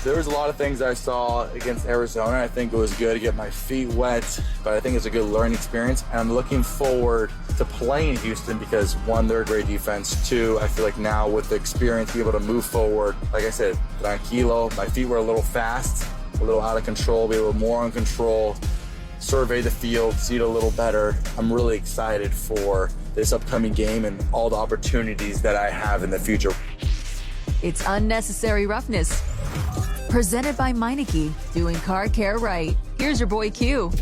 There was a lot of things I saw against Arizona. I think it was good to get my feet wet, but I think it's a good learning experience. And I'm looking forward to playing Houston because, one, they're a great defense. Two, I feel like now with the experience, be able to move forward. Like I said, tranquilo. My feet were a little fast, a little out of control, be a little more in control, survey the field, see it a little better. I'm really excited for this upcoming game and all the opportunities that I have in the future. It's Unnecessary Roughness. Presented by Meineke, doing car care right. Here's your boy Q.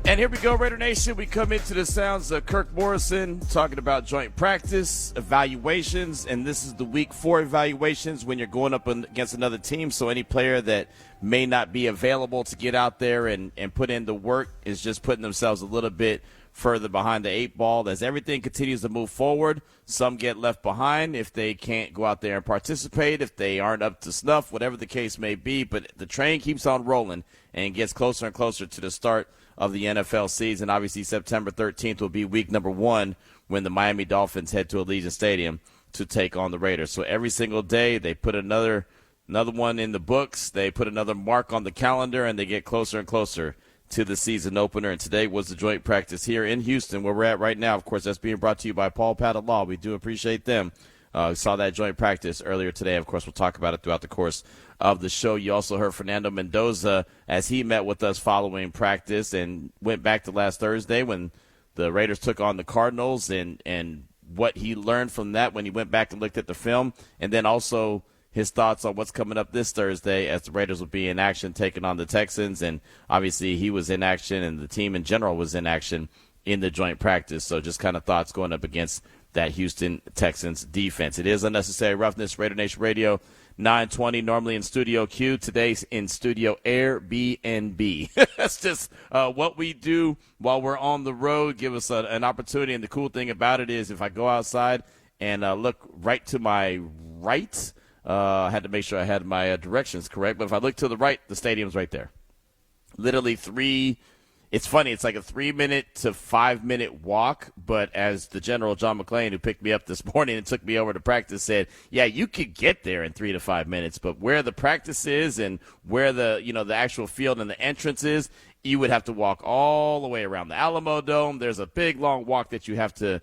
And here we go, Raider Nation. We come into the sounds of Kirk Morrison talking about joint practice, evaluations, and this is the week 4 evaluations when you're going up against another team. So any player that may not be available to get out there and put in the work is just putting themselves a little bit further behind the 8 ball. As everything continues to move forward, some get left behind if they can't go out there and participate, if they aren't up to snuff, whatever the case may be. But the train keeps on rolling and gets closer and closer to the start of the NFL season. Obviously, September 13th will be week number 1 when the Miami Dolphins head to Allegiant Stadium to take on the Raiders. So every single day they put another one in the books, they put another mark on the calendar, and they get closer and closer to the season opener. And today was the joint practice here in Houston, where we're at right now. Of course, that's being brought to you by Paul Paddock Law. We do appreciate them. Saw that joint practice earlier today. Of course, we'll talk about it throughout the course of the show. You also heard Fernando Mendoza as he met with us following practice and went back to last Thursday when the Raiders took on the Cardinals and what he learned from that when he went back and looked at the film, and then also his thoughts on what's coming up this Thursday as the Raiders will be in action taking on the Texans. And obviously he was in action and the team in general was in action in the joint practice. So just kind of thoughts going up against that Houston Texans defense. It is Unnecessary Roughness, Raider Nation Radio 920, normally in Studio Q. Today's in Studio Airbnb. That's just what we do while we're on the road. Give us an opportunity. And the cool thing about it is if I go outside and look right to my right, I had to make sure I had my directions correct. But if I look to the right, the stadium's right there. Literally it's funny. It's like a 3-minute to 5-minute walk. But as the General John McClain, who picked me up this morning and took me over to practice, said, yeah, you could get there in 3 to 5 minutes. But where the practice is and where the actual field and the entrance is, you would have to walk all the way around the Alamo Dome. There's a big, long walk that you have to,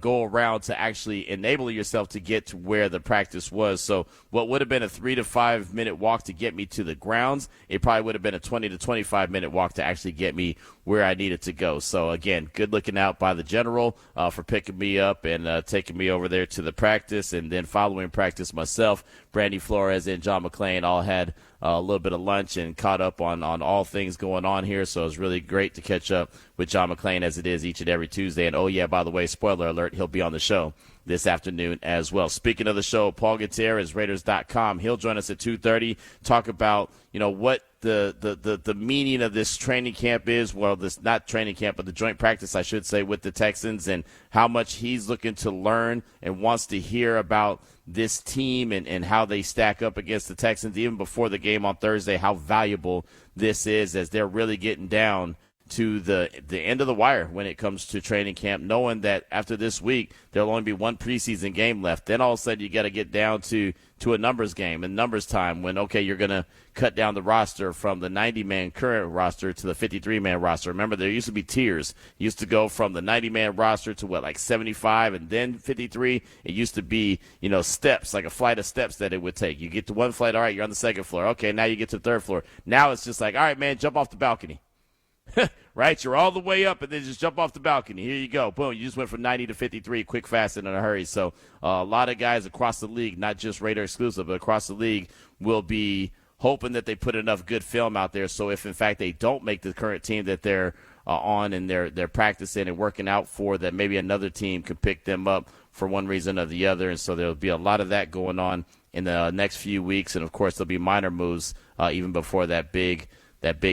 go around to actually enable yourself to get to where the practice was. So what would have been a 3 to 5 minute walk to get me to the grounds, it probably would have been a 20 to 25 minute walk to actually get me where I needed to go. So, again, good looking out by the General for picking me up and taking me over there to the practice. And then following practice myself, Brandy Flores and John McClain all had a little bit of lunch and caught up on all things going on here. So it's really great to catch up with John McClain as it is each and every Tuesday. And, oh, yeah, by the way, spoiler alert, he'll be on the show this afternoon as well. Speaking of the show, Paul Gutierrez, Raiders.com. He'll join us at 2:30, talk about, what the meaning of this training camp is. Well, this not training camp, but the joint practice, I should say, with the Texans, and how much he's looking to learn and wants to hear about this team and how they stack up against the Texans, even before the game on Thursday, how valuable this is as they're really getting down to the end of the wire when it comes to training camp, knowing that after this week there'll only be one preseason game left. Then all of a sudden you got to get down to a numbers game and numbers time when, okay, you're going to cut down the roster from the 90-man current roster to the 53-man roster. Remember, there used to be tiers. You used to go from the 90-man roster to, like 75 and then 53. It used to be, steps, like a flight of steps that it would take. You get to one flight, all right, you're on the second floor. Okay, now you get to the third floor. Now it's just like, all right, man, jump off the balcony. Right? You're all the way up and then just jump off the balcony. Here you go. Boom. You just went from 90 to 53 quick, fast, and in a hurry. So a lot of guys across the league, not just Raider exclusive, but across the league will be hoping that they put enough good film out there. So if, in fact, they don't make the current team that they're on and they're practicing and working out for, that maybe another team could pick them up for one reason or the other. And so there'll be a lot of that going on in the next few weeks. And, of course, there'll be minor moves even before that big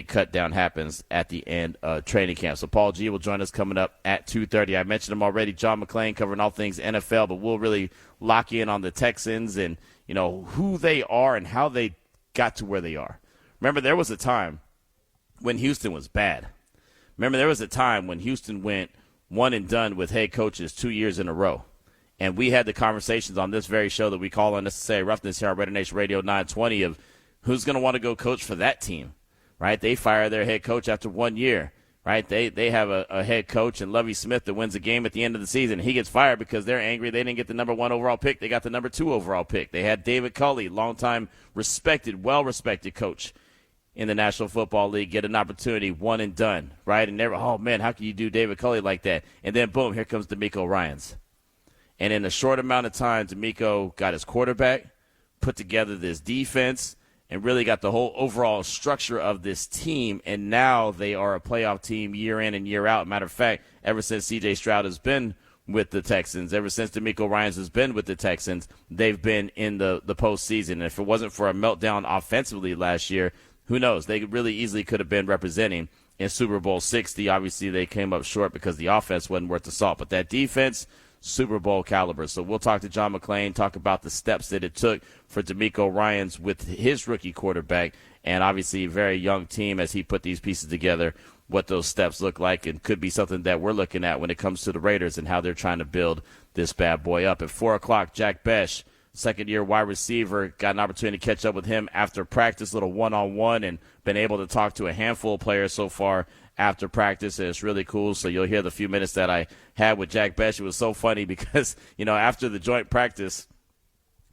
cut down happens at the end of training camp. So Paul G will join us coming up at 2:30. I mentioned him already, John McClain, covering all things NFL, but we'll really lock in on the Texans and, who they are and how they got to where they are. Remember, there was a time when Houston was bad. Remember, there was a time when Houston went one and done with head coaches 2 years in a row. And we had the conversations on this very show that we call Unnecessary Roughness here on RaiderNation Radio 920 of who's going to want to go coach for that team, right? They fire their head coach after 1 year, right? They have a head coach in Lovie Smith that wins a game at the end of the season. He gets fired because they're angry they didn't get the number 1 overall pick. They got the number 2 overall pick. They had David Culley, longtime respected, well-respected coach in the National Football League, get an opportunity, one and done, right? And never, oh, man, how can you do David Culley like that? And then, boom, here comes DeMeco Ryans. And in a short amount of time, DeMeco got his quarterback, put together this defense, and really got the whole overall structure of this team. And now they are a playoff team year in and year out. Matter of fact, ever since C.J. Stroud has been with the Texans, ever since DeMeco Ryans has been with the Texans, they've been in the postseason. And if it wasn't for a meltdown offensively last year, who knows? They really easily could have been representing in Super Bowl 60. Obviously, they came up short because the offense wasn't worth the salt. But that defense, Super Bowl caliber. So we'll talk to John McClain, talk about the steps that it took for DeMeco Ryans with his rookie quarterback, and obviously a very young team as he put these pieces together, what those steps look like, and could be something that we're looking at when it comes to the Raiders and how they're trying to build this bad boy up. At 4 o'clock, Jack Bech, second-year wide receiver, got an opportunity to catch up with him after practice, little one-on-one, and been able to talk to a handful of players so far after practice, and it's really cool. So you'll hear the few minutes that I had with Jack Bech. It was so funny because, after the joint practice,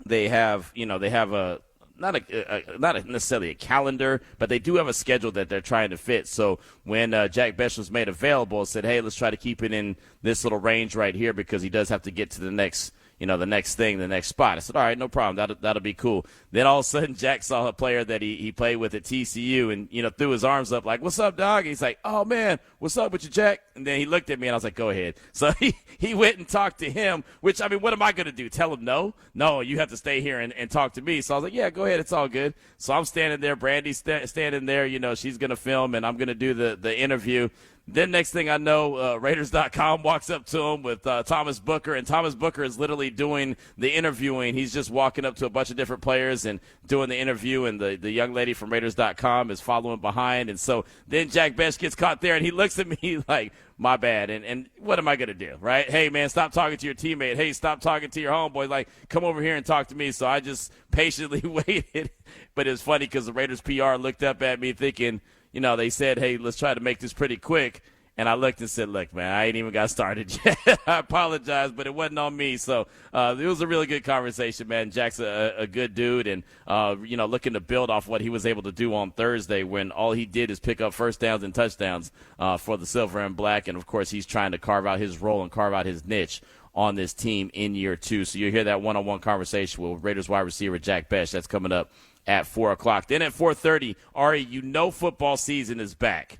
they have a not necessarily a calendar, but they do have a schedule that they're trying to fit. So when Jack Bech was made available, said, hey, let's try to keep it in this little range right here because he does have to get to the next the next spot. I said, all right, no problem. That'll be cool. Then all of a sudden, Jack saw a player that he played with at TCU and, threw his arms up like, what's up, dog? And he's like, oh, man, what's up with you, Jack? And then he looked at me, and I was like, go ahead. So he went and talked to him, which, what am I going to do? Tell him no? No, you have to stay here and talk to me. So I was like, yeah, go ahead. It's all good. So I'm standing there. Brandy's standing there. She's going to film, and I'm going to do the interview. Then next thing I know, Raiders.com walks up to him with Thomas Booker, and Thomas Booker is literally doing the interviewing. He's just walking up to a bunch of different players and doing the interview, and the young lady from Raiders.com is following behind. And so then Jack Bech gets caught there, and he looks at me like, my bad. And what am I going to do, right? Hey, man, stop talking to your teammate. Hey, stop talking to your homeboy. Like, come over here and talk to me. So I just patiently waited. But it was funny because the Raiders PR looked up at me thinking, they said, hey, let's try to make this pretty quick. And I looked and said, look, man, I ain't even got started yet. I apologize, but it wasn't on me. So it was a really good conversation, man. Jack's a good dude and, looking to build off what he was able to do on Thursday when all he did is pick up first downs and touchdowns for the Silver and Black. And, of course, he's trying to carve out his role and carve out his niche on this team in year 2. So you'll hear that one-on-one conversation with Raiders wide receiver Jack Bech. That's coming up at 4 o'clock. Then at 4:30, Ari, football season is back.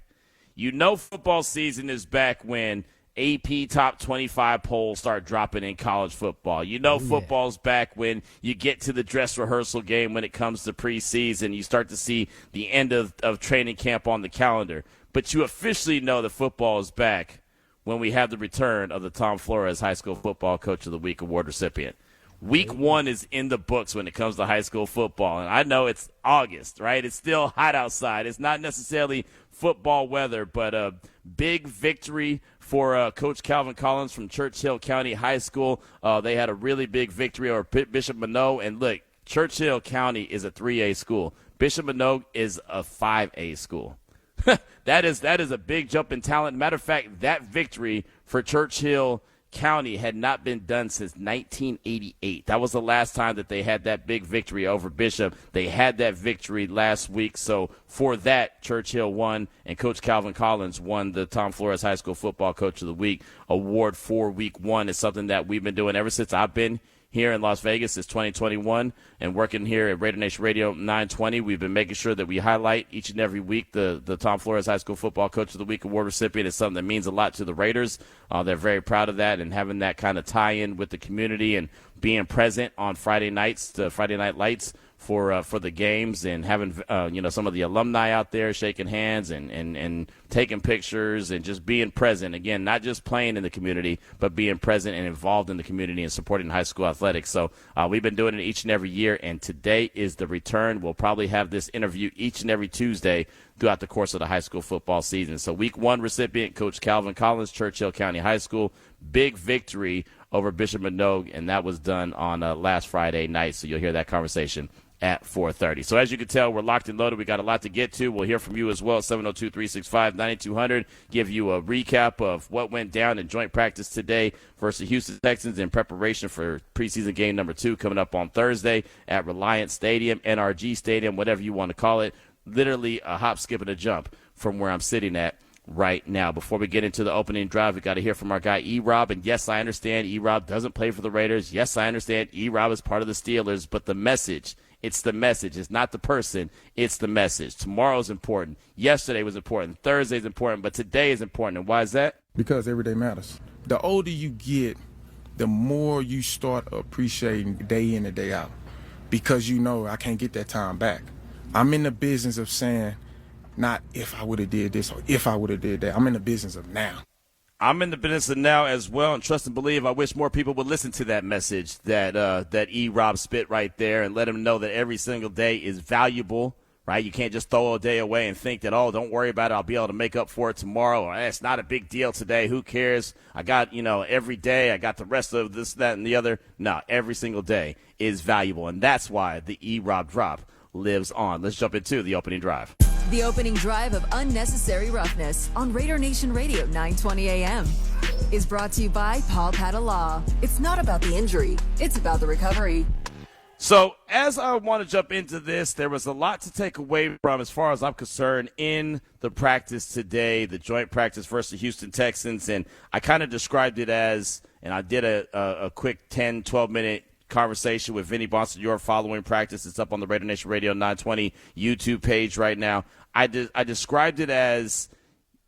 Football season is back when AP top 25 polls start dropping in college football. Football's back when you get to the dress rehearsal game when it comes to preseason. You start to see the end of training camp on the calendar. But you officially know that football is back when we have the return of the Tom Flores High School Football Coach of the Week award recipient. Week 1 is in the books when it comes to high school football. And I know it's August, right? It's still hot outside. It's not necessarily football weather, but a big victory for Coach Calvin Collins from Churchill County High School. They had a really big victory over Bishop Manogue. And look, Churchill County is a 3A school. Bishop Manogue is a 5A school. That is a big jump in talent. Matter of fact, that victory for Churchill County had not been done since 1988. That was the last time that they had that big victory over Bishop. They had that victory last week. So for that, Churchill won, and Coach Calvin Collins won the Tom Flores High School Football Coach of the Week award for Week 1. It's something that we've been doing ever since I've been here in Las Vegas since 2021 and working here at RaiderNation Radio 920. We've been making sure that we highlight each and every week the Tom Flores High School Football Coach of the Week award recipient. Is something that means a lot to the Raiders. They're very proud of that and having that kind of tie-in with the community and being present on Friday nights, the Friday Night Lights for the games, and having some of the alumni out there shaking hands and taking pictures and just being present. Again, not just playing in the community, but being present and involved in the community and supporting high school athletics. So we've been doing it each and every year, and today is the return. We'll probably have this interview each and every Tuesday throughout the course of the high school football season. So Week 1 recipient, Coach Calvin Collins, Churchill County High School. Big victory over Bishop Manogue, and that was done on last Friday night. So you'll hear that conversation at 4:30. So as you can tell, we're locked and loaded. We got a lot to get to. We'll hear from you as well, 702-365-9200. Give you a recap of what went down in joint practice today versus the Houston Texans in preparation for preseason game number 2 coming up on Thursday at Reliance Stadium, NRG Stadium, whatever you want to call it. Literally a hop, skip, and a jump from where I'm sitting at right now. Before we get into the opening drive, we got to hear from our guy E-Rob. And yes, I understand E-Rob doesn't play for the Raiders. Yes, I understand E-Rob is part of the Steelers, but the message, it's the message. It's not the person. It's the message. Tomorrow's important. Yesterday was important. Thursday's important, but today is important. And why is that? Because every day matters. The older you get, the more you start appreciating day in and day out. Because you know I can't get that time back. I'm in the business of saying, not if I would have did this or if I would have did that. I'm in the business of now. I'm in the business of now as well, and trust and believe, I wish more people would listen to that message that E-Rob spit right there and let them know that every single day is valuable, right? You can't just throw a day away and think that, oh, don't worry about it, I'll be able to make up for it tomorrow, or it's not a big deal today, who cares? I got, every day, I got the rest of this, that, and the other. No, every single day is valuable, and that's why the E-Rob drop lives on. Let's jump into the opening drive. The opening drive of Unnecessary Roughness on RaiderNation Radio 920 AM is brought to you by Paul Padalaw. It's not about the injury, it's about the recovery. So as I want to jump into this, there was a lot to take away from, as far as I'm concerned, in the practice today, the joint practice versus the Houston Texans. And I kind of described it as, and I did a quick 10, 12-minute conversation with Vinny Bonsignore following practice. It's up on the RaiderNation Radio 920 YouTube page right now. I described it as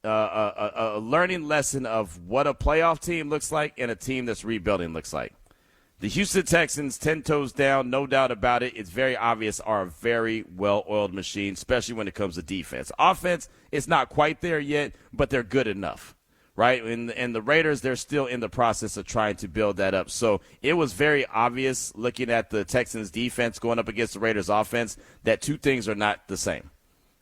a learning lesson of what a playoff team looks like and a team that's rebuilding looks like. The Houston Texans, 10 toes down, no doubt about it. It's very obvious, are a very well-oiled machine, especially when it comes to defense. Offense, it's not quite there yet, but they're good enough. Right? And the Raiders, they're still in the process of trying to build that up. So it was very obvious looking at the Texans defense going up against the Raiders offense that two things are not the same.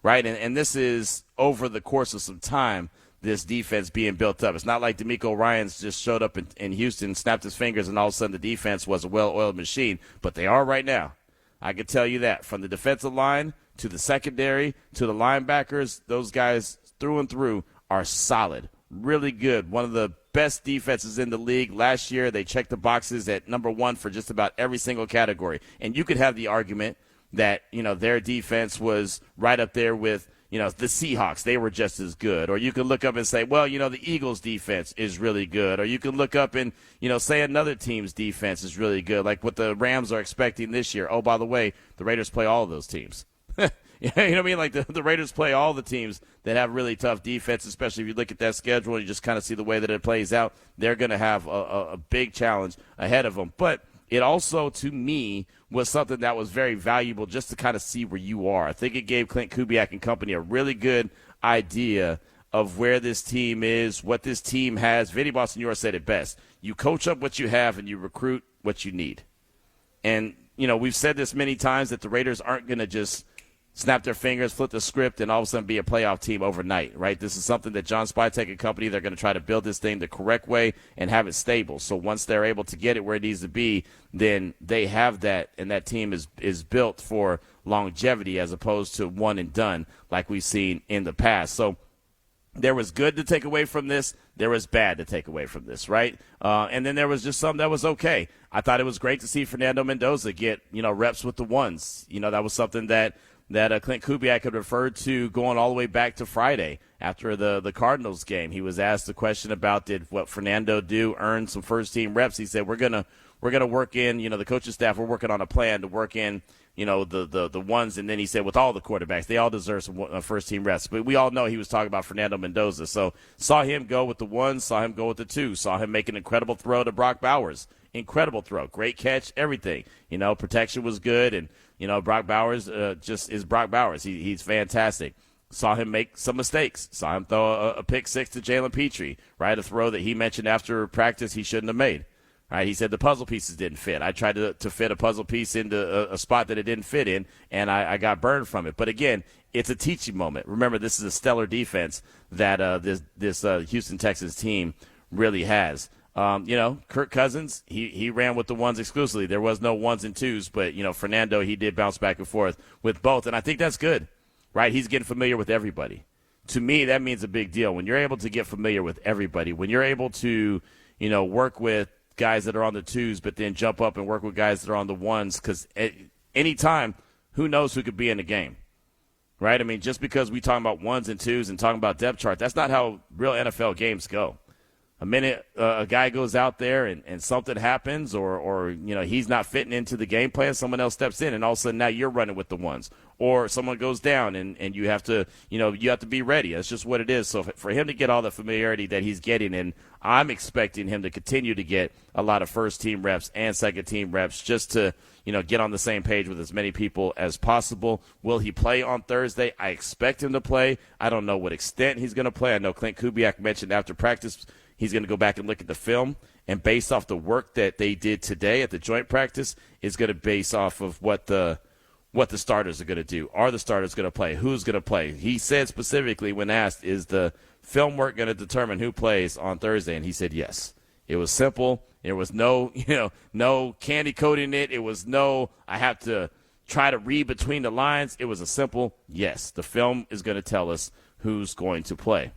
Right? And this is over the course of some time, this defense being built up. It's not like DeMeco Ryans just showed up in Houston, snapped his fingers, and all of a sudden the defense was a well-oiled machine. But they are right now. I can tell you that. From the defensive line to the secondary to the linebackers, those guys through and through are solid. Really good. One of the best defenses in the league. Last year, they checked the boxes at number 1 for just about every single category. And you could have the argument that, their defense was right up there with, the Seahawks. They were just as good. Or you could look up and say, well, the Eagles' defense is really good. Or you can look up and, say another team's defense is really good, like what the Rams are expecting this year. Oh, by the way, the Raiders play all of those teams. You know what I mean? Like the Raiders play all the teams that have really tough defense, especially if you look at that schedule and you just kind of see the way that it plays out. They're going to have a big challenge ahead of them. But it also, to me, was something that was very valuable just to kind of see where you are. I think it gave Clint Kubiak and company a really good idea of where this team is, what this team has. Vinny Bonsignore said it best. You coach up what you have and you recruit what you need. And, we've said this many times that the Raiders aren't going to just snap their fingers, flip the script, and all of a sudden be a playoff team overnight, right? This is something that John Spytek and company, they're going to try to build this thing the correct way and have it stable. So once they're able to get it where it needs to be, then they have that, and that team is built for longevity as opposed to one and done like we've seen in the past. So there was good to take away from this. There was bad to take away from this, right? And then there was just some that was okay. I thought it was great to see Fernando Mendoza get, reps with the ones. That was something that Clint Kubiak had referred to going all the way back to Friday after the Cardinals game. He was asked the question about did what Fernando do earn some first-team reps. He said, we're gonna work in, the coaching staff, we're working on a plan to work in, the ones. And then he said with all the quarterbacks, they all deserve some first-team reps. But we all know he was talking about Fernando Mendoza. So saw him go with the ones, saw him go with the two, saw him make an incredible throw to Brock Bowers. Incredible throw. Great catch, everything. Protection was good, and, Brock Bowers just is Brock Bowers. He's fantastic. Saw him make some mistakes. Saw him throw a pick six to Jalen Petrie, right? A throw that he mentioned after practice he shouldn't have made. Right? He said the puzzle pieces didn't fit. I tried to fit a puzzle piece into a spot that it didn't fit in, and I got burned from it. But, again, it's a teaching moment. Remember, this is a stellar defense that this Houston Texans team really has. Kirk Cousins, he ran with the ones exclusively. There was no ones and twos, but, Fernando, he did bounce back and forth with both, and I think that's good, right? He's getting familiar with everybody. To me, that means a big deal. When you're able to get familiar with everybody, when you're able to, work with guys that are on the twos, but then jump up and work with guys that are on the ones, because at any time, who knows who could be in the game, right? I mean, just because we talking about ones and twos and talking about depth chart, that's not how real NFL games go. A minute a guy goes out there and something happens or he's not fitting into the game plan, someone else steps in, and all of a sudden now you're running with the ones. Or someone goes down and you have to be ready. That's just what it is. So for him to get all the familiarity that he's getting, and I'm expecting him to continue to get a lot of first-team reps and second-team reps just to get on the same page with as many people as possible. Will he play on Thursday? I expect him to play. I don't know what extent he's going to play. I know Clint Kubiak mentioned after practice he's going to go back and look at the film, and based off the work that they did today at the joint practice, is going to base off of what the starters are going to do. Are the starters going to play? Who's going to play? He said specifically when asked, is the film work going to determine who plays on Thursday? And he said yes. It was simple. There was no candy coating it. It was no, I have to try to read between the lines. It was a simple yes. The film is going to tell us who's going to play.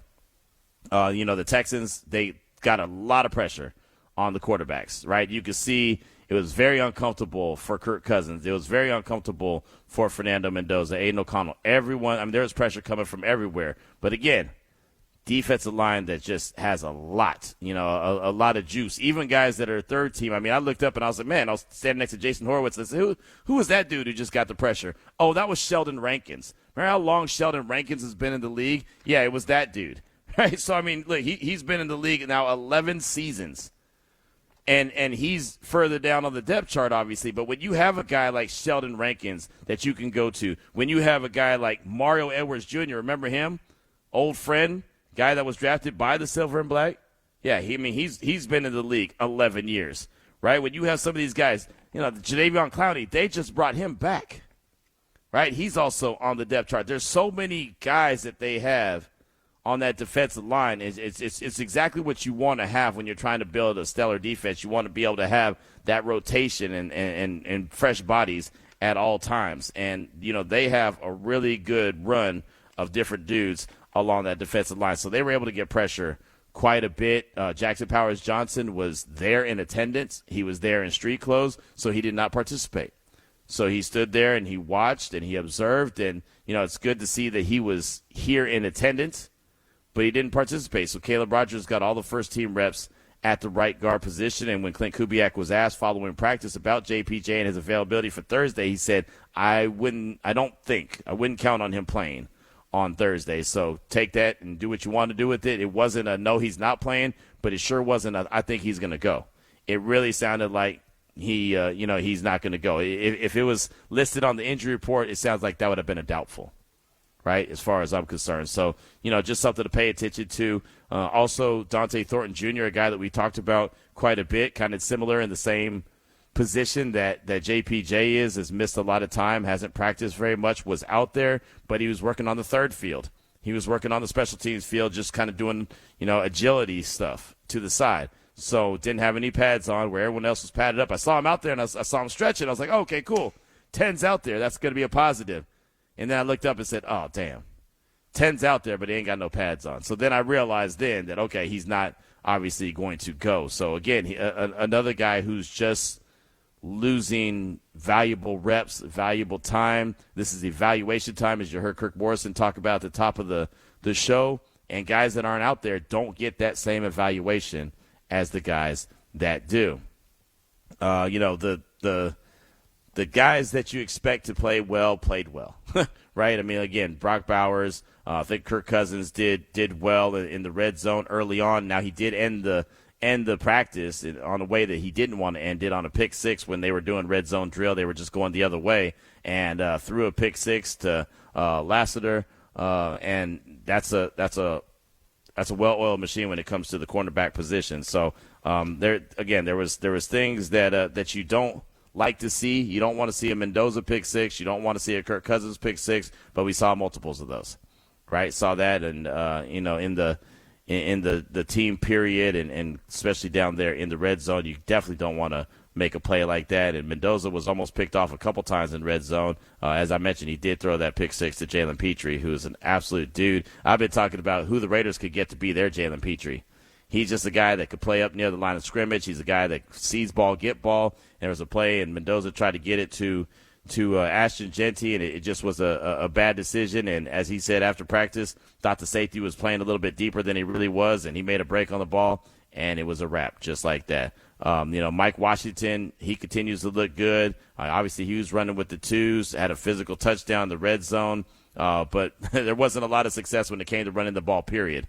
The Texans, they got a lot of pressure on the quarterbacks, right? You could see it was very uncomfortable for Kirk Cousins. It was very uncomfortable for Fernando Mendoza, Aiden O'Connell. Everyone, there was pressure coming from everywhere. But again, defensive line that just has a lot, a lot of juice. Even guys that are third team. I looked up and I was like, man, I was standing next to Jason Horowitz and I said, who was that dude who just got the pressure? Oh, that was Sheldon Rankins. Remember how long Sheldon Rankins has been in the league? Yeah, it was that dude. Right, so look, he's been in the league now 11 seasons, and he's further down on the depth chart, obviously. But when you have a guy like Sheldon Rankins that you can go to, when you have a guy like Mario Edwards Jr., remember him, old friend, guy that was drafted by the Silver and Black, yeah, he's been in the league 11 years, right? When you have some of these guys, Jadeveon Clowney, they just brought him back, right? He's also on the depth chart. There's so many guys that they have on that defensive line. It's exactly what you want to have when you're trying to build a stellar defense. You want to be able to have that rotation and fresh bodies at all times. And, they have a really good run of different dudes along that defensive line. So they were able to get pressure quite a bit. Jackson Powers Johnson was there in attendance. He was there in street clothes, so he did not participate. So he stood there and he watched and he observed. And, it's good to see that he was here in attendance, but he didn't participate. So Caleb Rogers got all the first-team reps at the right guard position. And when Clint Kubiak was asked following practice about JPJ and his availability for Thursday, he said, I wouldn't count on him playing on Thursday. So take that and do what you want to do with it. It wasn't a no, he's not playing, but it sure wasn't a I think he's going to go. It really sounded like he's not going to go. If it was listed on the injury report, it sounds like that would have been a doubtful, right, as far as I'm concerned. So, just something to pay attention to. Also, Dante Thornton Jr., a guy that we talked about quite a bit, kind of similar in the same position that JPJ has missed a lot of time, hasn't practiced very much, was out there, but he was working on the third field. He was working on the special teams field, just kind of doing, agility stuff to the side. So didn't have any pads on where everyone else was padded up. I saw him out there, and I saw him stretching. I was like, oh, okay, cool. 10's out there. That's going to be a positive. And then I looked up and said, oh, damn. 10's out there, but he ain't got no pads on. So then I realized then that, okay, he's not obviously going to go. So, again, another guy who's just losing valuable reps, valuable time. This is evaluation time, as you heard Kirk Morrison talk about at the top of the show. And guys that aren't out there don't get that same evaluation as the guys that do. The guys that you expect to play well played well, right? Again, Brock Bowers, I think Kirk Cousins did well in the red zone early on. Now he did end the practice on a way that he didn't want to end it, on a pick six when they were doing red zone drill. They were just going the other way and threw a pick six to Lassiter, and that's a well-oiled machine when it comes to the cornerback position. So there was things that you don't like to see. You don't want to see a Mendoza pick six. You don't want to see a Kirk Cousins pick six, but we saw multiples of those, right? Saw that, and in the team period, and especially down there in the red zone. You definitely don't want to make a play like that. And Mendoza was almost picked off a couple times in red zone. As I mentioned, he did throw that pick six to Jalen Petrie, who is an absolute dude. I've been talking about who the Raiders could get to be their Jalen Petrie. He's just a guy that could play up near the line of scrimmage. He's a guy that sees ball, get ball. There was a play, and Mendoza tried to get it to Ashton Genty, and it just was a bad decision. And as he said after practice, thought the safety was playing a little bit deeper than he really was, and he made a break on the ball, and it was a wrap just like that. Mike Washington, he continues to look good. Obviously, he was running with the twos, had a physical touchdown in the red zone, but there wasn't a lot of success when it came to running the ball, period.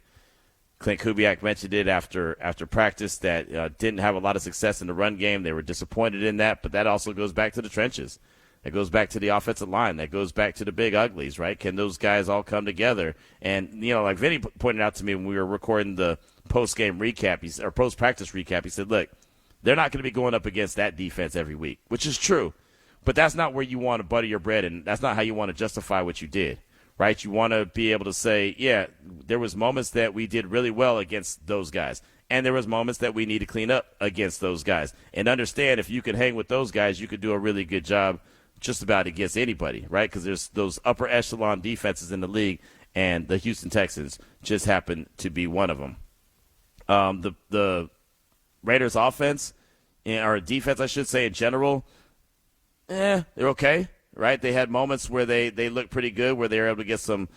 Clint Kubiak mentioned it after practice that didn't have a lot of success in the run game. They were disappointed in that, but that also goes back to the trenches. It goes back to the offensive line. That goes back to the big uglies, right? Can those guys all come together? And, like Vinny pointed out to me when we were recording the post-game recap, or post-practice recap, he said, look, they're not going to be going up against that defense every week, which is true. But that's not where you want to butter your bread, and that's not how you want to justify what you did, right? You want to be able to say, yeah, there was moments that we did really well against those guys, and there was moments that we need to clean up against those guys. And understand if you could hang with those guys, you could do a really good job just about against anybody, right? Because there's those upper echelon defenses in the league, and the Houston Texans just happen to be one of them. The Raiders offense, or defense, I should say, in general, they're okay, right? They had moments where they looked pretty good, where they were able to get some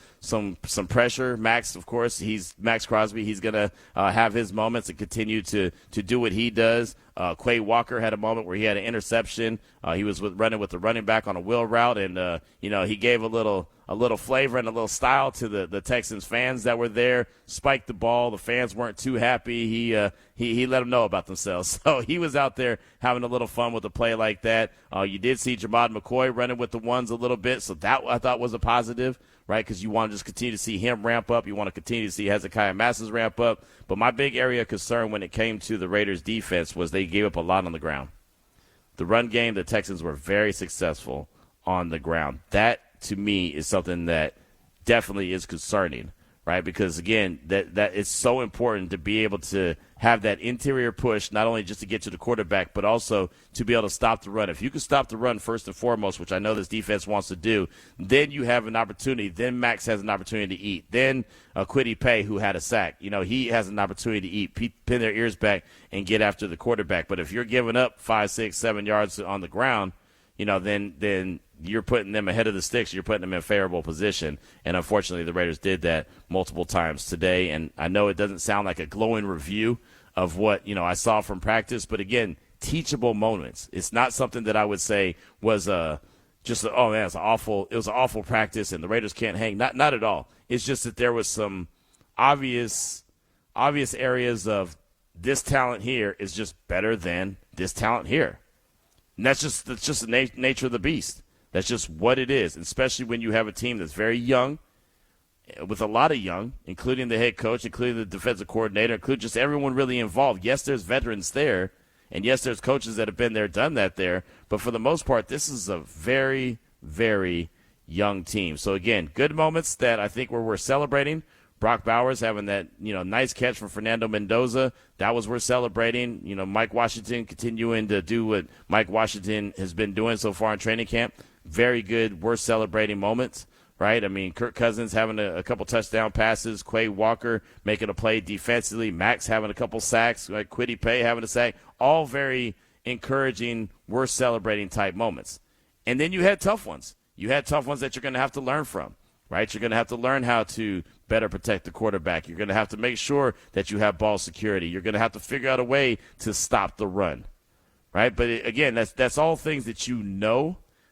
pressure. Max, of course, Max Crosby. He's going to have his moments and continue to do what he does. Quay Walker had a moment where he had an interception. He was running with the running back on a wheel route, and he gave a little flavor and a little style to the Texans fans that were there. Spiked the ball. The fans weren't too happy. He let them know about themselves. So he was out there having a little fun with a play like that. You did see Jamad McCoy running with the ones a little bit, so that I thought was a positive, right? Because you want to just continue to see him ramp up. You want to continue to see Hezekiah Masses ramp up. But my big area of concern when it came to the Raiders' defense was they gave up a lot on the ground. The run game, the Texans were very successful on the ground. That, to me, is something that definitely is concerning, right? Because, again, that it's so important to be able to have that interior push, not only just to get to the quarterback, but also to be able to stop the run. If you can stop the run first and foremost, which I know this defense wants to do, then you have an opportunity. Then Max has an opportunity to eat. Then Kwity Paye, who had a sack, he has an opportunity to eat, pin their ears back, and get after the quarterback. But if you're giving up 5, 6, 7 yards on the ground, then you're putting them ahead of the sticks. You're putting them in a favorable position. And unfortunately, the Raiders did that multiple times today. And I know it doesn't sound like a glowing review of what, I saw from practice. But again, teachable moments. It's not something that I would say was it was an awful practice and the Raiders can't hang. Not at all. It's just that there was some obvious areas of this talent here is just better than this talent here. And that's just the nature of the beast. That's just what it is, especially when you have a team that's very young, with a lot of young, including the head coach, including the defensive coordinator, including just everyone really involved. Yes, there's veterans there, and yes, there's coaches that have been there, done that there, but for the most part, this is a very, very young team. So, again, good moments that I think we're celebrating. Brock Bowers having that, nice catch from Fernando Mendoza. That was worth celebrating. Mike Washington continuing to do what Mike Washington has been doing so far in training camp. Very good, worth celebrating moments, right? I mean, Kirk Cousins having a couple touchdown passes, Quay Walker making a play defensively, Max having a couple sacks, like Kwity Paye having a sack, all very encouraging, worth celebrating type moments. And then you had tough ones. You had tough ones that you're going to have to learn from, right? You're going to have to learn how to better protect the quarterback. You're going to have to make sure that you have ball security. You're going to have to figure out a way to stop the run, right? But again, that's all things that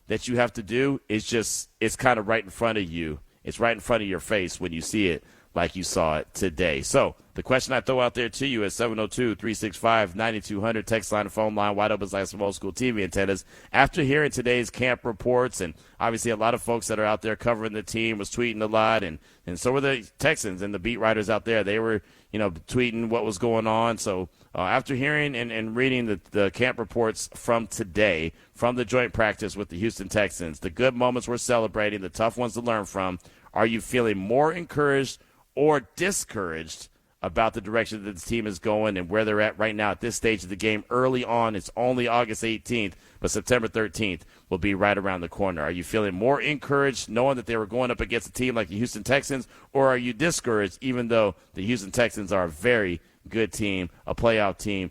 that you have to do. It's kind of right in front of you. It's right in front of your face when you see it like you saw it today. So the question I throw out there to you is 702-365-9200, text line, phone line, wide open like some old school TV antennas. After hearing today's camp reports, and obviously a lot of folks that are out there covering the team was tweeting a lot, and so were the Texans and the beat writers out there. They were, tweeting what was going on. So after hearing and reading the camp reports from today, from the joint practice with the Houston Texans, the good moments we're celebrating, the tough ones to learn from, are you feeling more encouraged or discouraged about the direction that the team is going and where they're at right now at this stage of the game early on. It's only August 18th, but September 13th will be right around the corner. Are you feeling more encouraged knowing that they were going up against a team like the Houston Texans, or are you discouraged even though the Houston Texans are a very good team, a playoff team,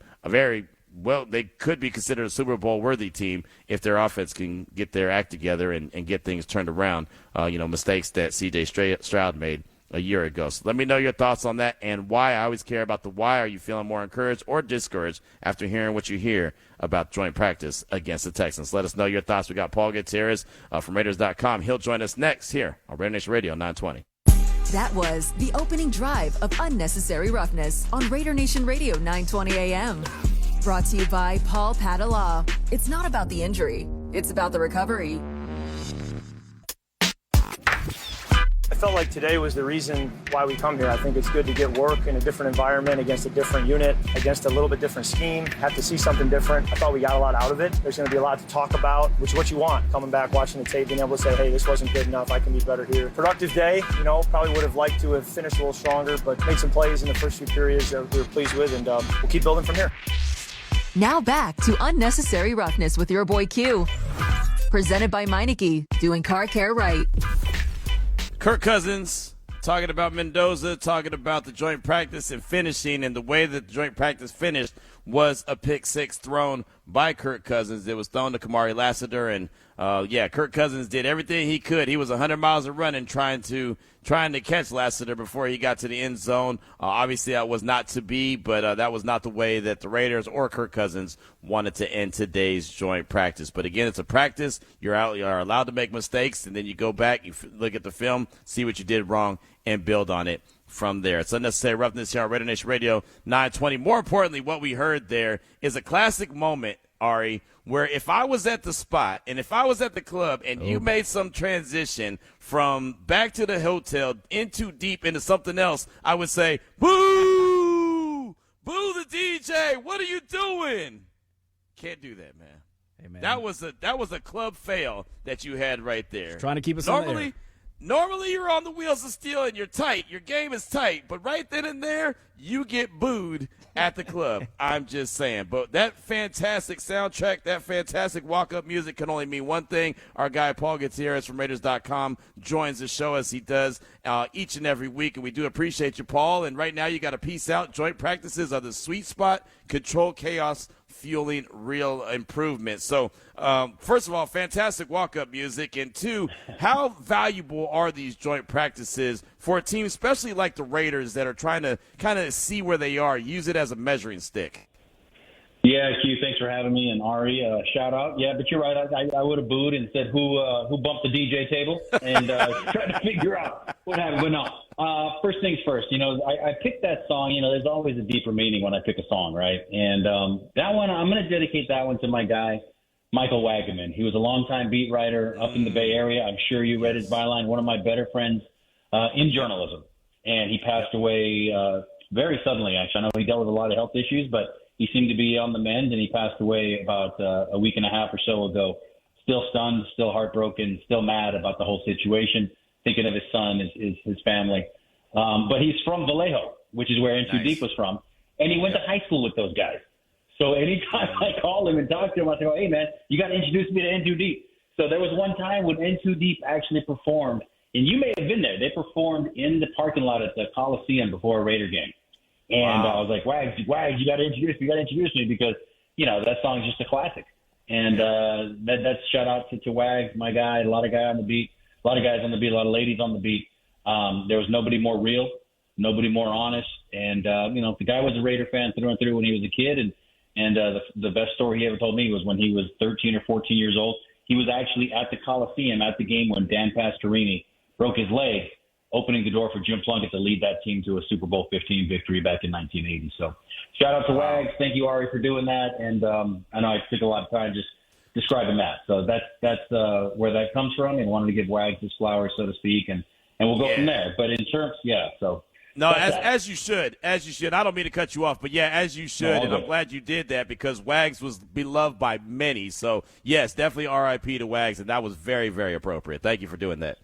they could be considered a Super Bowl-worthy team if their offense can get their act together and get things turned around, mistakes that C.J. Stroud made a year ago. So let me know your thoughts on that and why. I always care about the why. Are you feeling more encouraged or discouraged after hearing what you hear about joint practice against the Texans? Let us know your thoughts. We got Paul Gutierrez from Raiders.com. He'll join us next here on RaiderNation Radio 920. That was the opening drive of Unnecessary Roughness on Raider Nation Radio 920 AM. Brought to you by Paul Padala. It's not about the injury. It's about the recovery. I felt like today was the reason why we come here. I think it's good to get work in a different environment against a different unit, against a little bit different scheme, have to see something different. I thought we got a lot out of it. There's going to be a lot to talk about, which is what you want. Coming back, watching the tape, being able to say, hey, this wasn't good enough. I can be better here. Productive day, probably would have liked to have finished a little stronger, but made some plays in the first few periods that we were pleased with, and we'll keep building from here. Now back to Unnecessary Roughness with your boy Q. Presented by Meineke, doing car care right. Kirk Cousins talking about Mendoza, talking about the joint practice and finishing, and the way that the joint practice finished was a pick six thrown by Kirk Cousins. It was thrown to Kamari Lassiter, and Kirk Cousins did everything he could. He was 100 miles a running trying to catch Lassiter before he got to the end zone. Obviously, that was not to be, but that was not the way that the Raiders or Kirk Cousins wanted to end today's joint practice. But again, it's a practice. You're allowed to make mistakes, and then you go back, you look at the film, see what you did wrong, and build on it from there. It's Unnecessary Roughness here on RaiderNation Radio 920. More importantly, what we heard there is a classic moment, Ari, where if I was at the spot and if I was at the club and you made some transition from back to the hotel in too deep into something else, I would say, boo! Boo the DJ! What are you doing? Can't do that, man. Hey, man. That was a club fail that you had right there. Just trying to keep us on the air. Normally you're on the wheels of steel and you're tight. Your game is tight. But right then and there, you get booed at the club. I'm just saying. But that fantastic soundtrack, that fantastic walk-up music can only mean one thing. Our guy Paul Gutierrez from Raiders.com joins the show as he does each and every week. And we do appreciate you, Paul. And right now you got to peace out. Joint practices are the sweet spot. Control chaos, fueling real improvement. So, first of all, fantastic walk-up music. And two, how valuable are these joint practices for a team, especially like the Raiders that are trying to kind of see where they are, use it as a measuring stick? Yeah, Q, thanks for having me. And Ari, shout out. Yeah, but you're right. I would have booed and said who bumped the DJ table and tried to figure out what happened. But no, first things first. I picked that song. There's always a deeper meaning when I pick a song, right? And that one, I'm going to dedicate that one to my guy, Michael Wagaman. He was a longtime beat writer up in the Bay Area. I'm sure you read his byline. One of my better friends in journalism, and he passed away very suddenly. Actually, I know he dealt with a lot of health issues, but he seemed to be on the mend, and he passed away about a week and a half or so ago. Still stunned, still heartbroken, still mad about the whole situation, thinking of his son, his family. But he's from Vallejo, which is where N2 Deep was from, and he went to high school with those guys. So anytime I call him and talk to him, I say, hey, man, you got to introduce me to N2 Deep. So there was one time when N2 Deep actually performed, and you may have been there. They performed in the parking lot at the Coliseum before a Raider game. And I was like, Wags, you got to introduce me because, that song's just a classic. And that's shout out to Wags, my guy, a lot of guys on the beat, a lot of ladies on the beat. There was nobody more real, nobody more honest. And, the guy was a Raider fan through and through when he was a kid. And the best story he ever told me was when he was 13 or 14 years old. He was actually at the Coliseum at the game when Dan Pastorini broke his leg, opening the door for Jim Plunkett to lead that team to a Super Bowl 15 victory back in 1980. So shout out to Wags. Thank you, Ari, for doing that. And I know I took a lot of time just describing that. So that's where that comes from, and wanted to give Wags his flowers, so to speak, and we'll go from there. But in terms, so. No, as you should. I don't mean to cut you off, but as you should, and I'm glad you did that because Wags was beloved by many. So, yes, definitely RIP to Wags, and that was very, very appropriate. Thank you for doing that.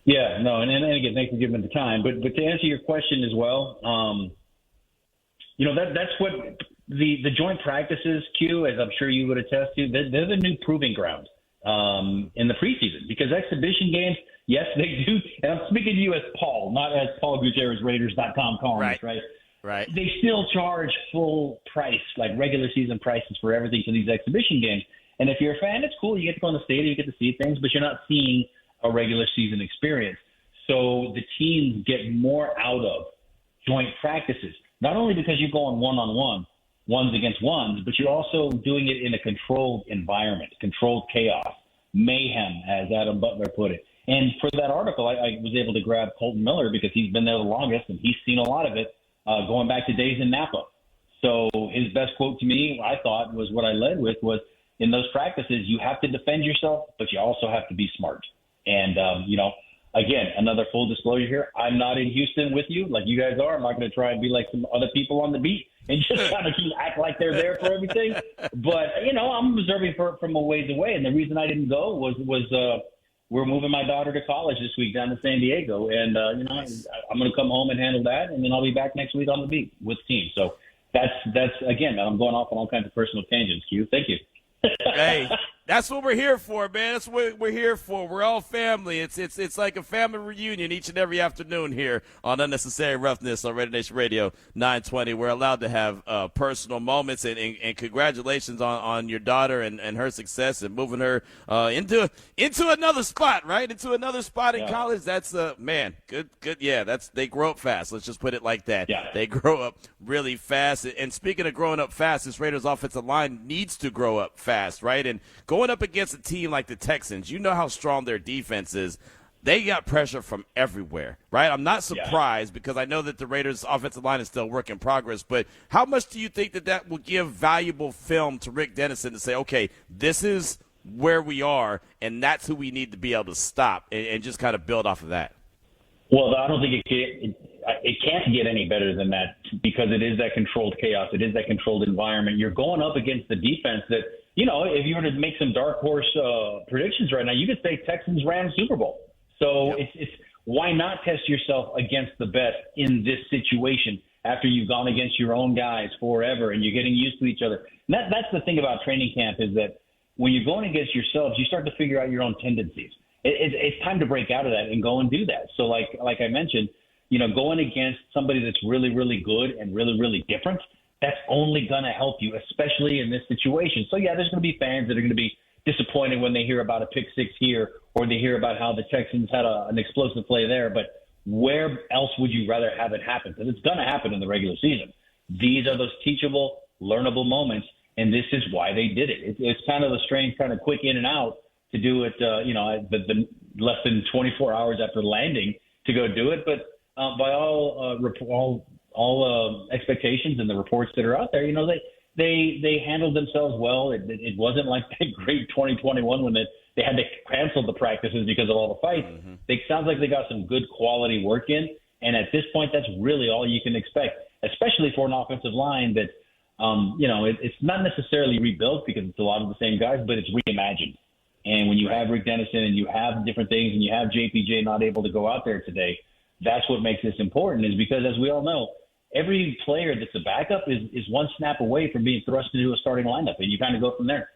Yeah, no, and again, thanks for giving me the time. But to answer your question as well, that's what the joint practices, Q, as I'm sure you would attest to, they're the new proving ground in the preseason, because exhibition games, yes, they do. And I'm speaking to you as Paul, not as Paul Gutierrez, Raiders.com columnist, right? Right. They still charge full price, like regular season prices for everything for these exhibition games. And if you're a fan, it's cool. You get to go in the stadium, you get to see things, but you're not seeing a regular season experience. So the teams get more out of joint practices, not only because you're going one-on-one, ones against ones, but you're also doing it in a controlled environment, controlled chaos, mayhem, as Adam Butler put it. And for that article, I was able to grab Colton Miller because he's been there the longest and he's seen a lot of it going back to days in Napa. So his best quote to me, I thought, was what I led with was, in those practices, you have to defend yourself, but you also have to be smart. And, again, another full disclosure here, I'm not in Houston with you like you guys are. I'm not going to try and be like some other people on the beat and just kind of act like they're there for everything. But, I'm observing from a ways away. And the reason I didn't go was we're moving my daughter to college this week down to San Diego. And, I'm going to come home and handle that. And then I'll be back next week on the beat with the team. So that's again, I'm going off on all kinds of personal tangents, Q. Thank you. Hey, that's what we're here for, man. That's what we're here for. We're all family. It's like a family reunion each and every afternoon here on Unnecessary Roughness on RaiderNation Radio 920. We're allowed to have personal moments, and congratulations on your daughter and her success and moving her into another spot, right? Into another spot in college. That's man, good. Yeah, they grow up fast. Let's just put it like that. Yeah. They grow up really fast. And speaking of growing up fast, this Raiders offensive line needs to grow up fast, right? And going up against a team like the Texans, you know how strong their defense is. They got pressure from everywhere, right? I'm not surprised because I know that the Raiders' offensive line is still a work in progress, but how much do you think that will give valuable film to Rick Dennison to say, okay, this is where we are, and that's who we need to be able to stop and just kind of build off of that? Well, I don't think it can't get any better than that because it is that controlled chaos. It is that controlled environment. You're going up against the defense that, if you were to make some dark horse predictions right now, you could say Texans ran Super Bowl. So it's why not test yourself against the best in this situation after you've gone against your own guys forever and you're getting used to each other. And that's the thing about training camp is that when you're going against yourselves, you start to figure out your own tendencies. It's time to break out of that and go and do that. So like I mentioned, going against somebody that's really, really good and really, really different, that's only going to help you, especially in this situation. So, there's going to be fans that are going to be disappointed when they hear about a pick six here or they hear about how the Texans had an explosive play there. But where else would you rather have it happen? Because it's going to happen in the regular season. These are those teachable, learnable moments, and this is why they did it. It's kind of a strange kind of quick in and out to do it, the less than 24 hours after landing to go do it. But by all expectations and the reports that are out there, they handled themselves well. It wasn't like that great 2021 when they had to cancel the practices because of all the fights. Mm-hmm. It sounds like they got some good quality work in. And at this point, that's really all you can expect, especially for an offensive line that, it's not necessarily rebuilt because it's a lot of the same guys, but it's reimagined. And when you have Rick Dennison and you have different things and you have JPJ not able to go out there today, that's what makes this important is because, as we all know, every player that's a backup is one snap away from being thrust into a starting lineup, and you kind of go from there.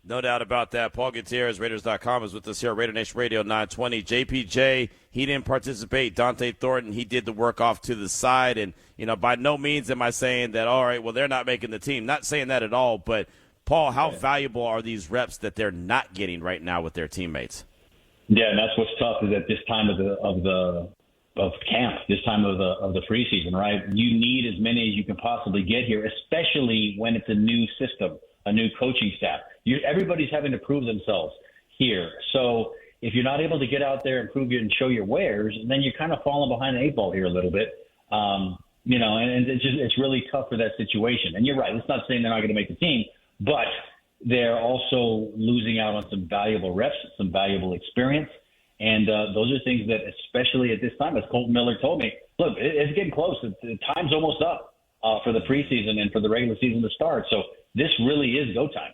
No doubt about that. Paul Gutierrez, Raiders.com, is with us here at RaiderNation Radio 920. JPJ, he didn't participate. Dante Thornton, he did the work off to the side. And, by no means am I saying that, all right, well, they're not making the team. Not saying that at all. But, Paul, how valuable are these reps that they're not getting right now with their teammates? Yeah, and that's what's tough is at this time of camp, this time of the preseason, right? You need as many as you can possibly get here, especially when it's a new system, a new coaching staff. Everybody's having to prove themselves here. So if you're not able to get out there and prove it and show your wares, then you're kind of falling behind the eight ball here a little bit. And it's really tough for that situation. And you're right. It's not saying they're not going to make the team, but they're also losing out on some valuable reps, some valuable experience. And those are things that, especially at this time, as Colton Miller told me, look, it's getting close. The time's almost up for the preseason and for the regular season to start. So this really is go time.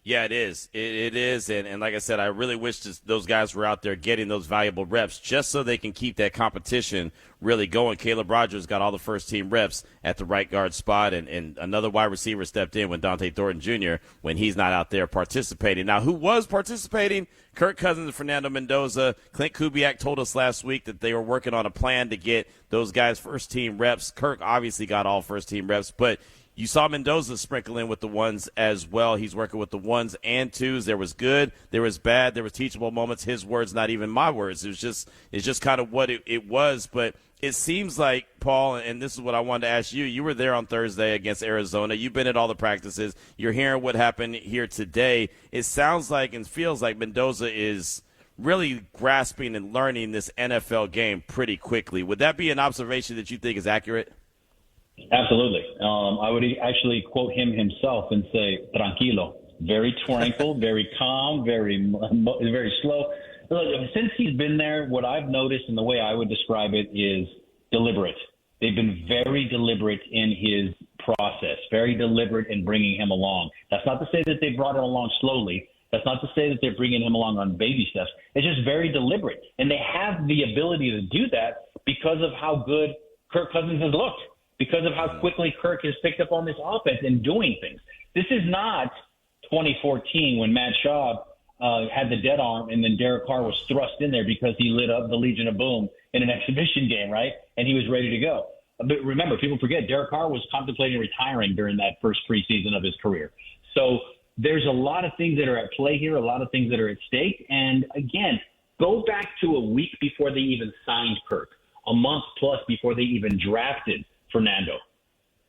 Yeah, it is. It is. And like I said, I really wish those guys were out there getting those valuable reps just so they can keep that competition really going. Caleb Rogers got all the first-team reps at the right guard spot, and another wide receiver stepped in when Dante Thornton Jr., when he's not out there participating. Now, who was participating? Kirk Cousins and Fernando Mendoza. Clint Kubiak told us last week that they were working on a plan to get those guys first-team reps. Kirk obviously got all first-team reps, but you saw Mendoza sprinkle in with the ones as well. He's working with the ones and twos. There was good, there was bad, there was teachable moments. His words, not even my words. It's just kind of what it was. But it seems like, Paul, and this is what I wanted to ask you. You were there on Thursday against Arizona. You've been at all the practices. You're hearing what happened here today. It sounds like and feels like Mendoza is really grasping and learning this NFL game pretty quickly. Would that be an observation that you think is accurate? Absolutely. I would actually quote him himself and say, tranquilo, very tranquil, very calm, very slow. Look, since he's been there, what I've noticed and the way I would describe it is deliberate. They've been very deliberate in his process, very deliberate in bringing him along. That's not to say that they brought him along slowly. That's not to say that they're bringing him along on baby steps. It's just very deliberate. And they have the ability to do that because of how good Kirk Cousins has looked, because of how quickly Kirk has picked up on this offense and doing things. This is not 2014 when Matt Schaub had the dead arm and then Derek Carr was thrust in there because he lit up the Legion of Boom in an exhibition game, right? And he was ready to go. But remember, people forget Derek Carr was contemplating retiring during that first preseason of his career. So there's a lot of things that are at play here, a lot of things that are at stake. And again, go back to a week before they even signed Kirk, a month plus before they even drafted Fernando.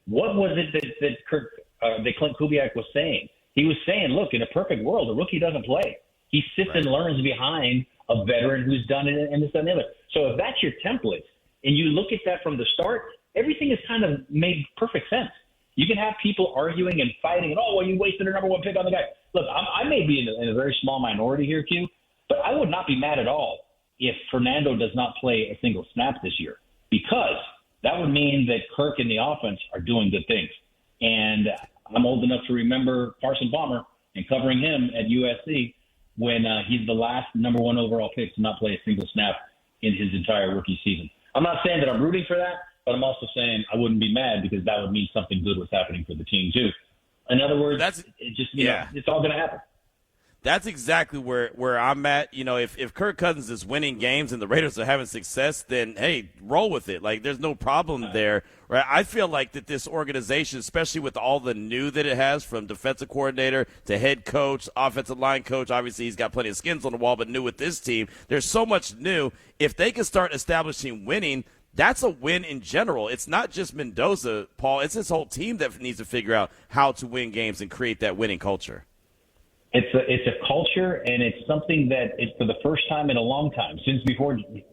What was it that Clint Kubiak was saying? He was saying, look, in a perfect world, a rookie doesn't play. He sits and learns behind a veteran who's done it and this and the other. So if that's your template and you look at that from the start, everything is kind of made perfect sense. You can have people arguing and fighting and, oh, well, you wasted a number one pick on the guy. Look, I may be in a very small minority here, Q, but I would not be mad at all if Fernando does not play a single snap this year, because that would mean that Kirk and the offense are doing good things. And I'm old enough to remember Carson Palmer and covering him at USC when he's the last number one overall pick to not play a single snap in his entire rookie season. I'm not saying that I'm rooting for that, but I'm also saying I wouldn't be mad because that would mean something good was happening for the team too. In other words, it's all going to happen. That's exactly where I'm at. You know, if Kirk Cousins is winning games and the Raiders are having success, then, hey, roll with it. Like, there's no problem there, right? I feel like that this organization, especially with all the new that it has, from defensive coordinator to head coach, offensive line coach, obviously he's got plenty of skins on the wall, but new with this team, there's so much new. If they can start establishing winning, that's a win in general. It's not just Mendoza, Paul. It's this whole team that needs to figure out how to win games and create that winning culture. It's a culture, and it's something that it's for the first time in a long time,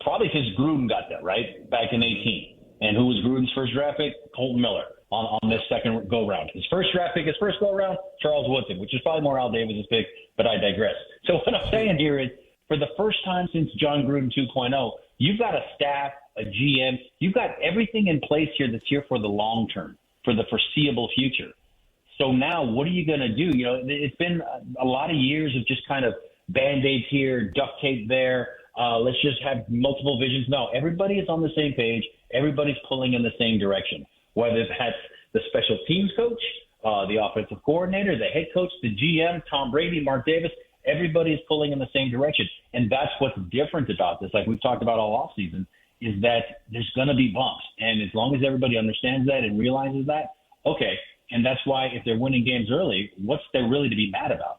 probably since Gruden got there, right, back in 18. And who was Gruden's first draft pick? Colton Miller on this second go-round. His first draft pick, his first go-round, Charles Woodson, which is probably more Al Davis' pick, but I digress. So what I'm saying here is, for the first time since John Gruden 2.0, you've got a staff, a GM, you've got everything in place here that's here for the long term, for the foreseeable future. So now what are you going to do? You know, it's been a lot of years of just kind of Band-Aids here, duct tape there. Let's just have multiple visions. No, everybody is on the same page. Everybody's pulling in the same direction, whether that's the special teams coach, the offensive coordinator, the head coach, the GM, Tom Brady, Mark Davis. Everybody's pulling in the same direction. And that's what's different about this, like we've talked about all offseason, is that there's going to be bumps. And as long as everybody understands that and realizes that, okay. And that's why if they're winning games early, what's there really to be mad about?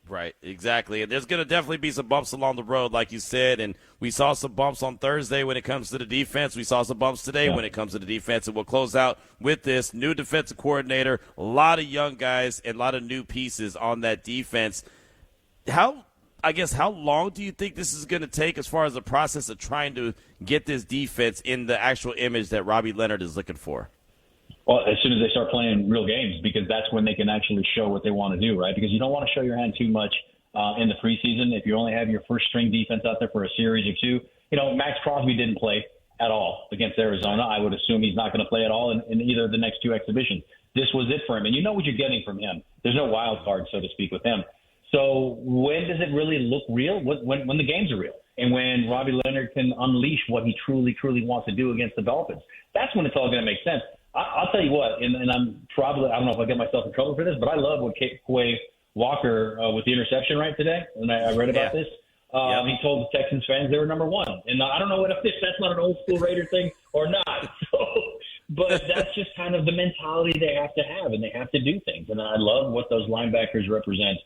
Right, exactly. And there's going to definitely be some bumps along the road, like you said. And we saw some bumps on Thursday when it comes to the defense. We saw some bumps today when it comes to the defense. And we'll close out with this new defensive coordinator, a lot of young guys and a lot of new pieces on that defense. How long do you think this is going to take as far as the process of trying to get this defense in the actual image that Robbie Leonard is looking for? Well, as soon as they start playing real games, because that's when they can actually show what they want to do, right? Because you don't want to show your hand too much in the preseason. If you only have your first string defense out there for a series or two, you know, Max Crosby didn't play. at all against Arizona. I would assume he's not going to play at all in either of the next two exhibitions. This was it for him. And you know what you're getting from him. There's no wild card, so to speak, with him. So when does it really look real? When the games are real. And when Robbie Leonard can unleash what he truly, truly wants to do against the Dolphins. That's when it's all going to make sense. I'll tell you what, and I'm probably, I don't know if I'll get myself in trouble for this, but I love what Quay Walker with the interception right today. And I read about this. He told the Texans fans they were number one. And I don't know if that's not an old school Raider thing or not. But that's just kind of the mentality they have to have, and they have to do things. And I love what those linebackers represent.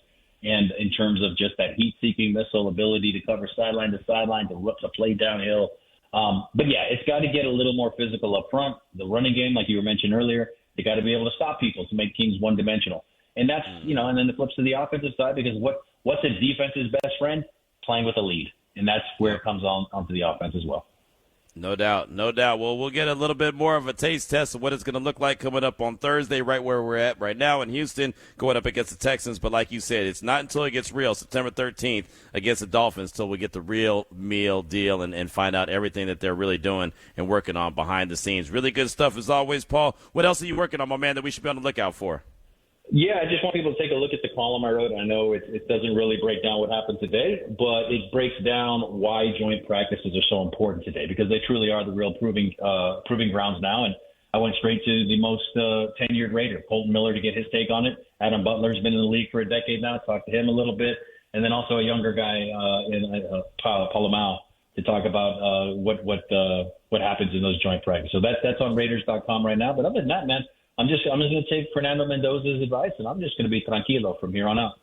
And in terms of just that heat-seeking missile ability to cover sideline to sideline, to play downhill. But, yeah, it's got to get a little more physical up front. The running game, like you were mentioning earlier, they got to be able to stop people to make teams one-dimensional. And that's, and then the flips to the offensive side, because what's a defense's best friend? Playing with a lead. And that's where it comes onto the offense as well. No doubt, no doubt. Well, we'll get a little bit more of a taste test of what it's going to look like coming up on Thursday, right where we're at right now in Houston, going up against the Texans. But like you said, it's not until it gets real, September 13th, against the Dolphins, till we get the real meal deal and find out everything that they're really doing and working on behind the scenes. Really good stuff as always, Paul. What else are you working on, my man, that we should be on the lookout for? Yeah, I just want people to take a look at the column I wrote. I know it doesn't really break down what happened today, but it breaks down why joint practices are so important today, because they truly are the real proving grounds now. And I went straight to the most tenured Raider, Colton Miller, to get his take on it. Adam Butler's been in the league for a decade now. Talked to him a little bit, and then also a younger guy in Palomau to talk about what happens in those joint practices. So that's on Raiders.com right now. But other than that, man, I'm just going to take Fernando Mendoza's advice, and I'm just going to be tranquilo from here on out.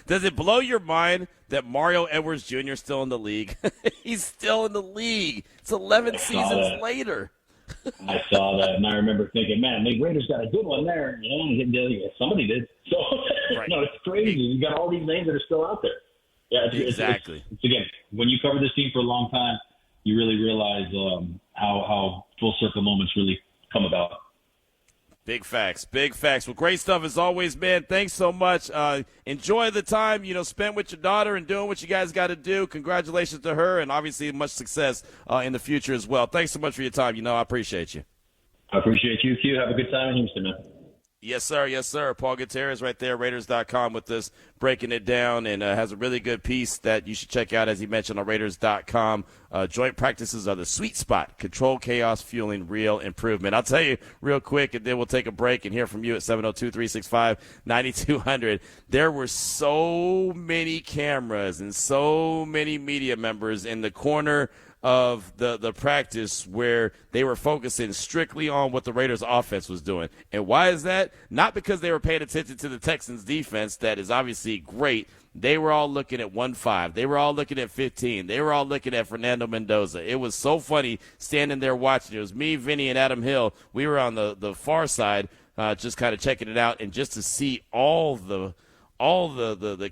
Does it blow your mind that Mario Edwards Jr. is still in the league? He's still in the league. It's 11 seasons later. I saw that, and I remember thinking, man, the Raiders got a good one there. Somebody did. So, right. It's crazy. You got all these names that are still out there. Yeah, exactly. It's, again, when you cover this team for a long time, you really realize how full circle moments really come about. Big facts, big facts. Well, great stuff as always, man. Thanks so much. Enjoy the time, spent with your daughter and doing what you guys got to do. Congratulations to her, and obviously much success in the future as well. Thanks so much for your time. I appreciate you. I appreciate you, Q. Have a good time in Houston, man. Yes, sir. Yes, sir. Paul Gutierrez right there, Raiders.com with us, breaking it down, and has a really good piece that you should check out, as he mentioned, on Raiders.com. Joint practices are the sweet spot. Control chaos, fueling real improvement. I'll tell you real quick, and then we'll take a break and hear from you at 702-365-9200. There were so many cameras and so many media members in the corner of the practice where they were focusing strictly on what the Raiders offense was doing. And why is that? Not because they were paying attention to the Texans defense, that is obviously great. They were all looking at 1-5. They were all looking at 15. They were all looking at Fernando Mendoza. It was so funny standing there watching. It was me, Vinny, and Adam Hill. We were on the far side just kind of checking it out, and just to see all the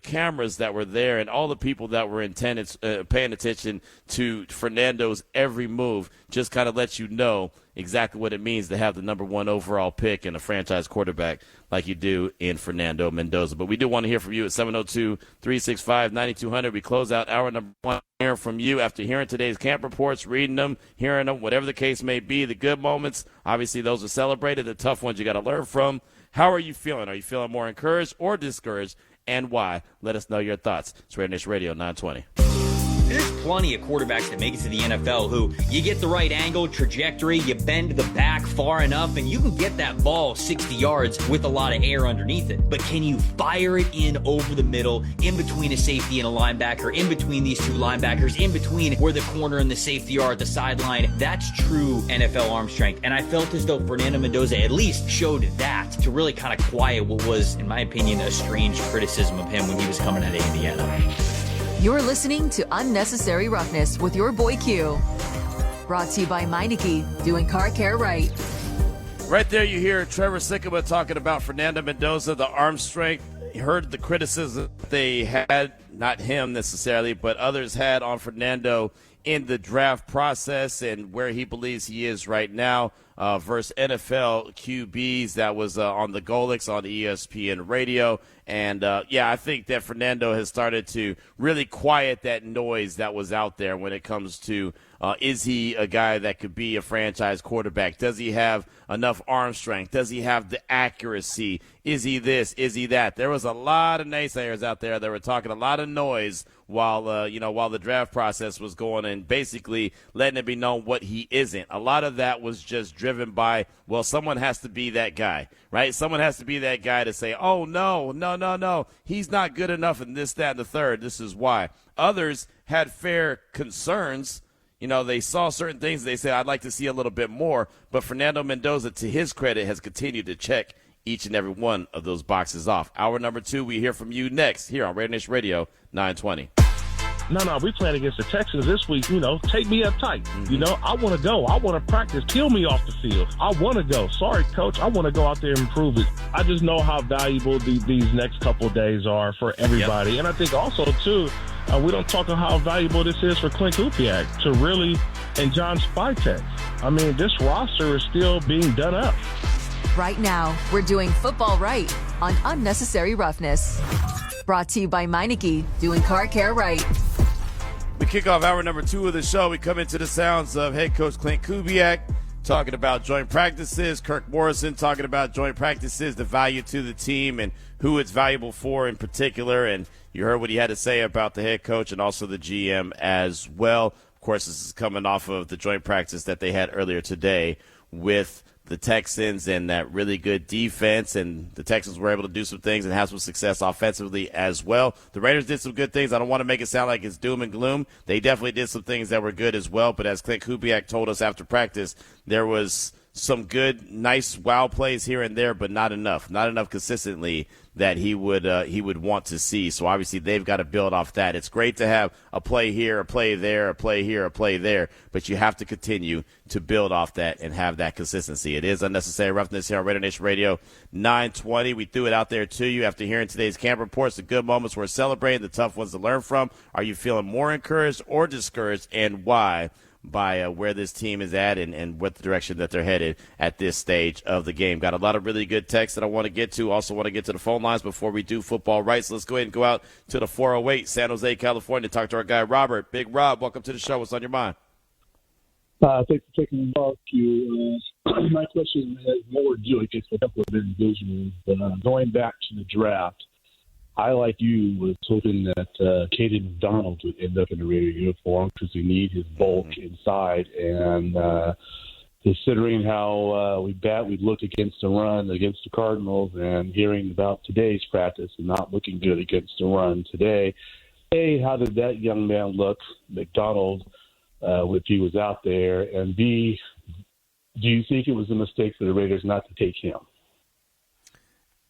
cameras that were there and all the people that were paying attention to Fernando's every move just kind of lets you know exactly what it means to have the number one overall pick and a franchise quarterback like you do in Fernando Mendoza. But we do want to hear from you at 702-365-9200. We close out hour number one hearing from you after hearing today's camp reports, reading them, hearing them, whatever the case may be. The good moments, obviously those are celebrated. The tough ones you got to learn from. How are you feeling? Are you feeling more encouraged or discouraged, and why? Let us know your thoughts. It's RaiderNation Radio 920. There's plenty of quarterbacks that make it to the NFL who you get the right angle, trajectory, you bend the back far enough, and you can get that ball 60 yards with a lot of air underneath it. But can you fire it in over the middle, in between a safety and a linebacker, in between these two linebackers, in between where the corner and the safety are at the sideline? That's true NFL arm strength. And I felt as though Fernando Mendoza at least showed that to really kind of quiet what was, in my opinion, a strange criticism of him when he was coming out of Indiana. You're listening to Unnecessary Roughness with your boy Q. Brought to you by Meineke, doing car care right. Right there you hear Trevor Sikkema talking about Fernando Mendoza, the arm strength. You heard the criticism they had, not him necessarily, but others had on Fernando in the draft process and where he believes he is right now. versus NFL QBs. That was on the Golix on ESPN Radio. And, I think that Fernando has started to really quiet that noise that was out there when it comes to is he a guy that could be a franchise quarterback? Does he have enough arm strength? Does he have the accuracy? Is he this? Is he that? There was a lot of naysayers out there that were talking a lot of noise while the draft process was going and basically letting it be known what he isn't. A lot of that was just driven by, well, someone has to be that guy, right? Someone has to be that guy to say, oh, no, he's not good enough in this, that, and the third. This is why. Others had fair concerns. They saw certain things. They said, I'd like to see a little bit more. But Fernando Mendoza, to his credit, has continued to check each and every one of those boxes off. Hour number 2, we hear from you next here on RaiderNation Radio 920. No, we playing against the Texans this week. Take me up tight. I want to go. I want to practice. Kill me off the field. I want to go. Sorry, Coach. I want to go out there and improve it. I just know how valuable these next couple of days are for everybody. Yep. And I think also, too, we don't talk about how valuable this is for Clint Kupiak to really, and John Spytek. I mean, this roster is still being done up. Right now, we're doing football right on Unnecessary Roughness. Brought to you by Meineke, doing car care right. We kick off hour number 2 of the show. We come into the sounds of head coach Clint Kubiak talking about joint practices. Kirk Morrison talking about joint practices, the value to the team, and who it's valuable for in particular. And you heard what he had to say about the head coach and also the GM as well. Of course, this is coming off of the joint practice that they had earlier today with the Texans and that really good defense, and the Texans were able to do some things and have some success offensively as well. The Raiders did some good things. I don't want to make it sound like it's doom and gloom. They definitely did some things that were good as well, but as Clint Kubiak told us after practice, there was some good, nice wow plays here and there, but not enough consistently that he would want to see. So obviously they've got to build off that. It's great to have a play here, a play there, a play here, a play there, but you have to continue to build off that and have that consistency. It is Unnecessary Roughness here on RaiderNation Radio 920. We threw it out there to you after hearing today's camp reports, the good moments we're celebrating, the tough ones to learn from. Are you feeling more encouraged or discouraged, and why? By where this team is at and what the direction that they're headed at this stage of the game. Got a lot of really good texts that I want to get to. Also want to get to the phone lines before we do football right. So let's go ahead and go out to the 408, San Jose, California, talk to our guy Robert. Big Rob, welcome to the show. What's on your mind? Thanks for taking the call. My question has more to do with a couple of individuals. Going back to the draft, I, like you, was hoping that Caden McDonald would end up in the Raider uniform because we need his bulk inside. And considering how we looked against the run against the Cardinals, and hearing about today's practice and not looking good against the run today, A, how did that young man look, McDonald, if he was out there? And B, do you think it was a mistake for the Raiders not to take him?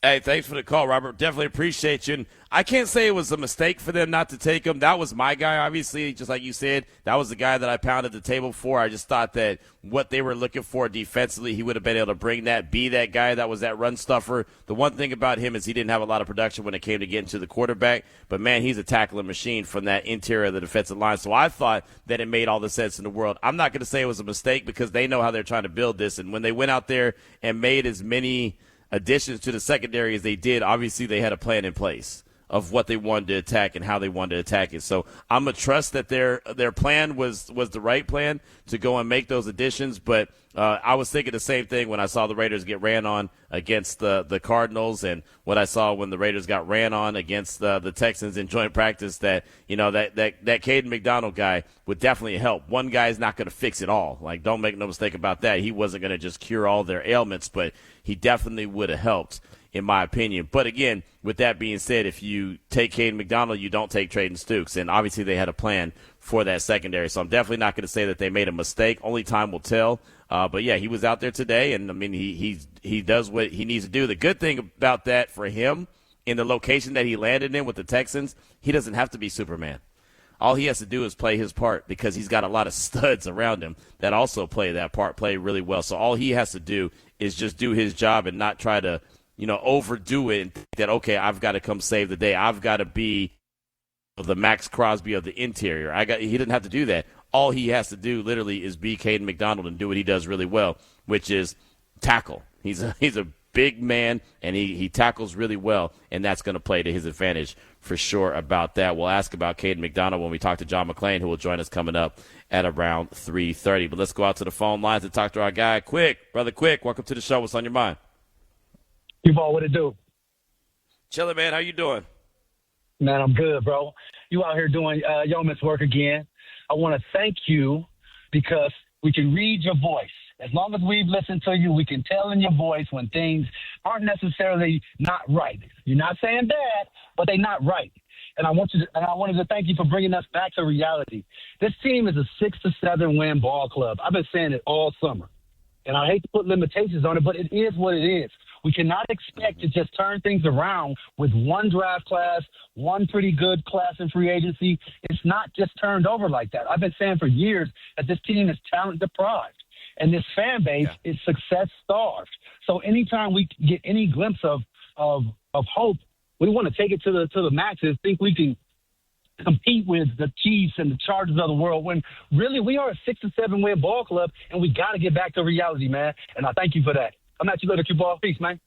Hey, thanks for the call, Robert. Definitely appreciate you. And I can't say it was a mistake for them not to take him. That was my guy, obviously, just like you said. That was the guy that I pounded the table for. I just thought that what they were looking for defensively, he would have been able to bring that, be that guy that was that run stuffer. The one thing about him is he didn't have a lot of production when it came to getting to the quarterback. But, man, he's a tackling machine from that interior of the defensive line. So I thought that it made all the sense in the world. I'm not going to say it was a mistake because they know how they're trying to build this. And when they went out there and made as many additions to the secondary as they did, obviously they had a plan in place of what they wanted to attack and how they wanted to attack it. So I'm going to trust that their plan was the right plan to go and make those additions. But I was thinking the same thing when I saw the Raiders get ran on against the Cardinals, and what I saw when the Raiders got ran on against the Texans in joint practice, that that Caden McDonald guy would definitely help. One guy is not going to fix it all. Like, don't make no mistake about that. He wasn't going to just cure all their ailments, but he definitely would have helped, in my opinion. But again, with that being said, if you take Caden McDonald, you don't take Trayden Stukes. And obviously they had a plan for that secondary. So I'm definitely not going to say that they made a mistake. Only time will tell. But yeah, he was out there today, and I mean, he does what he needs to do. The good thing about that for him, in the location that he landed in with the Texans, he doesn't have to be Superman. All he has to do is play his part, because he's got a lot of studs around him that also play that part, play really well. So all he has to do is just do his job and not try to, overdo it and think that, okay, I've got to come save the day. I've got to be the Max Crosby of the interior. He didn't have to do that. all he has to do literally is be Caden McDonald and do what he does really well, which is tackle. He's a big man, and he tackles really well, and that's going to play to his advantage for sure about that. We'll ask about Caden McDonald when we talk to John McClain, who will join us coming up at around 3:30. But let's go out to the phone lines and talk to our guy, Quick. Brother Quick, welcome to the show. What's on your mind? Duval, what it do? Chilling, man. How you doing? Man, I'm good, bro. You out here doing yeoman's work again. I want to thank you because we can read your voice. As long as we've listened to you, we can tell in your voice when things aren't necessarily not right. You're not saying bad, but they're not right. And I wanted to thank you for bringing us back to reality. This team is a 6 to 7 win ball club. I've been saying it all summer. And I hate to put limitations on it, but it is what it is. We cannot expect to just turn things around with one draft class, one pretty good class in free agency. It's not just turned over like that. I've been saying for years that this team is talent deprived, and this fan base is success starved. So anytime we get any glimpse of hope, we want to take it to the maxes, think we can compete with the Chiefs and the Chargers of the world, when really we are a 6 to 7 win ball club, and we got to get back to reality, man. And I thank you for that. I'm at you later, Q-Ball. Peace, man.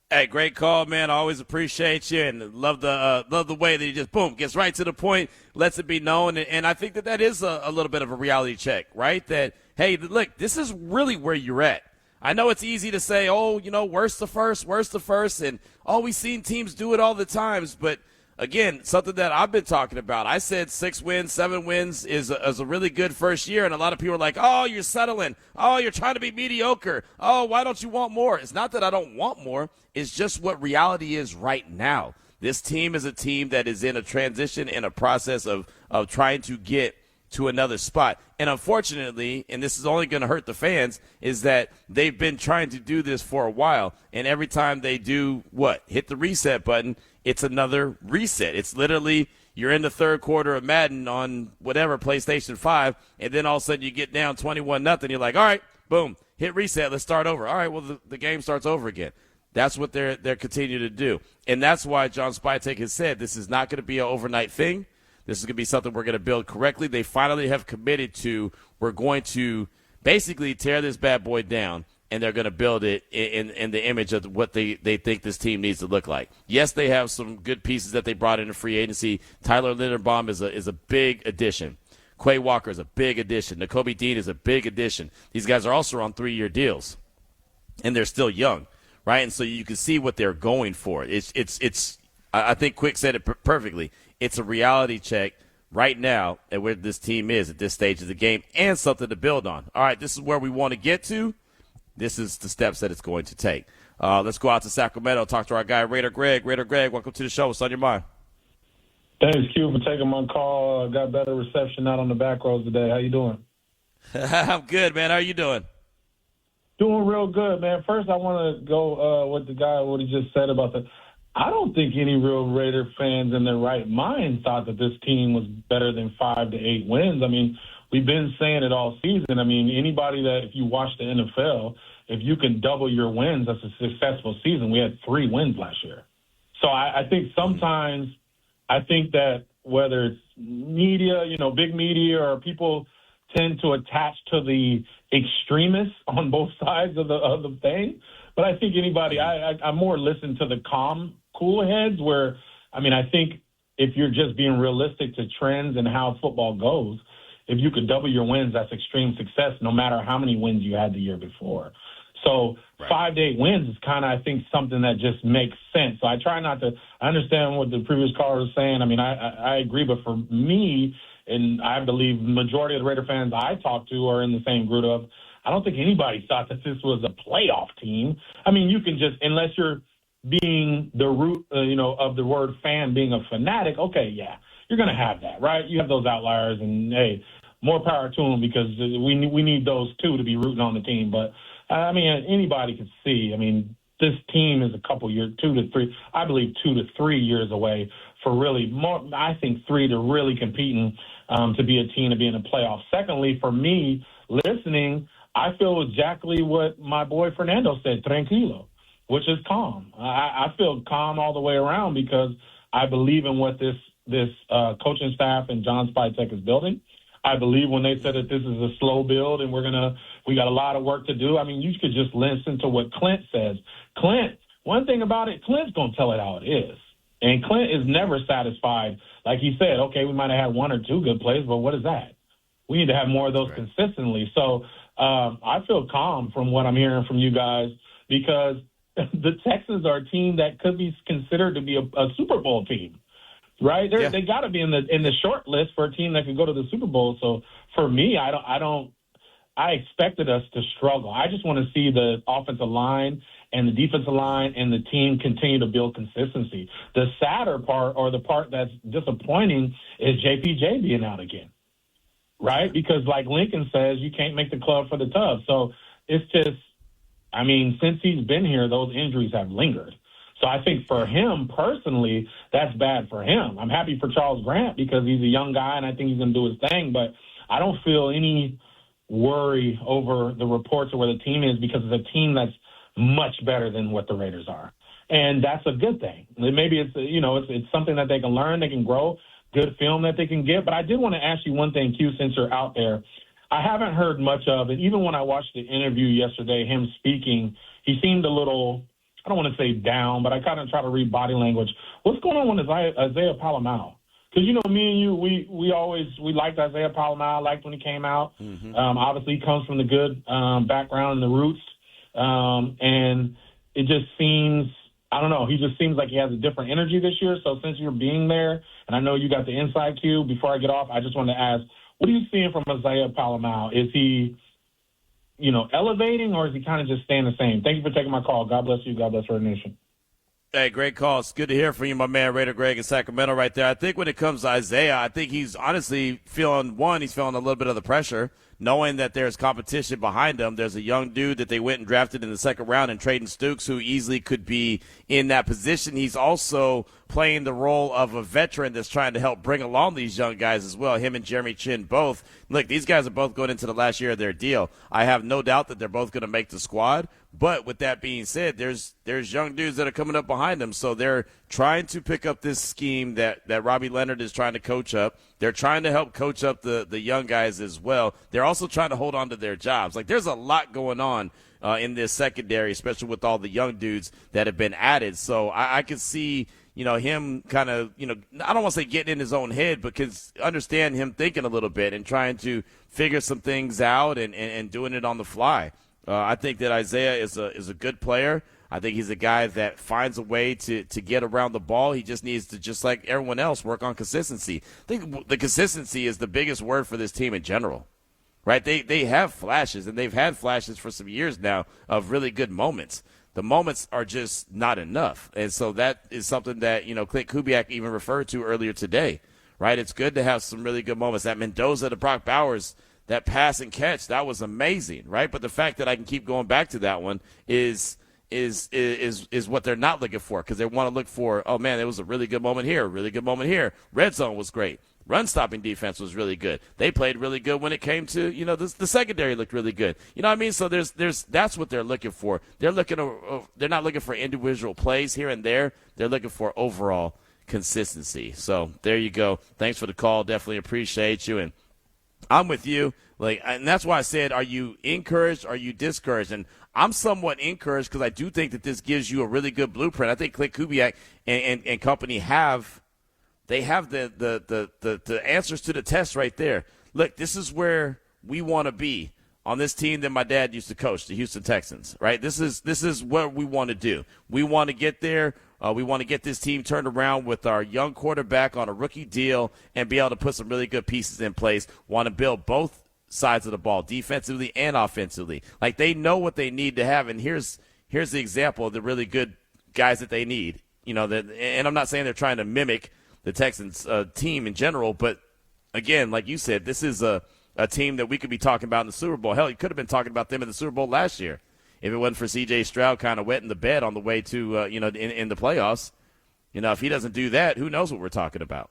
Hey, great call, man. I always appreciate you and love the way that he just, boom, gets right to the point, lets it be known. And I think that is a little bit of a reality check, right? That, hey, look, this is really where you're at. I know it's easy to say, oh, worst to first, and we've seen teams do it all the times. But, again, something that I've been talking about, I said 6 wins, 7 wins is a really good first year, and a lot of people are like, oh, you're settling. Oh, you're trying to be mediocre. Oh, why don't you want more? It's not that I don't want more. It's just what reality is right now. This team is a team that is in a transition, in a process of trying to get to another spot. And unfortunately, and this is only going to hurt the fans, is that they've been trying to do this for a while, and every time they do hit the reset button, it's another reset. It's literally you're in the third quarter of Madden on whatever, PlayStation 5, and then all of a sudden you get down 21-0. You're like, all right, boom, hit reset, let's start over. All right, well, the game starts over again. That's what they're continuing to do. And that's why John Spytek has said this is not going to be an overnight thing. This is going to be something we're going to build correctly. They finally have committed to, we're going to basically tear this bad boy down, and they're going to build it in the image of what they think this team needs to look like. Yes, they have some good pieces that they brought in free agency. Tyler Linderbaum is a big addition. Quay Walker is a big addition. Nakobe Dean is a big addition. These guys are also on 3-year deals, and they're still young, right? And so you can see what they're going for. It's I think Quick said it perfectly. It's a reality check right now at where this team is at this stage of the game, and something to build on. All right, this is where we want to get to. This is the steps that it's going to take. Let's go out to Sacramento, talk to our guy, Raider Greg. Raider Greg, welcome to the show. What's on your mind? Thanks, Q, for taking my call. Got better reception out on the back rows today. How you doing? I'm good, man. How are you doing? Doing real good, man. First, I want to go with the guy, what he just said about I don't think any real Raider fans in their right mind thought that this team was better than 5 to 8 wins. I mean, we've been saying it all season. I mean, anybody that, if you watch the NFL, if you can double your wins, that's a successful season. We had 3 wins last year. So I think sometimes I think that whether it's media, big media, or people tend to attach to the extremists on both sides of the thing. But I think I more listen to the calm, cool heads where, I think if you're just being realistic to trends and how football goes, if you could double your wins, that's extreme success, no matter how many wins you had the year before. So 5 to 8 wins is kind of, I think, something that just makes sense. So I try not to – I understand what the previous caller was saying. I agree, but for me, and I believe the majority of the Raider fans I talk to are in the same group of, I don't think anybody thought that this was a playoff team. You can just – unless you're being the root, of the word fan, being a fanatic, okay, yeah, you're going to have that, right? You have those outliers, and, hey, more power to them because we need those too to be rooting on the team. But, anybody can see, this team is a couple years, 2 to 3, I believe 2 to 3 years away for really more, I think 3 to really competing to be a team to be in the playoffs. Secondly, for me, listening, I feel exactly what my boy Fernando said, tranquilo, which is calm. I feel calm all the way around because I believe in what this coaching staff and John Spytek is building. I believe when they said that this is a slow build and we got a lot of work to do. I mean, you could just listen to what Clint says. One thing about it, Clint's going to tell it how it is. And Clint is never satisfied. Like he said, okay, we might have had one or two good plays, but what is that? We need to have more of those consistently. So I feel calm from what I'm hearing from you guys because the Texans are a team that could be considered to be a Super Bowl team, right? They got to be in the short list for a team that could go to the Super Bowl. So for me, I expected us to struggle. I just want to see the offensive line and the defensive line and the team continue to build consistency. The sadder part, or the part that's disappointing, is JPJ being out again, right? Because like Lincoln says, you can't make the club for the tub. So it's just, I mean, since he's been here, those injuries have lingered. So I think for him personally, that's bad for him. I'm happy for Charles Grant because he's a young guy and I think he's going to do his thing, but I don't feel any worry over the reports of where the team is because it's a team that's much better than what the Raiders are. And that's a good thing. Maybe it's something that they can learn, they can grow, good film that they can get. But I did want to ask you one thing, Q, since you're out there. I haven't heard much of it. Even when I watched the interview yesterday, him speaking, he seemed a little, I don't want to say down, but I kind of try to read body language. What's going on with Isaiah Palomino? Because, me and you, we liked Isaiah Palomino, liked when he came out. Mm-hmm. Obviously, he comes from the good background and the roots. And it just seems, I don't know, he just seems like he has a different energy this year. So since you're being there, and I know you got the inside cue, before I get off, I just wanted to ask, what are you seeing from Isaiah Palomino? Is he, elevating, or is he kind of just staying the same? Thank you for taking my call. God bless you. God bless RaiderNation. Hey, great call. It's good to hear from you, my man, Raider Greg in Sacramento right there. I think when it comes to Isaiah, I think he's honestly feeling a little bit of the pressure, knowing that there's competition behind him. There's a young dude that they went and drafted in the second round in Trayden Stukes who easily could be in that position. He's also playing the role of a veteran that's trying to help bring along these young guys as well, him and Jeremy Chin both. Look, these guys are both going into the last year of their deal. I have no doubt that they're both going to make the squad. But with that being said, there's young dudes that are coming up behind them. So they're trying to pick up this scheme that Robbie Leonard is trying to coach up. They're trying to help coach up the young guys as well. They're also trying to hold on to their jobs. Like, there's a lot going on in this secondary, especially with all the young dudes that have been added. So I can see, him kind of, I don't want to say getting in his own head, but can understand him thinking a little bit and trying to figure some things out and doing it on the fly. I think that Isaiah is a good player. I think he's a guy that finds a way to get around the ball. He just needs to, just like everyone else, work on consistency. I think the consistency is the biggest word for this team in general, right? They have flashes, and they've had flashes for some years now of really good moments. The moments are just not enough. And so that is something that, Clint Kubiak even referred to earlier today, right? It's good to have some really good moments. That Mendoza to Brock Bowers, that pass and catch, that was amazing, right? But the fact that I can keep going back to that one is what they're not looking for, because they want to look for, oh, man, there was a really good moment here, really good moment here. Red zone was great. Run-stopping defense was really good. They played really good when it came to, the secondary looked really good. You know what I mean? So that's what they're looking for. They're not looking for individual plays here and there. They're looking for overall consistency. So there you go. Thanks for the call. Definitely appreciate you. And I'm with you. And that's why I said, are you encouraged or are you discouraged? And I'm somewhat encouraged because I do think that this gives you a really good blueprint. I think Clint Kubiak and company have the answers to the test right there. Look, this is where we want to be on this team that my dad used to coach, the Houston Texans, right? This is what we want to do. We want to get there. We want to get this team turned around with our young quarterback on a rookie deal and be able to put some really good pieces in place. Want to build both sides of the ball, defensively and offensively. Like, they know what they need to have, and here's the example of the really good guys that they need. And I'm not saying they're trying to mimic the Texans team in general, but again, like you said, this is a team that we could be talking about in the Super Bowl. Hell, you could have been talking about them in the Super Bowl last year if it wasn't for C.J. Stroud kind of wetting the bed on the way to, in the playoffs. If he doesn't do that, who knows what we're talking about.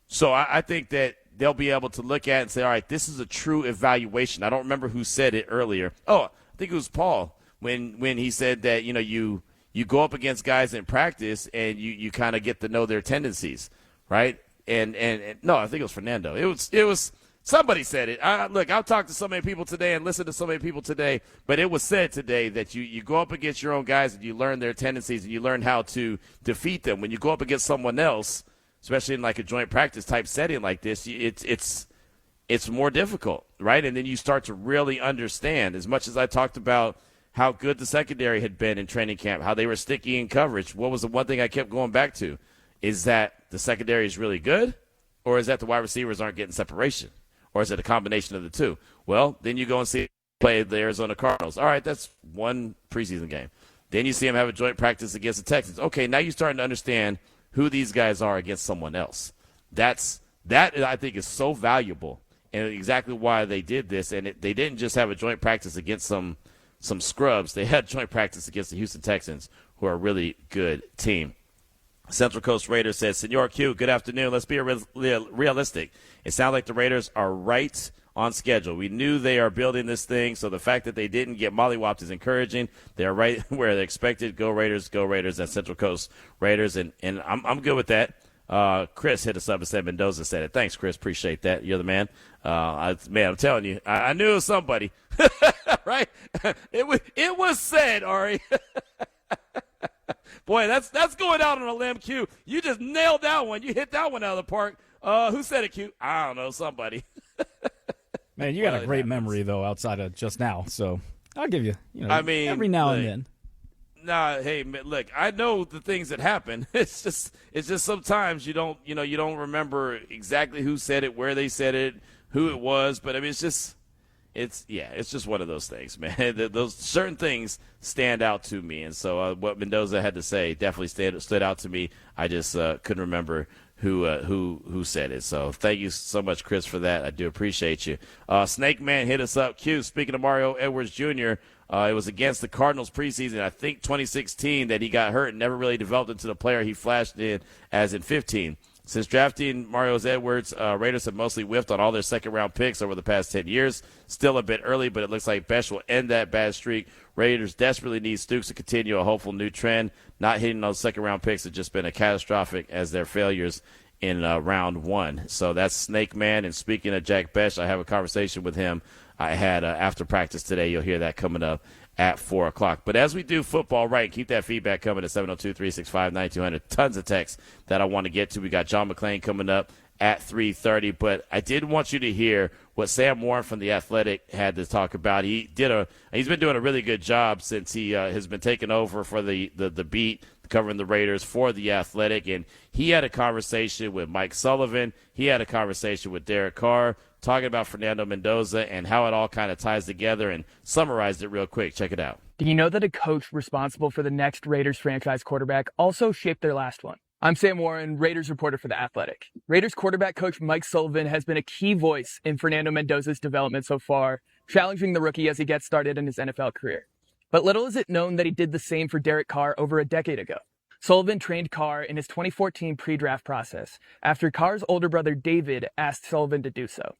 So I think that they'll be able to look at it and say, all right, this is a true evaluation. I don't remember who said it earlier. Oh, I think it was Paul when he said that, you go up against guys in practice and you kind of get to know their tendencies, right? And no, I think it was Fernando. It was Somebody said it. Look, I've talked to so many people today and listened to so many people today, but it was said today that you go up against your own guys and you learn their tendencies and you learn how to defeat them. When you go up against someone else, especially in like a joint practice type setting like this, it's more difficult, right? And then you start to really understand. As much as I talked about how good the secondary had been in training camp, how they were sticky in coverage, what was the one thing I kept going back to? Is that the secondary is really good, or is that the wide receivers aren't getting separation? Or is it a combination of the two? Well, then you go and see play the Arizona Cardinals. All right, that's one preseason game. Then you see them have a joint practice against the Texans. Okay, now you're starting to understand who these guys are against someone else. That I think is so valuable, and exactly why they did this. And they didn't just have a joint practice against some scrubs. They had joint practice against the Houston Texans, who are a really good team. Central Coast Raiders says, Senor Q, good afternoon. Let's be realistic. It sounds like the Raiders are right on schedule. We knew they are building this thing, so the fact that they didn't get mollywopped is encouraging. They're right where they expected. Go Raiders, and Central Coast Raiders, and I'm good with that. Chris hit us up and said Mendoza said it. Thanks, Chris. Appreciate that. You're the man. I'm telling you, I knew it was somebody. Right? It was said, Ari. Boy, that's going out on a limb, Q. You just nailed that one. You hit that one out of the park. Who said it, Q? I don't know, somebody. Man, you got a great memory, though, outside of just now. So I'll give you, every now and then. Nah, hey, look, I know the things that happen. It's just sometimes you don't remember exactly who said it, where they said it, who it was. But I mean, it's just one of those things, man. Those certain things stand out to me, and so what Mendoza had to say definitely stood out to me. I just couldn't remember who said it. So thank you so much, Chris, for that. I do appreciate you. Snake Man hit us up. Q, speaking of Mario Edwards Jr., it was against the Cardinals preseason, I think 2016, that he got hurt and never really developed into the player he flashed in as in 15. Since drafting Mario Edwards, Raiders have mostly whiffed on all their second-round picks over the past 10 years. Still a bit early, but it looks like Bech will end that bad streak. Raiders desperately need Stooks to continue a hopeful new trend. Not hitting those second-round picks have just been a catastrophic as their failures in round one. So that's Snake Man. And speaking of Jack Bech, I have a conversation with him I had after practice today. You'll hear that coming up at 4 o'clock. But as we do football right, keep that feedback coming at 702-365-9200. Tons of texts that I want to get to. We got John McClain coming up at 3:30. But I did want you to hear what Sam Warren from The Athletic had to talk about. He's been doing a really good job since he has been taking over for the beat, covering the Raiders for The Athletic. And he had a conversation with Mike Sullivan. He had a conversation with Derek Carr, talking about Fernando Mendoza and how it all kind of ties together, and summarized it real quick. Check it out. Do you know that a coach responsible for the next Raiders franchise quarterback also shaped their last one? I'm Sam Warren, Raiders reporter for The Athletic. Raiders quarterback coach Mike Sullivan has been a key voice in Fernando Mendoza's development so far, challenging the rookie as he gets started in his NFL career. But little is it known that he did the same for Derek Carr over a decade ago. Sullivan trained Carr in his 2014 pre-draft process after Carr's older brother David asked Sullivan to do so.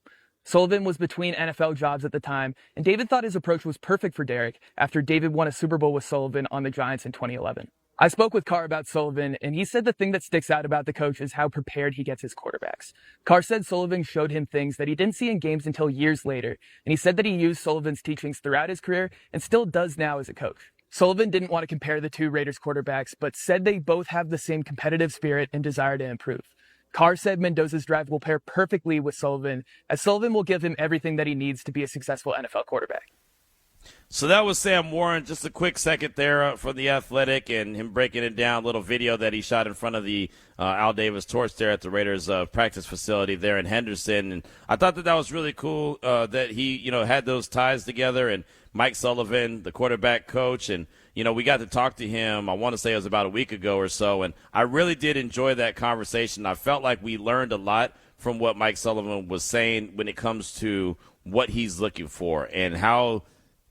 Sullivan was between NFL jobs at the time, and David thought his approach was perfect for Derek after David won a Super Bowl with Sullivan on the Giants in 2011. I spoke with Carr about Sullivan, and he said the thing that sticks out about the coach is how prepared he gets his quarterbacks. Carr said Sullivan showed him things that he didn't see in games until years later, and he said that he used Sullivan's teachings throughout his career and still does now as a coach. Sullivan didn't want to compare the two Raiders quarterbacks, but said they both have the same competitive spirit and desire to improve. Carr said Mendoza's drive will pair perfectly with Sullivan, as Sullivan will give him everything that he needs to be a successful NFL quarterback. So that was Sam Warren. Just a quick second there for The Athletic and him breaking it down. A little video that he shot in front of the Al Davis torch there at the Raiders practice facility there in Henderson. And I thought that was really cool that he, had those ties together. And Mike Sullivan, the quarterback coach, and we got to talk to him, I want to say it was about a week ago or so, and I really did enjoy that conversation. I felt like we learned a lot from what Mike Sullivan was saying when it comes to what he's looking for and how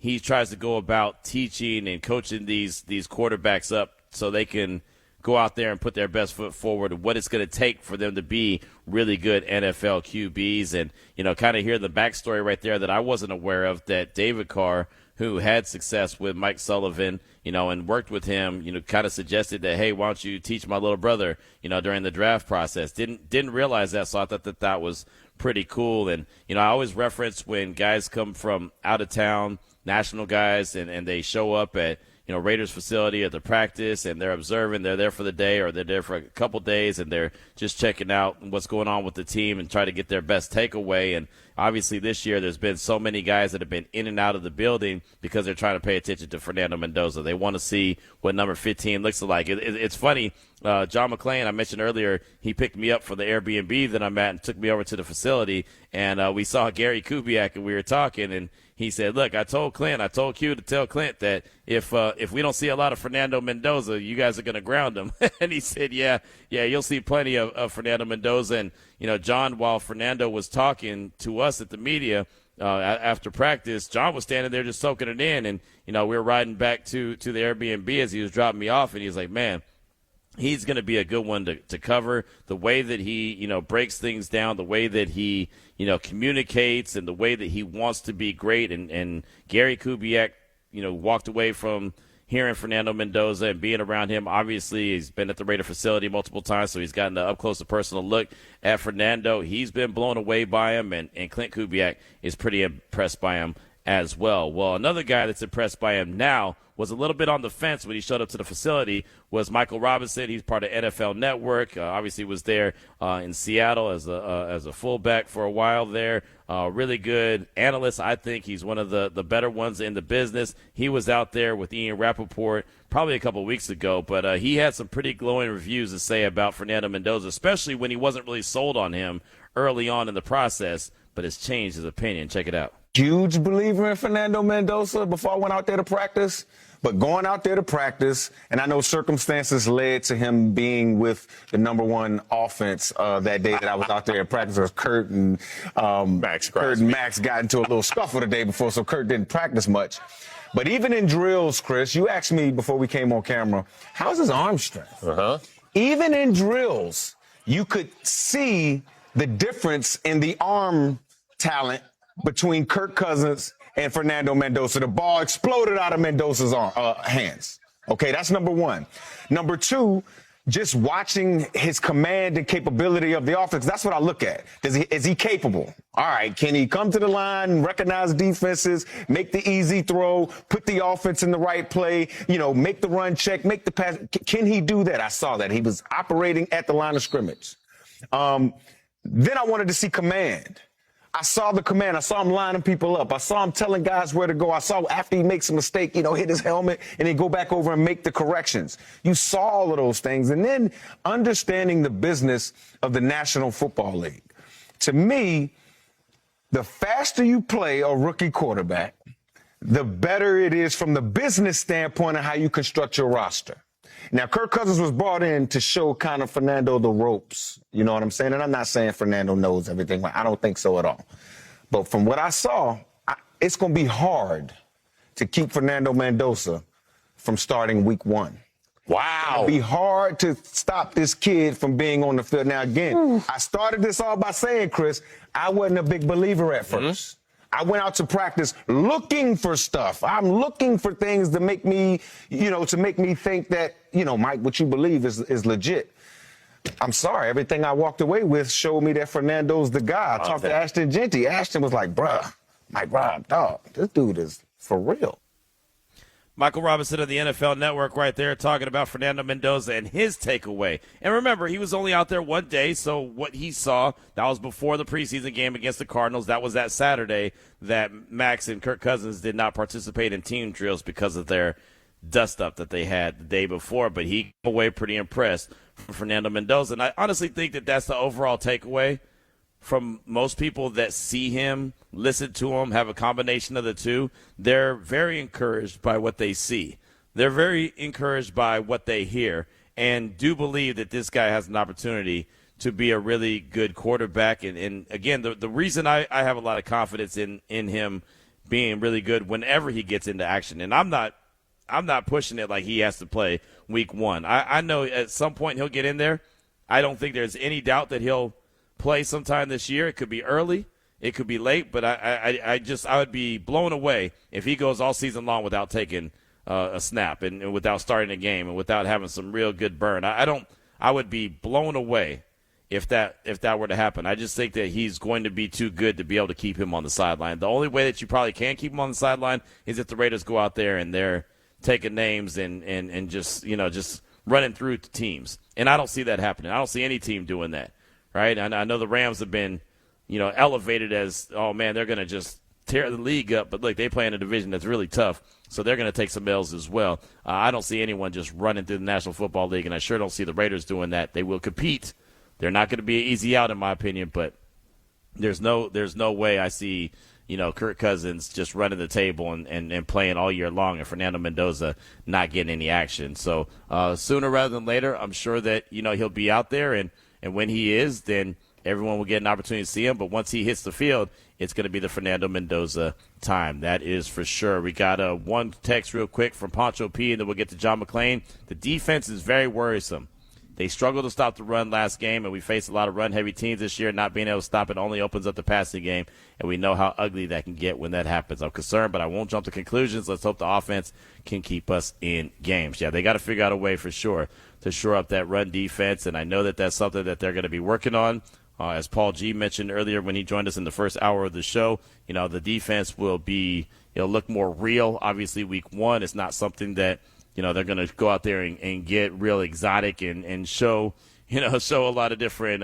he tries to go about teaching and coaching these quarterbacks up so they can go out there and put their best foot forward and what it's going to take for them to be really good NFL QBs. And, kind of hear the backstory right there that I wasn't aware of, that David Carr, who had success with Mike Sullivan, and worked with him, kind of suggested that, hey, why don't you teach my little brother, during the draft process. Didn't realize that, so I thought that was pretty cool. And, I always reference when guys come from out of town, national guys, and they show up at, Raiders facility at the practice, and they're observing, they're there for the day or they're there for a couple days, and they're just checking out what's going on with the team and try to get their best takeaway. And obviously this year there's been so many guys that have been in and out of the building because they're trying to pay attention to Fernando Mendoza. They want to see what number 15 looks like. It's funny. John McClain, I mentioned earlier, he picked me up for the Airbnb that I'm at and took me over to the facility, and we saw Gary Kubiak, and we were talking, and he said, look, I told Q to tell Clint that if we don't see a lot of Fernando Mendoza, you guys are going to ground him. And he said, yeah, you'll see plenty of Fernando Mendoza. And, John, while Fernando was talking to us at the media after practice, John was standing there just soaking it in. And, we were riding back to the Airbnb as he was dropping me off, and he was like, man, he's going to be a good one to cover. The way that he, breaks things down, the way that he, communicates, and the way that he wants to be great. And Gary Kubiak, walked away from hearing Fernando Mendoza and being around him. Obviously, he's been at the Raider facility multiple times, so he's gotten an up-close and personal look at Fernando. He's been blown away by him, and Clint Kubiak is pretty impressed by him as well. Well, another guy that's impressed by him now was a little bit on the fence when he showed up to the facility was Michael Robinson. He's part of NFL Network. Obviously was there in Seattle as a fullback for a while there. Really good analyst. I think he's one of the better ones in the business. He was out there with Ian Rappaport probably a couple of weeks ago, but he had some pretty glowing reviews to say about Fernando Mendoza, especially when he wasn't really sold on him early on in the process, but has changed his opinion. Check it out. Huge believer in Fernando Mendoza before I went out there to practice. But going out there to practice, and I know circumstances led to him being with the number one offense that day that I was out there at practice. It was Kurt and Max got into a little scuffle the day before, so Kurt didn't practice much. But even in drills, Chris, you asked me before we came on camera, how's his arm strength? Even in drills, you could see the difference in the arm talent between Kirk Cousins and Fernando Mendoza. The ball exploded out of Mendoza's hands. Okay, that's number one. Number two, just watching his command and capability of the offense. That's what I look at. Is he capable? All right, can he come to the line, recognize defenses, make the easy throw, put the offense in the right play, make the run check, make the pass? Can he do that? I saw that. He was operating at the line of scrimmage. Then I wanted to see command. I saw the command. I saw him lining people up. I saw him telling guys where to go. I saw after he makes a mistake, hit his helmet and then go back over and make the corrections. You saw all of those things. And then understanding the business of the National Football League. To me, the faster you play a rookie quarterback, the better it is from the business standpoint of how you construct your roster. Now, Kirk Cousins was brought in to show kind of Fernando the ropes. You know what I'm saying? And I'm not saying Fernando knows everything. I don't think so at all. But from what I saw, it's going to be hard to keep Fernando Mendoza from starting week one. Wow. It'll be hard to stop this kid from being on the field. Now, again, I started this all by saying, Chris, I wasn't a big believer at first. I went out to practice looking for stuff. I'm looking for things to make me, to make me think that, Mike, what you believe is legit. I'm sorry. Everything I walked away with showed me that Fernando's the guy. I talked to Ashton Genty. Ashton was like, bruh, Mike, dog, this dude is for real. Michael Robinson of the NFL Network right there talking about Fernando Mendoza and his takeaway. And remember, he was only out there one day, so what he saw, that was before the preseason game against the Cardinals. That was that Saturday that Max and Kirk Cousins did not participate in team drills because of their dust-up that they had the day before. But he came away pretty impressed from Fernando Mendoza. And I honestly think that that's the overall takeaway from most people that see him, listen to him, have a combination of the two. They're very encouraged by what they see. They're very encouraged by what they hear and do believe that this guy has an opportunity to be a really good quarterback. And again, the reason I have a lot of confidence in him being really good whenever he gets into action, and I'm not pushing it like he has to play week 1. I know at some point he'll get in there. I don't think there's any doubt that he'll play sometime this year. It could be early. It could be late. But I would be blown away if he goes all season long without taking a snap and without starting a game and without having some real good burn. I would be blown away if that were to happen. I just think that he's going to be too good to be able to keep him on the sideline. The only way that you probably can keep him on the sideline is if the Raiders go out there and they're taking names and just running through teams. And I don't see that happening. I don't see any team doing that, right? And I know the Rams have been, elevated as, oh, man, they're going to just tear the league up. But, look, they play in a division that's really tough, so they're going to take some L's as well. I don't see anyone just running through the National Football League, and I sure don't see the Raiders doing that. They will compete. They're not going to be an easy out, in my opinion, but there's no way I see, Kirk Cousins just running the table and playing all year long and Fernando Mendoza not getting any action. So sooner rather than later, I'm sure that, he'll be out there, and when he is, then everyone will get an opportunity to see him. But once he hits the field, it's going to be the Fernando Mendoza time. That is for sure. We got one text real quick from Poncho P, and then we'll get to John McClain. The defense is very worrisome. They struggled to stop the run last game, and we face a lot of run-heavy teams this year. Not being able to stop it only opens up the passing game, and we know how ugly that can get when that happens. I'm concerned, but I won't jump to conclusions. Let's hope the offense can keep us in games. Yeah, they got to figure out a way for sure to shore up that run defense, and I know that that's something that they're going to be working on. As Paul G mentioned earlier when he joined us in the first hour of the show, the defense will be, look more real. Obviously, week 1 is not something that, they're going to go out there and get real exotic and show a lot of different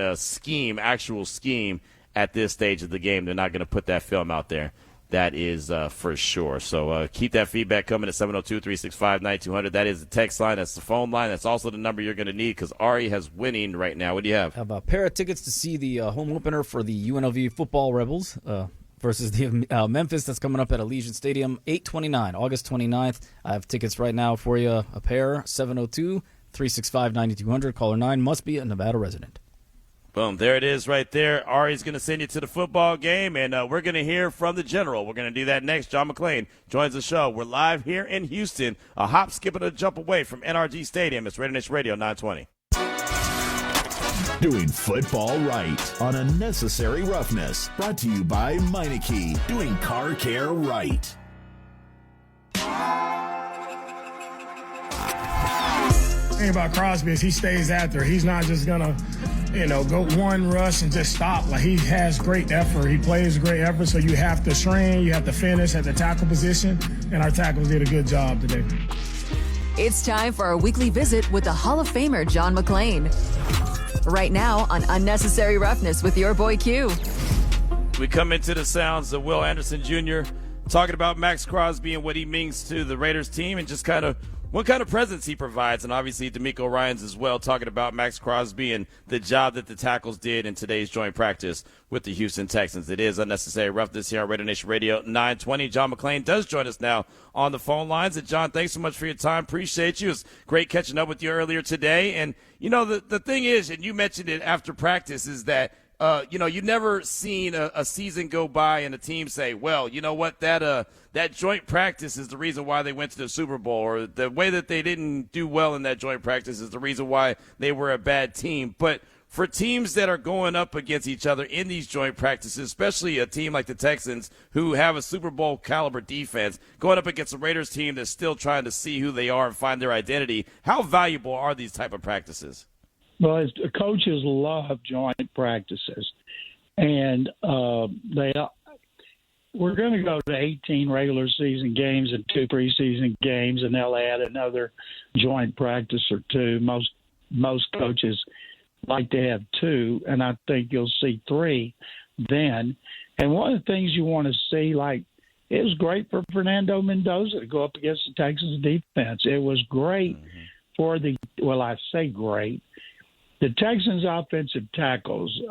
actual scheme at this stage of the game. They're not going to put that film out there. That is for sure. So keep that feedback coming at 702-365-9200. That is the text line. That's the phone line. That's also the number you're going to need because Ari has winning right now. What do you have? I have a pair of tickets to see the home opener for the UNLV football Rebels versus the Memphis. That's coming up at Allegiant Stadium, 8/29, August 29th. I have tickets right now for you, a pair, 702-365-9200. Caller 9 must be a Nevada resident. Boom, there it is right there. Ari's going to send you to the football game, and we're going to hear from the general. We're going to do that next. John McClain joins the show. We're live here in Houston, a hop, skip, and a jump away from NRG Stadium. It's RaiderNation Radio 920. Doing football right on Unnecessary Roughness. Brought to you by Meineke. Doing car care right. The thing about Crosby is he stays after. He's not just going to, go one rush and just stop. Like, he has great effort. He plays great effort, so you have to strain, you have to finish at the tackle position, and our tackles did a good job today. It's time for our weekly visit with the Hall of Famer, John McClain. Right now on Unnecessary Roughness with your boy Q. We come into the sounds of Will Anderson Jr. talking about Max Crosby and what he means to the Raiders team and just kind of what kind of presence he provides. And obviously D'Amico Ryans as well, talking about Max Crosby and the job that the tackles did in today's joint practice with the Houston Texans. It is Unnecessary Roughness here on RaiderNation Radio 920. John McClain does join us now on the phone lines. And, John, thanks so much for your time. Appreciate you. It's great catching up with you earlier today. And, the thing is, and you mentioned it after practice, is that you've never seen a season go by and a team say, well, you know what, that joint practice is the reason why they went to the Super Bowl, or the way that they didn't do well in that joint practice is the reason why they were a bad team. But for teams that are going up against each other in these joint practices, especially a team like the Texans who have a Super Bowl caliber defense, going up against a Raiders team that's still trying to see who they are and find their identity, how valuable are these type of practices? Well, coaches love joint practices, and we're going to go to 18 regular season games and 2 preseason games, and they'll add another joint practice or 2. Most coaches like to have 2, and I think you'll see 3 then. And one of the things you want to see, like, it was great for Fernando Mendoza to go up against the Texans defense. It was great for the Texans offensive tackles.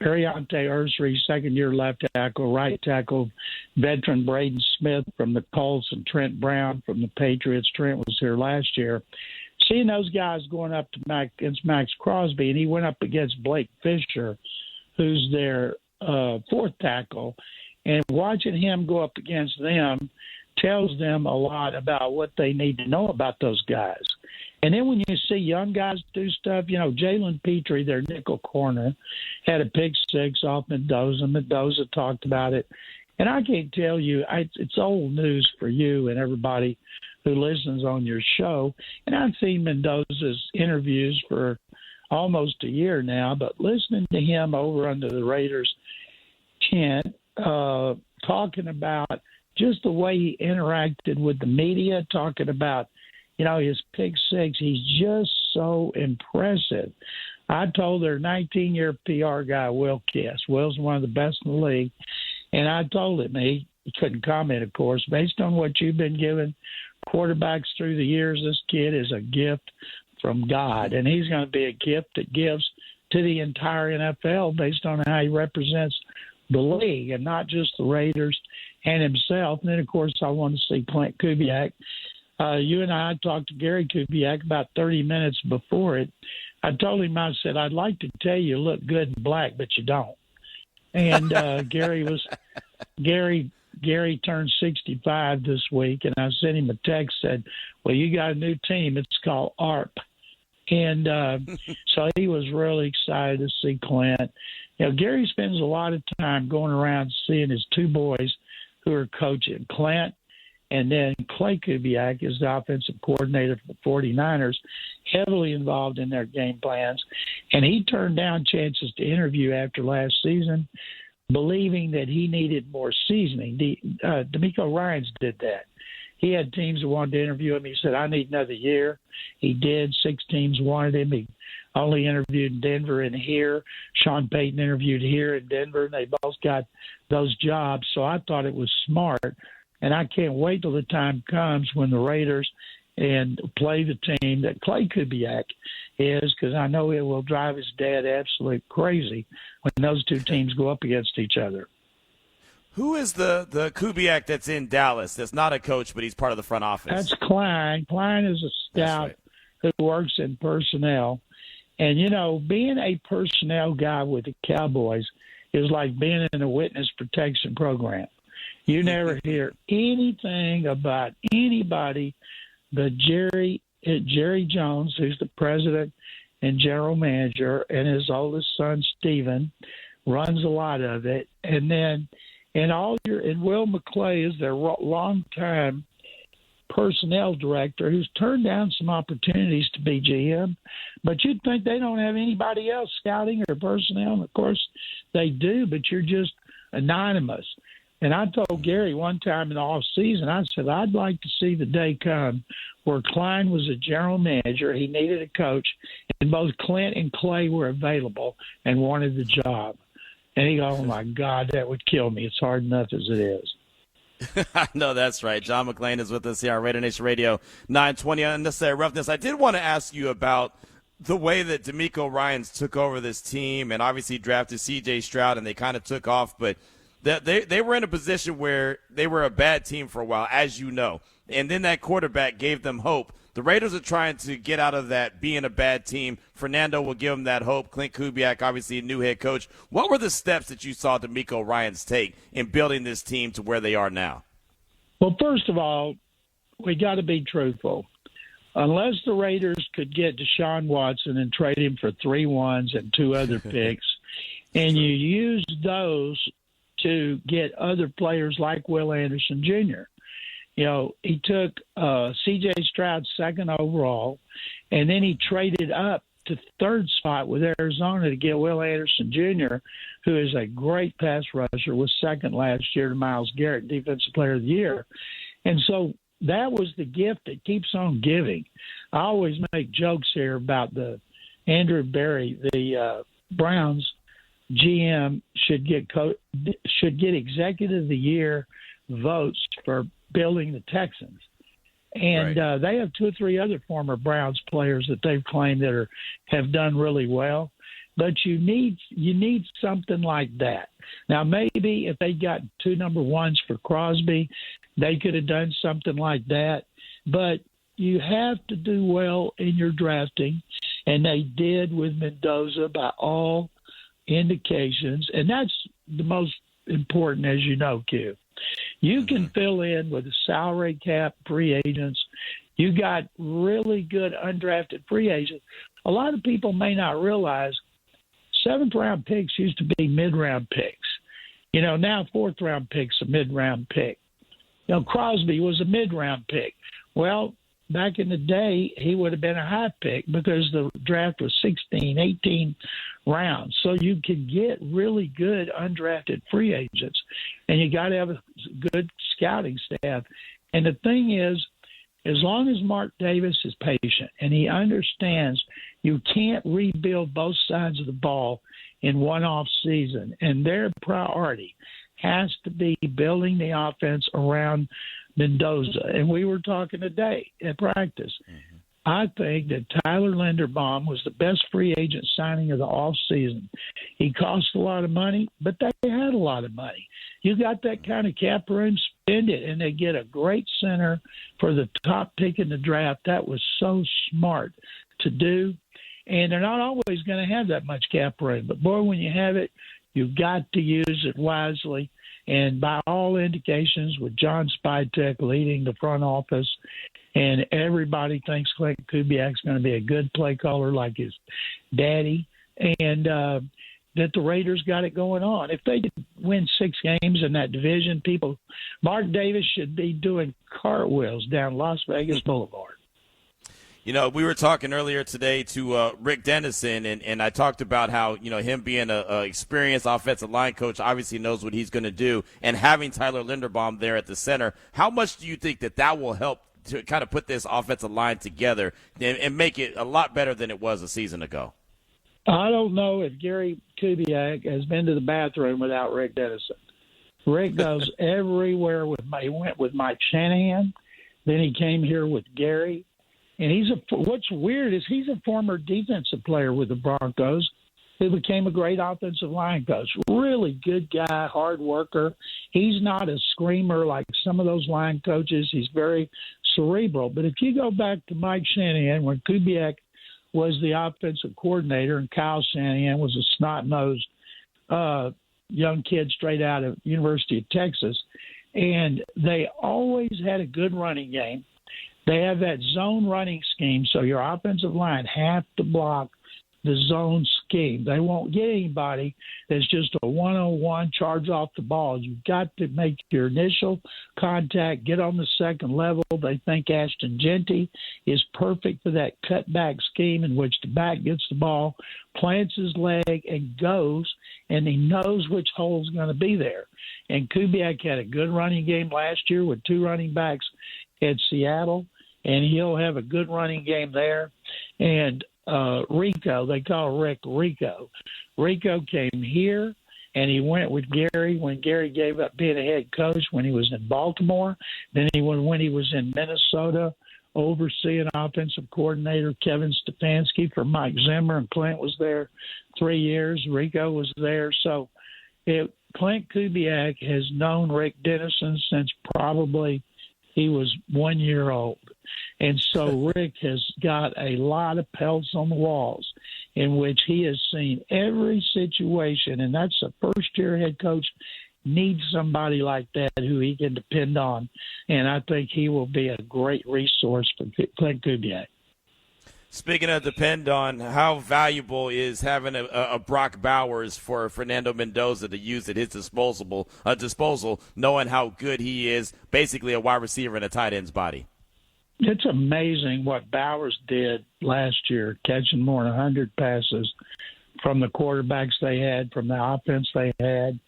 Ariante Ursary, second-year left tackle, right tackle, veteran Braden Smith from the Colts, and Trent Brown from the Patriots. Trent was here last year. Seeing those guys going up against Max Crosby, and he went up against Blake Fisher, who's their fourth tackle, and watching him go up against them tells them a lot about what they need to know about those guys. And then when you see young guys do stuff, Jalen Petrie, their nickel corner, had a pick six off Mendoza. Mendoza talked about it. And I can't tell you, it's old news for you and everybody who listens on your show. And I've seen Mendoza's interviews for almost a year now, but listening to him over under the Raiders tent, talking about just the way he interacted with the media, talking about, his pick six, he's just so impressive. I told their 19-year PR guy, Will Kiss. Will's one of the best in the league. And I told him, he couldn't comment, of course, based on what you've been giving quarterbacks through the years, this kid is a gift from God. And he's going to be a gift that gives to the entire NFL based on how he represents the league and not just the Raiders and himself. And then, of course, I want to see Clint Kubiak. You and I talked to Gary Kubiak about 30 minutes before it. I told him, I said, I'd like to tell you look good in black, but you don't. And Gary turned 65 this week, and I sent him a text, said, well, you got a new team. It's called ARP. And so he was really excited to see Clint. Gary spends a lot of time going around seeing his two boys who are coaching, Clint and then Clay Kubiak is the offensive coordinator for the 49ers, heavily involved in their game plans. And he turned down chances to interview after last season, believing that he needed more seasoning. D'Amico Ryans did that. He had teams that wanted to interview him. He said, I need another year. He did. 6 teams wanted him. He only interviewed in Denver and here. Sean Payton interviewed here in Denver, and they both got those jobs. So I thought it was smart. And I can't wait till the time comes when the Raiders and play the team that Clay Kubiak is, because I know it will drive his dad absolutely crazy when those two teams go up against each other. Who is the Kubiak that's in Dallas that's not a coach, but he's part of the front office? That's Klein. Klein is a scout who works in personnel. And, being a personnel guy with the Cowboys is like being in a witness protection program. You never hear anything about anybody but Jerry Jones, who's the president and general manager, and his oldest son, Steven, runs a lot of it. And then and Will McClain is their longtime personnel director, who's turned down some opportunities to be GM. But you'd think they don't have anybody else scouting or personnel. And, of course, they do, but you're just anonymous. And I told Gary one time in the off season, I said, I'd like to see the day come where Klein was a general manager. He needed a coach, and both Clint and Clay were available and wanted the job. And he goes, oh, my God, that would kill me. It's hard enough as it is. I know that's right. John McClain is with us here on RaiderNation Radio 920 Unnecessary Roughness. I did want to ask you about the way that D'Amico Ryans took over this team, and obviously drafted C.J. Stroud, and they kind of took off, but they were in a position where they were a bad team for a while, as you know, and then that quarterback gave them hope. The Raiders are trying to get out of that being a bad team. Fernando will give them that hope. Clint Kubiak, obviously a new head coach. What were the steps that you saw D'Amico Ryans take in building this team to where they are now? Well, first of all, we got to be truthful. Unless the Raiders could get Deshaun Watson and trade him for 3 ones and 2 other picks, and you use those to get other players like Will Anderson Jr. He took C.J. Stroud 2nd overall, and then he traded up to 3rd spot with Arizona to get Will Anderson Jr., who is a great pass rusher, was 2nd last year to Myles Garrett, Defensive Player of the Year. And so that was the gift that keeps on giving. I always make jokes here about the Andrew Berry, the Browns GM should get Executive of the Year votes for building the Texans. And they have 2 or 3 other former Browns players that they've claimed that have done really well. But you need something like that. Now, maybe if they got 2 number 1s for Crosby, they could have done something like that. But you have to do well in your drafting, and they did with Mendoza by all indications. And that's the most important, as you know, Q. You can fill in with a salary cap, free agents. You got really good undrafted free agents. A lot of people may not realize seventh-round picks used to be mid-round picks. Now fourth-round pick's a mid-round pick. Crosby was a mid-round pick. Well, back in the day, he would have been a high pick because the draft was 16, 18 rounds. So you could get really good undrafted free agents, and you got to have a good scouting staff. And the thing is, as long as Mark Davis is patient and he understands you can't rebuild both sides of the ball in one off season, and their priority has to be building the offense around Mendoza. And we were talking today at practice. Mm-hmm. I think that Tyler Linderbaum was the best free agent signing of the offseason. He cost a lot of money, but they had a lot of money. You got that kind of cap room, spend it, and they get a great center for the top pick in the draft. That was so smart to do. And they're not always going to have that much cap room. But, boy, when you have it, you've got to use it wisely. And by all indications, with John Spytek leading the front office, and everybody thinks Clint Kubiak's going to be a good play caller like his daddy, and that the Raiders got it going on. If they did win 6 games in that division, Mark Davis should be doing cartwheels down Las Vegas Boulevard. We were talking earlier today to Rick Dennison, and I talked about how, him being a experienced offensive line coach obviously knows what he's going to do, and having Tyler Linderbaum there at the center, how much do you think that will help to kind of put this offensive line together and make it a lot better than it was a season ago? I don't know if Gary Kubiak has been to the bathroom without Rick Dennison. Rick goes everywhere he went with Mike Shanahan, then he came here with Gary. And what's weird is he's a former defensive player with the Broncos who became a great offensive line coach. Really good guy, hard worker. He's not a screamer like some of those line coaches. He's very cerebral. But if you go back to Mike Shanahan, when Kubiak was the offensive coordinator and Kyle Shanahan was a snot-nosed young kid straight out of University of Texas, and they always had a good running game. They have that zone running scheme, so your offensive line have to block the zone scheme. They won't get anybody that's just a one-on-one charge off the ball. You've got to make your initial contact, get on the second level. They think Ashton Genty is perfect for that cutback scheme in which the back gets the ball, plants his leg, and goes, and he knows which hole is going to be there. And Kubiak had a good running game last year with 2 running backs at Seattle, and he'll have a good running game there. And Rico, they call Rick Rico. Rico came here, and he went with Gary when Gary gave up being a head coach when he was in Baltimore. Then when he was in Minnesota, overseeing offensive coordinator Kevin Stefanski for Mike Zimmer, and Clint was there 3 years. Rico was there. So Clint Kubiak has known Rick Dennison since probably he was 1 year old. And so Rick has got a lot of pelts on the walls in which he has seen every situation, and that's a first-year head coach needs somebody like that who he can depend on, and I think he will be a great resource for Clint Kubiak. Speaking of depend on, how valuable is having a Brock Bowers for Fernando Mendoza to use at his disposal, knowing how good he is, basically a wide receiver in a tight end's body? It's amazing what Bowers did last year, catching more than 100 passes from the quarterbacks they had, from the offense they had.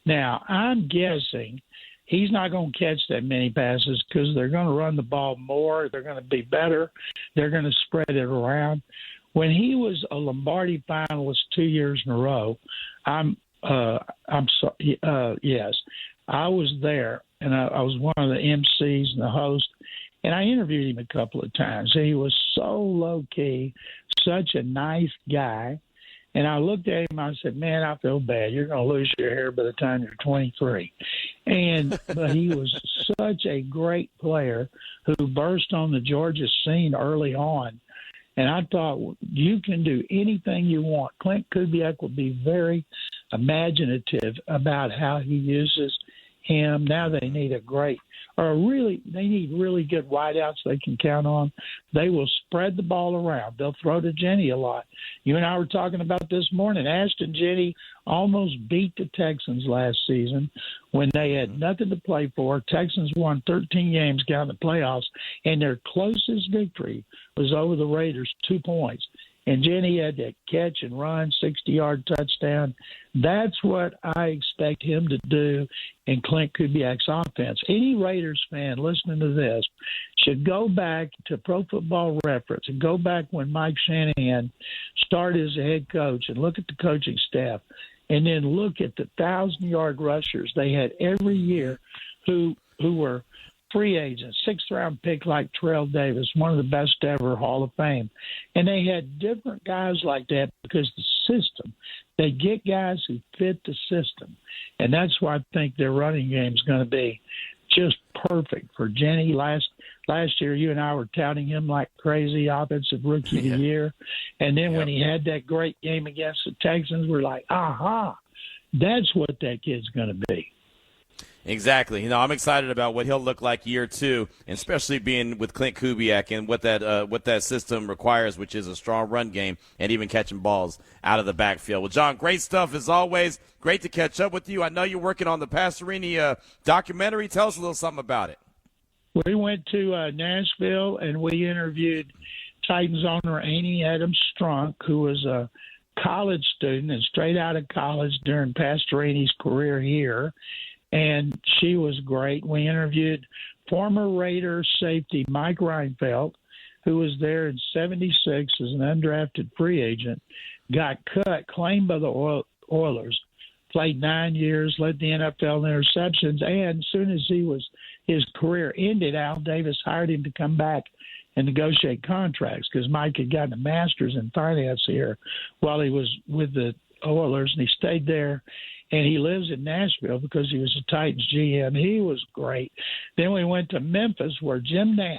Now, I'm guessing he's not going to catch that many passes because they're going to run the ball more. They're going to be better. They're going to spread it around. When he was a Lombardi finalist 2 years in a row, yes, I was there, and I was one of the MCs and the host, and I interviewed him a couple of times. He was so low-key, such a nice guy. And I looked at him and I said, man, I feel bad. You're going to lose your hair by the time you're 23. But he was such a great player who burst on the Georgia scene early on. And I thought, you can do anything you want. Clint Kubiak will be very imaginative about how he uses him. Now they need they need really good wideouts they can count on. They will spread the ball around. They'll throw to Jenny a lot. You and I were talking about this morning. Ashton Jenny almost beat the Texans last season when they had nothing to play for. Texans won 13 games, got in the playoffs, and their closest victory was over the Raiders, 2 points. And Jenny had that catch and run, 60-yard touchdown. That's what I expect him to do in Clint Kubiak's offense. Any Raiders fan listening to this should go back to Pro Football Reference and go back when Mike Shanahan started as a head coach and look at the coaching staff and then look at the 1,000-yard rushers they had every year who were free agents, sixth-round pick like Terrell Davis, one of the best ever, Hall of Fame. And they had different guys like that because the system, they get guys who fit the system. And that's why I think their running game is going to be just perfect for Jenny. Last year, you and I were touting him like crazy, offensive rookie of the year. And then when he had that great game against the Texans, we're like, aha, that's what that kid's going to be. Exactly. I'm excited about what he'll look like year 2, and especially being with Clint Kubiak and what that system requires, which is a strong run game and even catching balls out of the backfield. Well, John, great stuff as always. Great to catch up with you. I know you're working on the Pastorini documentary. Tell us a little something about it. We went to Nashville and we interviewed Titans owner Amy Adams Strunk, who was a college student and straight out of college during Pastorini's career here. And she was great. We interviewed former Raider safety Mike Reinfeldt, who was there in 76 as an undrafted free agent, got cut, claimed by the Oilers, played 9 years, led the NFL in interceptions, and as soon as his career ended, Al Davis hired him to come back and negotiate contracts because Mike had gotten a master's in finance here while he was with the Oilers, and he stayed there. And he lives in Nashville because he was a Titans GM. He was great. Then we went to Memphis where Jim Nantz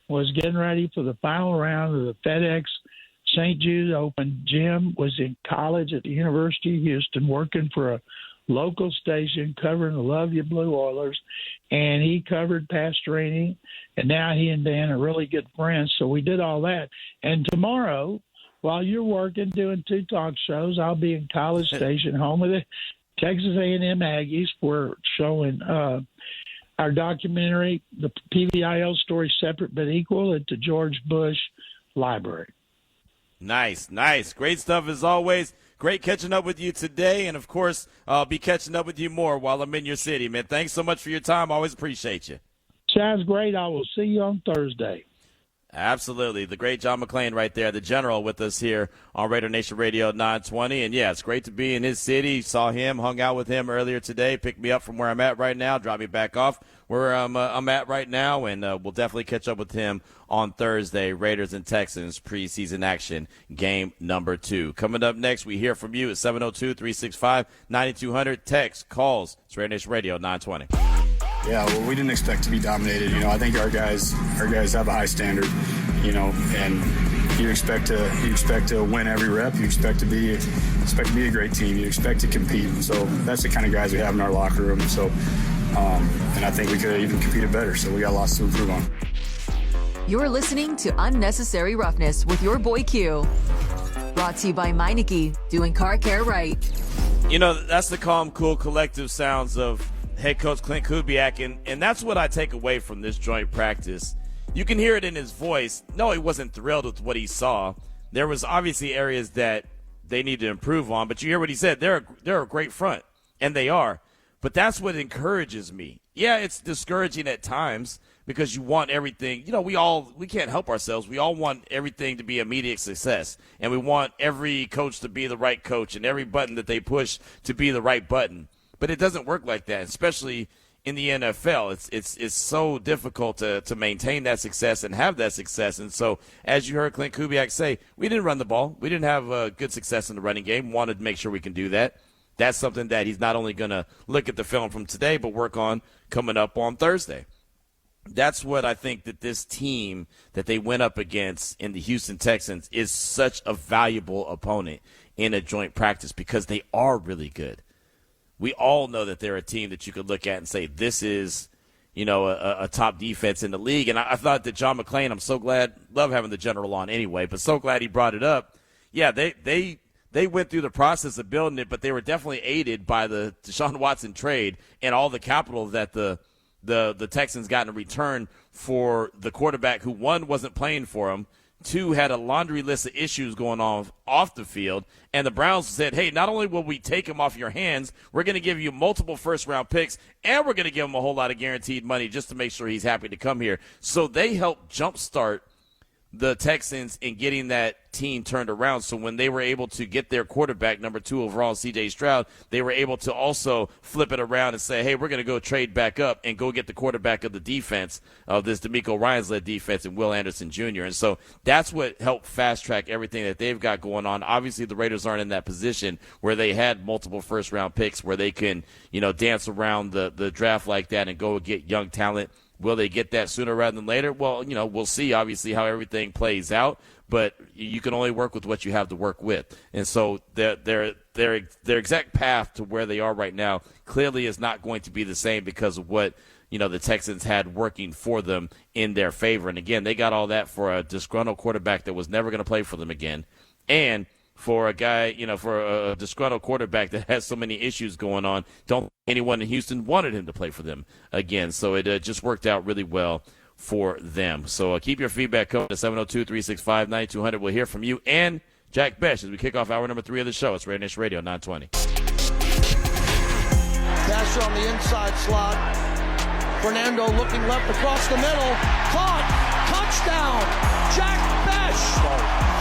was getting ready for the final round of the FedEx St. Jude Open. Jim was in college at the University of Houston working for a local station covering the Love You Blue Oilers, and he covered Pastorini, and now he and Dan are really good friends. So we did all that. And tomorrow, while you're working, doing 2 talk shows, I'll be in College Station, home of the Texas A&M Aggies. We're showing our documentary, the PVIL story, Separate But Equal, at the George Bush Library. Nice. Great stuff as always. Great catching up with you today. And, of course, I'll be catching up with you more while I'm in your city, man. Thanks so much for your time. Always appreciate you. Sounds great. I will see you on Thursday. Absolutely. The great John McClain right there, the general with us here on RaiderNation Radio 920. And, yeah, it's great to be in his city. Saw him, hung out with him earlier today, picked me up from where I'm at right now, dropped me back off where I'm at right now, and we'll definitely catch up with him on Thursday. Raiders and Texans preseason action, game number 2. Coming up next, we hear from you at 702-365-9200. Text, calls. It's RaiderNation Radio 920. Yeah, well, we didn't expect to be dominated. I think our guys have a high standard, and you expect to win every rep. You expect to be a great team. You expect to compete. So that's the kind of guys we have in our locker room. So, and I think we could have even competed better. So we got lots to improve on. You're listening to Unnecessary Roughness with your boy Q. Brought to you by Meineke, doing car care right. That's the calm, cool, collective sounds of head coach Clint Kubiak, and that's what I take away from this joint practice. You can hear it in his voice. No, he wasn't thrilled with what he saw. There was obviously areas that they need to improve on, but you hear what he said. They're a great front, and they are. But that's what encourages me. Yeah, it's discouraging at times because you want everything. We can't help ourselves. We all want everything to be immediate success, and we want every coach to be the right coach and every button that they push to be the right button. But it doesn't work like that, especially in the NFL. It's so difficult to maintain that success and have that success. And so, as you heard Clint Kubiak say, we didn't run the ball. We didn't have good success in the running game. Wanted to make sure we can do that. That's something that he's not only going to look at the film from today, but work on coming up on Thursday. That's what I think that this team that they went up against in the Houston Texans is such a valuable opponent in a joint practice because they are really good. we all know that they're a team that you could look at and say, this is, a top defense in the league. And I thought that John McClain, I'm so glad, love having the general on anyway, but so glad he brought it up. Yeah, they went through the process of building it, but they were definitely aided by the Deshaun Watson trade and all the capital that the Texans got in return for the quarterback who, one, wasn't playing for him, two, had a laundry list of issues going on off the field, and the Browns said, hey, not only will we take him off your hands, we're going to give you multiple first-round picks, and we're going to give him a whole lot of guaranteed money just to make sure he's happy to come here. So they helped jumpstart the Texans in getting that team turned around. So when they were able to get their quarterback, number 2 overall, C.J. Stroud, they were able to also flip it around and say, hey, we're going to go trade back up and go get the quarterback of the defense, of this DeMeco Ryans-led defense, and Will Anderson Jr. And so that's what helped fast-track everything that they've got going on. Obviously, the Raiders aren't in that position where they had multiple first-round picks where they can, dance around the draft like that and go get young talent. Will they get that sooner rather than later? Well, we'll see, obviously, how everything plays out. But you can only work with what you have to work with. And so their exact path to where they are right now clearly is not going to be the same because of what, the Texans had working for them in their favor. And, again, they got all that for a disgruntled quarterback that was never going to play for them again. And for a guy, for a disgruntled quarterback that has so many issues going on, don't think anyone in Houston wanted him to play for them again. So it just worked out really well for them. So keep your feedback coming to 702-365-9200. We'll hear from you and Jack Bech as we kick off hour number 3 of the show. It's RaiderNation Radio 920. Pass on the inside slot. Fernando looking left across the middle. Caught. Touchdown. Jack Bech.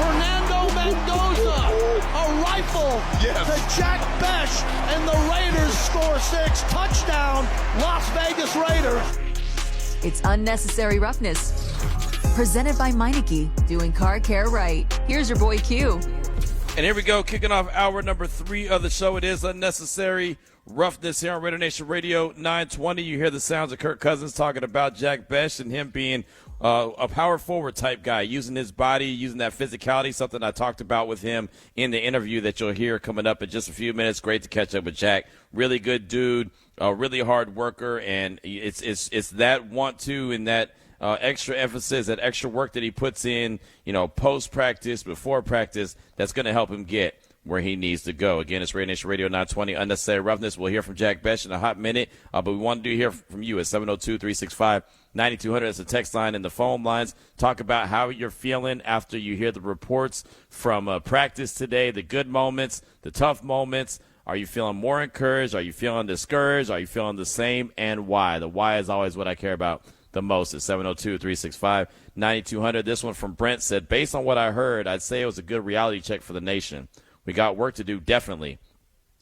Fernando Mendoza. A rifle to Jack Bech. And the Raiders score 6. Touchdown. Las Vegas Raiders. It's Unnecessary Roughness. Presented by Meineke, doing car care right. Here's your boy Q. And here we go, kicking off hour number 3 of the show. It is Unnecessary Roughness here on RaiderNation Radio 920. You hear the sounds of Kirk Cousins talking about Jack Bech and him being a power forward type guy, using his body, using that physicality, something I talked about with him in the interview that you'll hear coming up in just a few minutes. Great to catch up with Jack. Really good dude, a really hard worker, and it's that want to and that extra emphasis, that extra work that he puts in, post-practice, before practice, that's going to help him get where he needs to go. Again, it's RaiderNation Radio 920, Unnecessary Roughness. We'll hear from Jack Bech in a hot minute, but we want to hear from you at 702-365-9200. That's the text line and the phone lines. Talk about how you're feeling after you hear the reports from practice today, the good moments, the tough moments. Are you feeling more encouraged? Are you feeling discouraged? Are you feeling the same? And why? The why is always what I care about the most. At 702-365-9200. This one from Brent said, based on what I heard, I'd say it was a good reality check for the nation. We got work to do, definitely.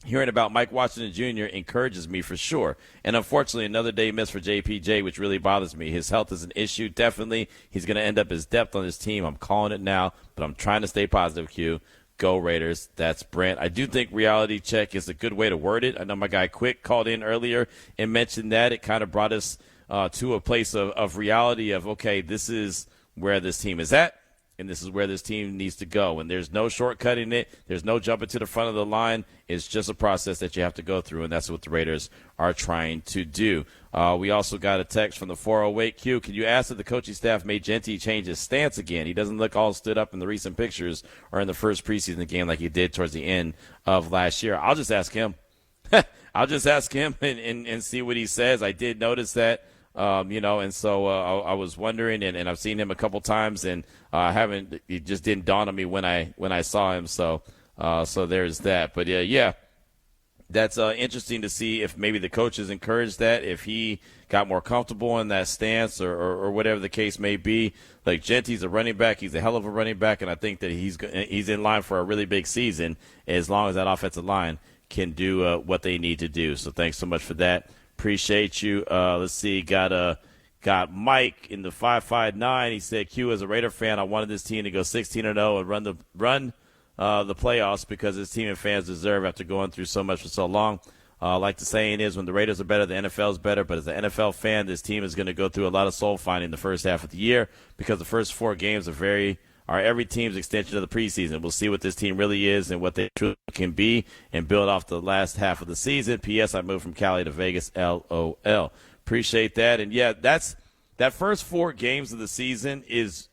Hearing about Mike Washington Jr. encourages me for sure. And unfortunately, another day missed for JPJ, which really bothers me. His health is an issue, definitely. He's going to end up as depth on his team. I'm calling it now, but I'm trying to stay positive, Q. Go Raiders. That's Brent. I do think reality check is a good way to word it. I know my guy Quick called in earlier and mentioned that. It kind of brought us to a place of reality of, okay, this is where this team is at, and this is where this team needs to go. And there's no shortcutting it. There's no jumping to the front of the line. It's just a process that you have to go through, and that's what the Raiders are trying to do. We also got a text from the 408Q. Can you ask if the coaching staff made Genty change his stance again? He doesn't look all stood up in the recent pictures or in the first preseason game like he did towards the end of last year. I'll just ask him. I'll just ask him and see what he says. I did notice that. And so I was wondering, and I've seen him a couple times, and it just didn't dawn on me when I saw him. So there's that. But yeah, that's interesting to see if maybe the coaches encouraged that, if he got more comfortable in that stance or whatever the case may be. Like Genty's a running back. He's a hell of a running back, and I think that he's in line for a really big season as long as that offensive line can do what they need to do. So thanks so much for that. Appreciate you. Let's see. Got Mike in the 559. He said, Q, as a Raider fan, I wanted this team to go 16-0 and run the playoffs because his team and fans deserve after going through so much for so long. Like the saying is, when the Raiders are better, the NFL is better. But as an NFL fan, this team is going to go through a lot of soul finding the first half of the year because the first 4 games are very are every team's extension of the preseason. We'll see what this team really is and what they truly can be and build off the last half of the season. P.S. I moved from Cali to Vegas, LOL. Appreciate that. And, yeah, that first 4 games of the season is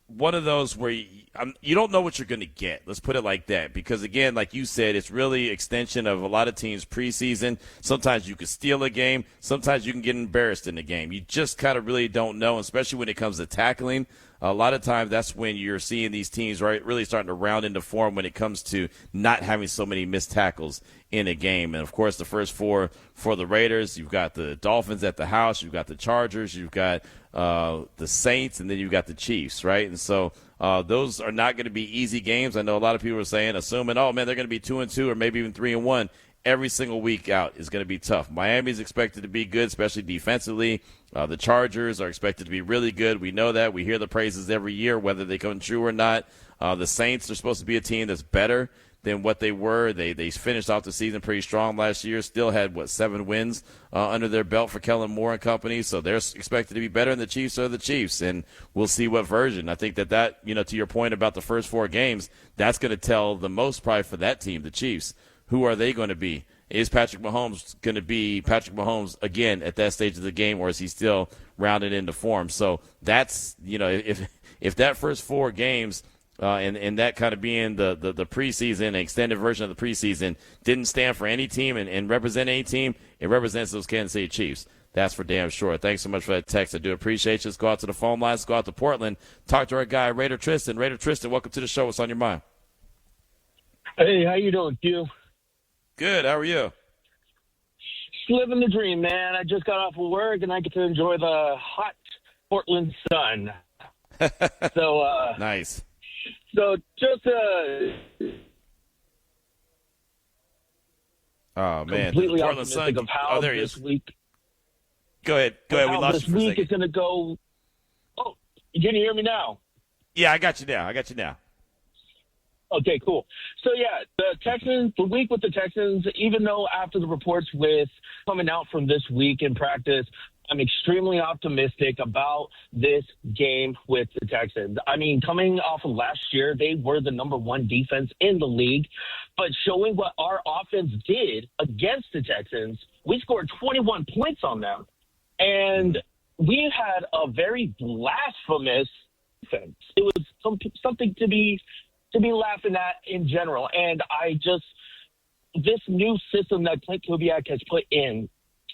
one of those where you don't know what you're going to get. Let's put it like that. Because, again, like you said, it's really extension of a lot of teams' preseason. Sometimes you can steal a game. Sometimes you can get embarrassed in the game. You just kind of really don't know, especially when it comes to tackling. A lot of times that's when you're seeing these teams really starting to round into form when it comes to not having so many missed tackles in a game. And, of course, the first 4 for the Raiders, you've got the Dolphins at the house, you've got the Chargers, you've got the Saints, and then you've got the Chiefs, right? And so those are not going to be easy games. I know a lot of people are saying, assuming, oh, man, they're going to be 2-2 or maybe even 3-1. Every single week out is going to be tough. Miami's expected to be good, especially defensively. The Chargers are expected to be really good. We know that. We hear the praises every year, whether they come true or not. The Saints are supposed to be a team that's better than what they were. They finished off the season pretty strong last year. Still had, 7 wins under their belt for Kellen Moore and company. So they're expected to be better than the Chiefs are the Chiefs. And we'll see what version. I think that, to your point about the first 4 games, that's going to tell the most probably for that team, the Chiefs. Who are they going to be? Is Patrick Mahomes going to be Patrick Mahomes again at that stage of the game, or is he still rounded into form? So that's, if that first 4 games and that kind of being the preseason, extended version of the preseason, didn't stand for any team and represent any team, it represents those Kansas City Chiefs. That's for damn sure. Thanks so much for that text. I do appreciate you. Let's go out to the phone lines. Let's go out to Portland. Talk to our guy, Raider Tristan. Raider Tristan, welcome to the show. What's on your mind? Hey, how you doing, Q? Good. How are you? Just living the dream, man. I just got off of work, and I get to enjoy the hot Portland sun. So nice. So just oh man, completely Portland optimistic sun. of how there he this is. week. Go ahead. We How lost this you for a week second. is going to go. Oh, can you hear me now? Yeah, I got you now. Okay, cool. So, yeah, the week with the Texans, even though after the reports coming out from this week in practice, I'm extremely optimistic about this game with the Texans. I mean, coming off of last year, they were the number 1 defense in the league, but showing what our offense did against the Texans, we scored 21 points on them. And we had a very blasphemous defense. It was something to be laughing at in general. And this new system that Clint Kubiak has put in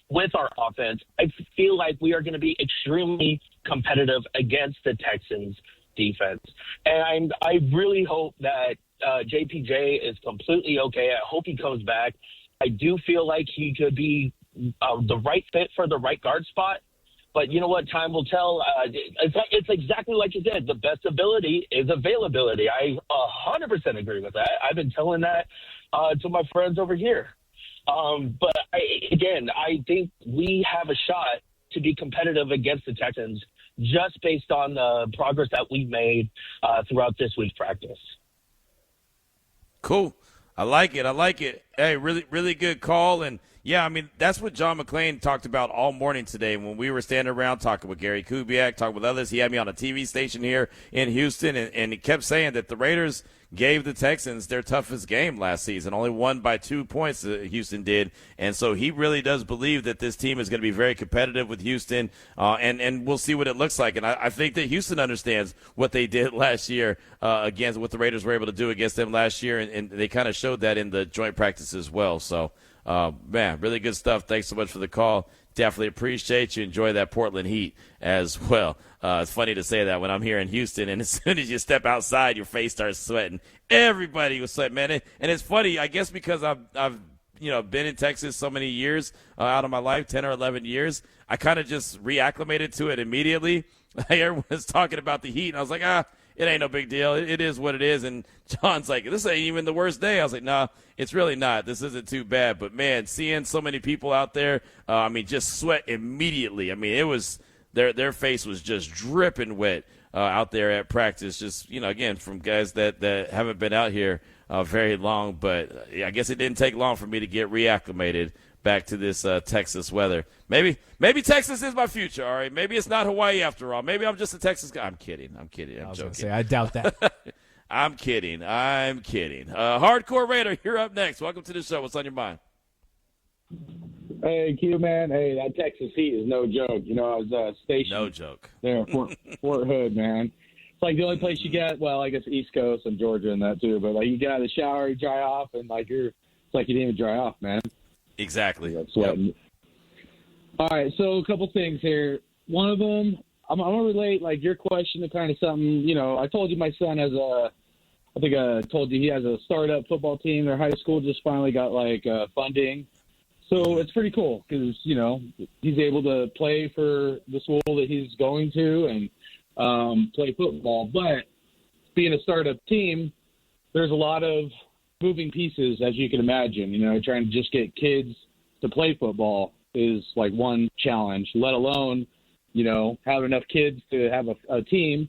with our offense, I feel like we are going to be extremely competitive against the Texans defense. And I really hope that JPJ is completely okay. I hope he comes back. I do feel like he could be the right fit for the right guard spot. But you know what? Time will tell. It's exactly like you said. The best ability is availability. I 100% agree with that. I've been telling that to my friends over here. But I think we have a shot to be competitive against the Texans just based on the progress that we've made throughout this week's practice. Cool. I like it. Hey, really, really good call. And, yeah, I mean, that's what John McClain talked about all morning today when we were standing around talking with Gary Kubiak, talking with others. He had me on a TV station here in Houston, and he kept saying that the Raiders gave the Texans their toughest game last season, only won by 2 points, Houston did. And so he really does believe that this team is going to be very competitive with Houston, and we'll see what it looks like. And I think that Houston understands what they did last year against what the Raiders were able to do against them last year, and they kind of showed that in the joint practice as well. So, man, really good stuff. Thanks so much for the call. Definitely appreciate you. Enjoy that Portland heat as well. It's funny to say that when I'm here in Houston, and as soon as you step outside, your face starts sweating. Everybody was sweating, man. And it's funny, I guess, because I've been in Texas so many years out of my life, 10 or 11 years. I kind of just reacclimated to it immediately. Everyone was talking about the heat, and I was like, it ain't no big deal. It is what it is. And John's like, this ain't even the worst day. I was like, nah, it's really not. This isn't too bad. But, man, seeing so many people out there, just sweat immediately. I mean, it was their face was just dripping wet out there at practice. Just, again, from guys that haven't been out here very long. But I guess it didn't take long for me to get reacclimated back to this Texas weather. Maybe Texas is my future, all right? Maybe it's not Hawaii after all. Maybe I'm just a Texas guy. I'm kidding. I'm joking. I doubt that. I'm kidding. Hardcore Raider, you're up next. Welcome to the show. What's on your mind? Hey, Q, man. Hey, that Texas heat is no joke. You know, I was stationed no joke there in Fort Hood, man. It's like the only place you get, well, I guess East Coast and Georgia and that too, but like you get out of the shower, you dry off, and like it's like you didn't even dry off, man. Exactly. You're sweating. Yep. All right, so a couple things here. One of them, I'm going to relate like your question to kind of something, you know, I told you my son has I told you he has a startup football team. Their high school just finally got like funding. So it's pretty cool because, you know, he's able to play for the school that he's going to and play football. But being a startup team, there's a lot of moving pieces, as you can imagine. You know, trying to just get kids to play football is like one challenge, let alone, you know, have enough kids to have a team.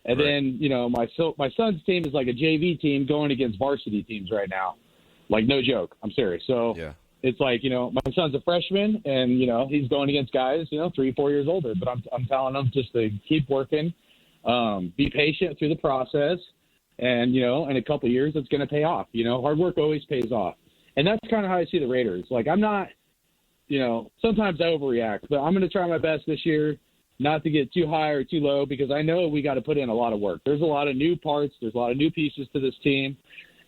And then, you know, my son's team is like a JV team going against varsity teams right now. Like, no joke. I'm serious. So it's like, you know, my son's a freshman and, you know, he's going against guys, you know, 3-4 years older. But I'm telling him just to keep working, be patient through the process. And, you know, in a couple of years, it's going to pay off. You know, hard work always pays off. And that's kind of how I see the Raiders. Like, I'm not, you know, sometimes I overreact. But I'm going to try my best this year not to get too high or too low because I know we got to put in a lot of work. There's a lot of new parts. There's a lot of new pieces to this team.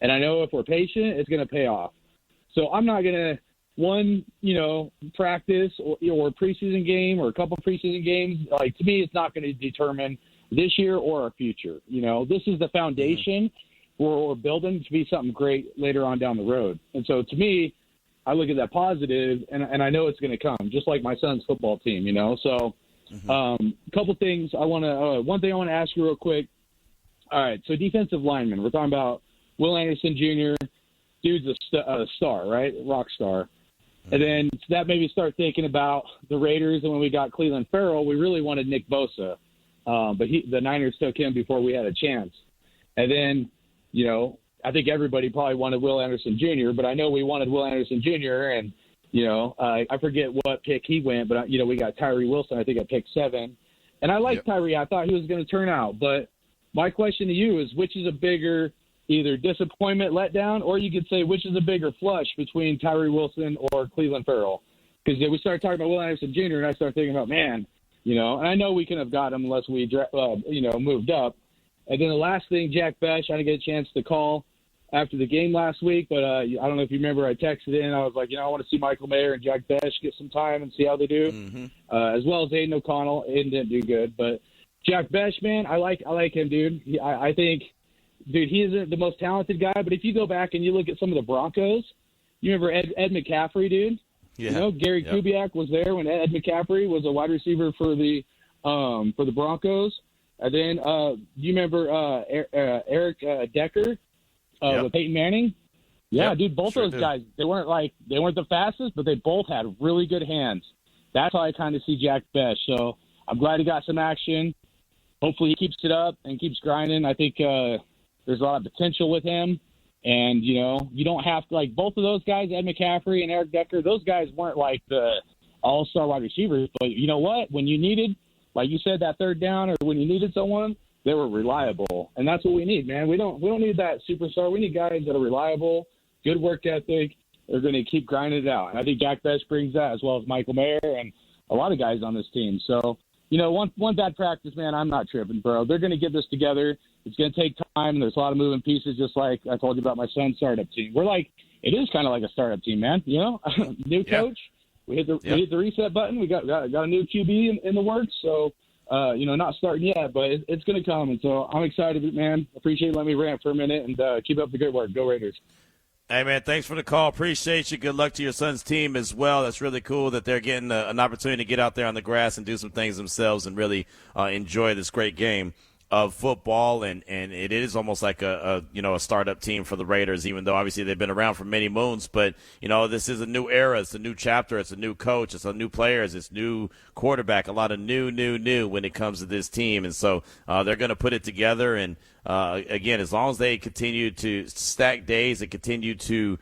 And I know if we're patient, it's going to pay off. So I'm not going to, you know, practice or preseason game or a couple preseason games. Like, to me, it's not going to determine this year or our future. You know, this is the foundation we're building to be something great later on down the road. And so to me, I look at that positive and I know it's going to come, just like my son's football team, you know? So a couple things one thing I want to ask you real quick. All right. So defensive lineman, we're talking about Will Anderson Jr. Dude's a star, right? Rock star. And then that made me start thinking about the Raiders. And when we got Cleveland Farrell, we really wanted Nick Bosa. But the Niners took him before we had a chance. And then, you know, I think everybody probably wanted Will Anderson Jr., but I know we wanted Will Anderson Jr. And, you know, I forget what pick he went, but, you know, we got Tyree Wilson, I think at pick 7. And I like Tyree. I thought he was going to turn out. But my question to you is, which is a bigger either disappointment, letdown, or you could say which is a bigger flush between Tyree Wilson or Cleveland Farrell? Because we started talking about Will Anderson Jr., and I started thinking about, man, you know, and I know we couldn't have got him unless we, you know, moved up. And then the last thing, Jack Bech, I didn't get a chance to call after the game last week, but I don't know if you remember, I texted in. I was like, you know, I want to see Michael Mayer and Jack Bech get some time and see how they do, as well as Aiden O'Connell. Aiden didn't do good, but Jack Bech, man, I like him, dude. I think, dude, he isn't the most talented guy, but if you go back and you look at some of the Broncos, you remember Ed McCaffrey, dude? Yeah. You know, Gary Kubiak was there when Ed McCaffrey was a wide receiver for the Broncos. And then you remember Eric Decker with Peyton Manning? Yeah, dude, both those guys, they weren't the fastest, but they both had really good hands. That's how I kind of see Jack Bech. So I'm glad he got some action. Hopefully he keeps it up and keeps grinding. I think there's a lot of potential with him. And, you know, you don't have to, like, both of those guys, Ed McCaffrey and Eric Decker, those guys weren't like the all-star wide receivers. But you know what? When you needed, like you said, that third down, or when you needed someone, they were reliable. And that's what we need, man. We don't need that superstar. We need guys that are reliable, good work ethic. They're going to keep grinding it out. And I think Jack Bech brings that, as well as Michael Mayer and a lot of guys on this team. So, you know, one bad practice, man, I'm not tripping, bro. They're going to get this together. It's going to take time, and there's a lot of moving pieces, just like I told you about my son's startup team. It is kind of like a startup team, man. You know, new coach. We hit the reset button. We got a new QB in the works. So, you know, not starting yet, but it's going to come. And so I'm excited, man. Appreciate you letting me rant for a minute, and keep up the good work. Go Raiders. Hey, man, thanks for the call. Appreciate you. Good luck to your son's team as well. That's really cool that they're getting an opportunity to get out there on the grass and do some things themselves and really enjoy this great game. of football, and it is almost like a startup team for the Raiders, even though obviously they've been around for many moons. But, this is a new era. It's a new chapter. It's a new coach. It's a new players. It's new quarterback. A lot of new when it comes to this team. And so they're going to put it together. And, again, as long as they continue to stack days and continue to,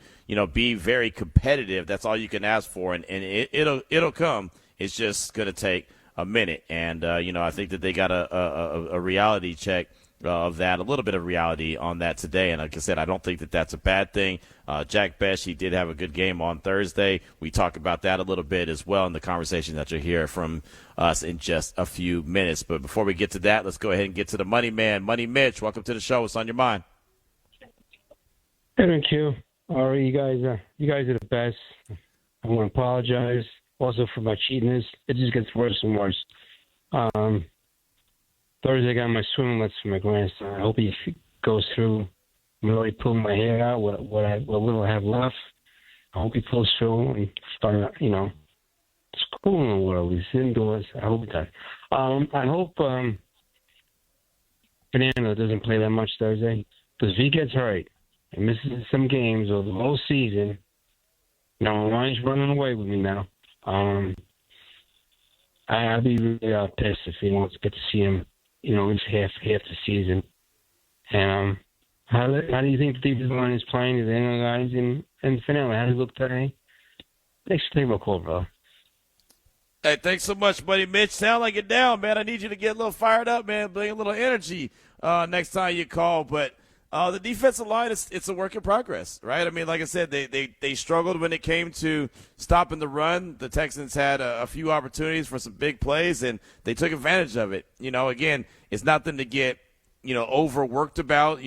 be very competitive, that's all you can ask for. And it'll come. It's just going to take a minute. And, I think that they got a reality check of that, a little bit of reality on that today. And like I said, I don't think that that's a bad thing. Jack Bech, he did have a good game on Thursday. We talk about that a little bit as well in the conversation that you'll hear from us in just a few minutes. But before we get to that, let's go ahead and get to the Money Man. Money Mitch, welcome to the show. What's on your mind? Hey, thank you. Ari, you guys are the best. I want to apologize also for my cheatiness. It just gets worse and worse. Thursday I got my swimming lessons for my grandson. I hope he goes through. I'm really pulling my hair out, what little I have left. I hope he pulls through and start, school in the world. He's indoors. I hope he does. I hope Fernando doesn't play that much Thursday, because if he gets hurt and misses some games or the whole season, my mind's running away with me now. I'd be really pissed if he won't get to see him, at least half the season. And how do you think the defensive line is playing? Is any of the guys in Fernando? How does it look today? Thanks for taking my call, bro. Hey, thanks so much, buddy. Mitch, sound like it down, man. I need you to get a little fired up, man. Bring a little energy next time you call. But the defensive line, it's a work in progress, right? I mean, like I said, they struggled when it came to stopping the run. The Texans had a few opportunities for some big plays, and they took advantage of it. Again, it's nothing to get, overworked about,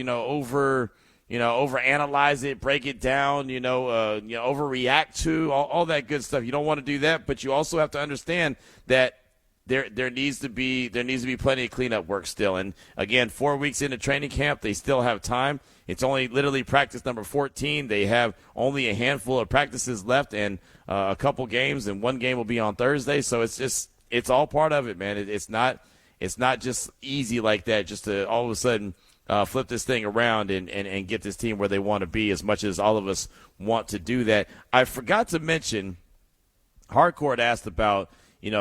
overanalyze it, break it down, overreact to, all that good stuff. You don't want to do that, but you also have to understand that there needs to be plenty of cleanup work still. And again, 4 weeks into training camp, they still have time. It's only literally practice number 14. They have only a handful of practices left and a couple games, and one game will be on Thursday. So it's all part of it, man. It's not just easy like that, just to all of a sudden flip this thing around and get this team where they want to be, as much as all of us want to do that. I forgot to mention, Hardcourt asked about,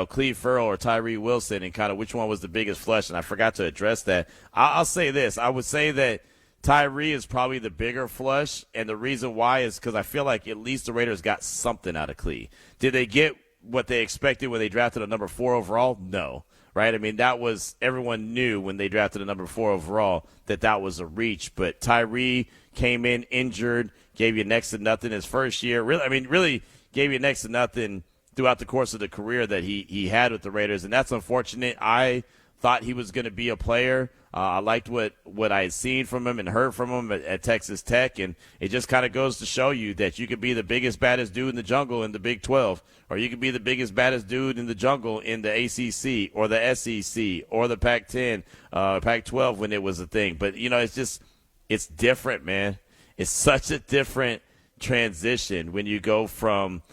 Cleve Ferrell or Tyree Wilson and kind of which one was the biggest flush, and I forgot to address that. I'll say this. I would say that Tyree is probably the bigger flush, and the reason why is because I feel like at least the Raiders got something out of Cleve. Did they get what they expected when they drafted a number 4 overall? No. Right? I mean, that was – everyone knew when they drafted a number 4 overall that was a reach. But Tyree came in injured, gave you next to nothing his first year. Really gave you next to nothing throughout the course of the career that he had with the Raiders, and that's unfortunate. I thought he was going to be a player. I liked what I had seen from him and heard from him at Texas Tech, and it just kind of goes to show you that you could be the biggest, baddest dude in the jungle in the Big 12, or you could be the biggest, baddest dude in the jungle in the ACC or the SEC or the Pac-10, Pac-12 when it was a thing. But, it's different, man. It's such a different transition when you go from,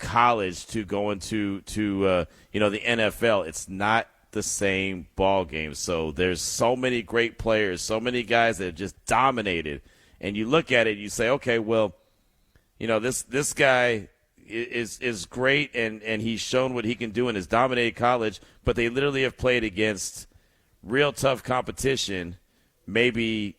college to going to the NFL. It's not the same ball game. So there's so many great players, so many guys that have just dominated. And you look at it, you say, okay, well, this guy is great and he's shown what he can do in his dominated college, but they literally have played against real tough competition, maybe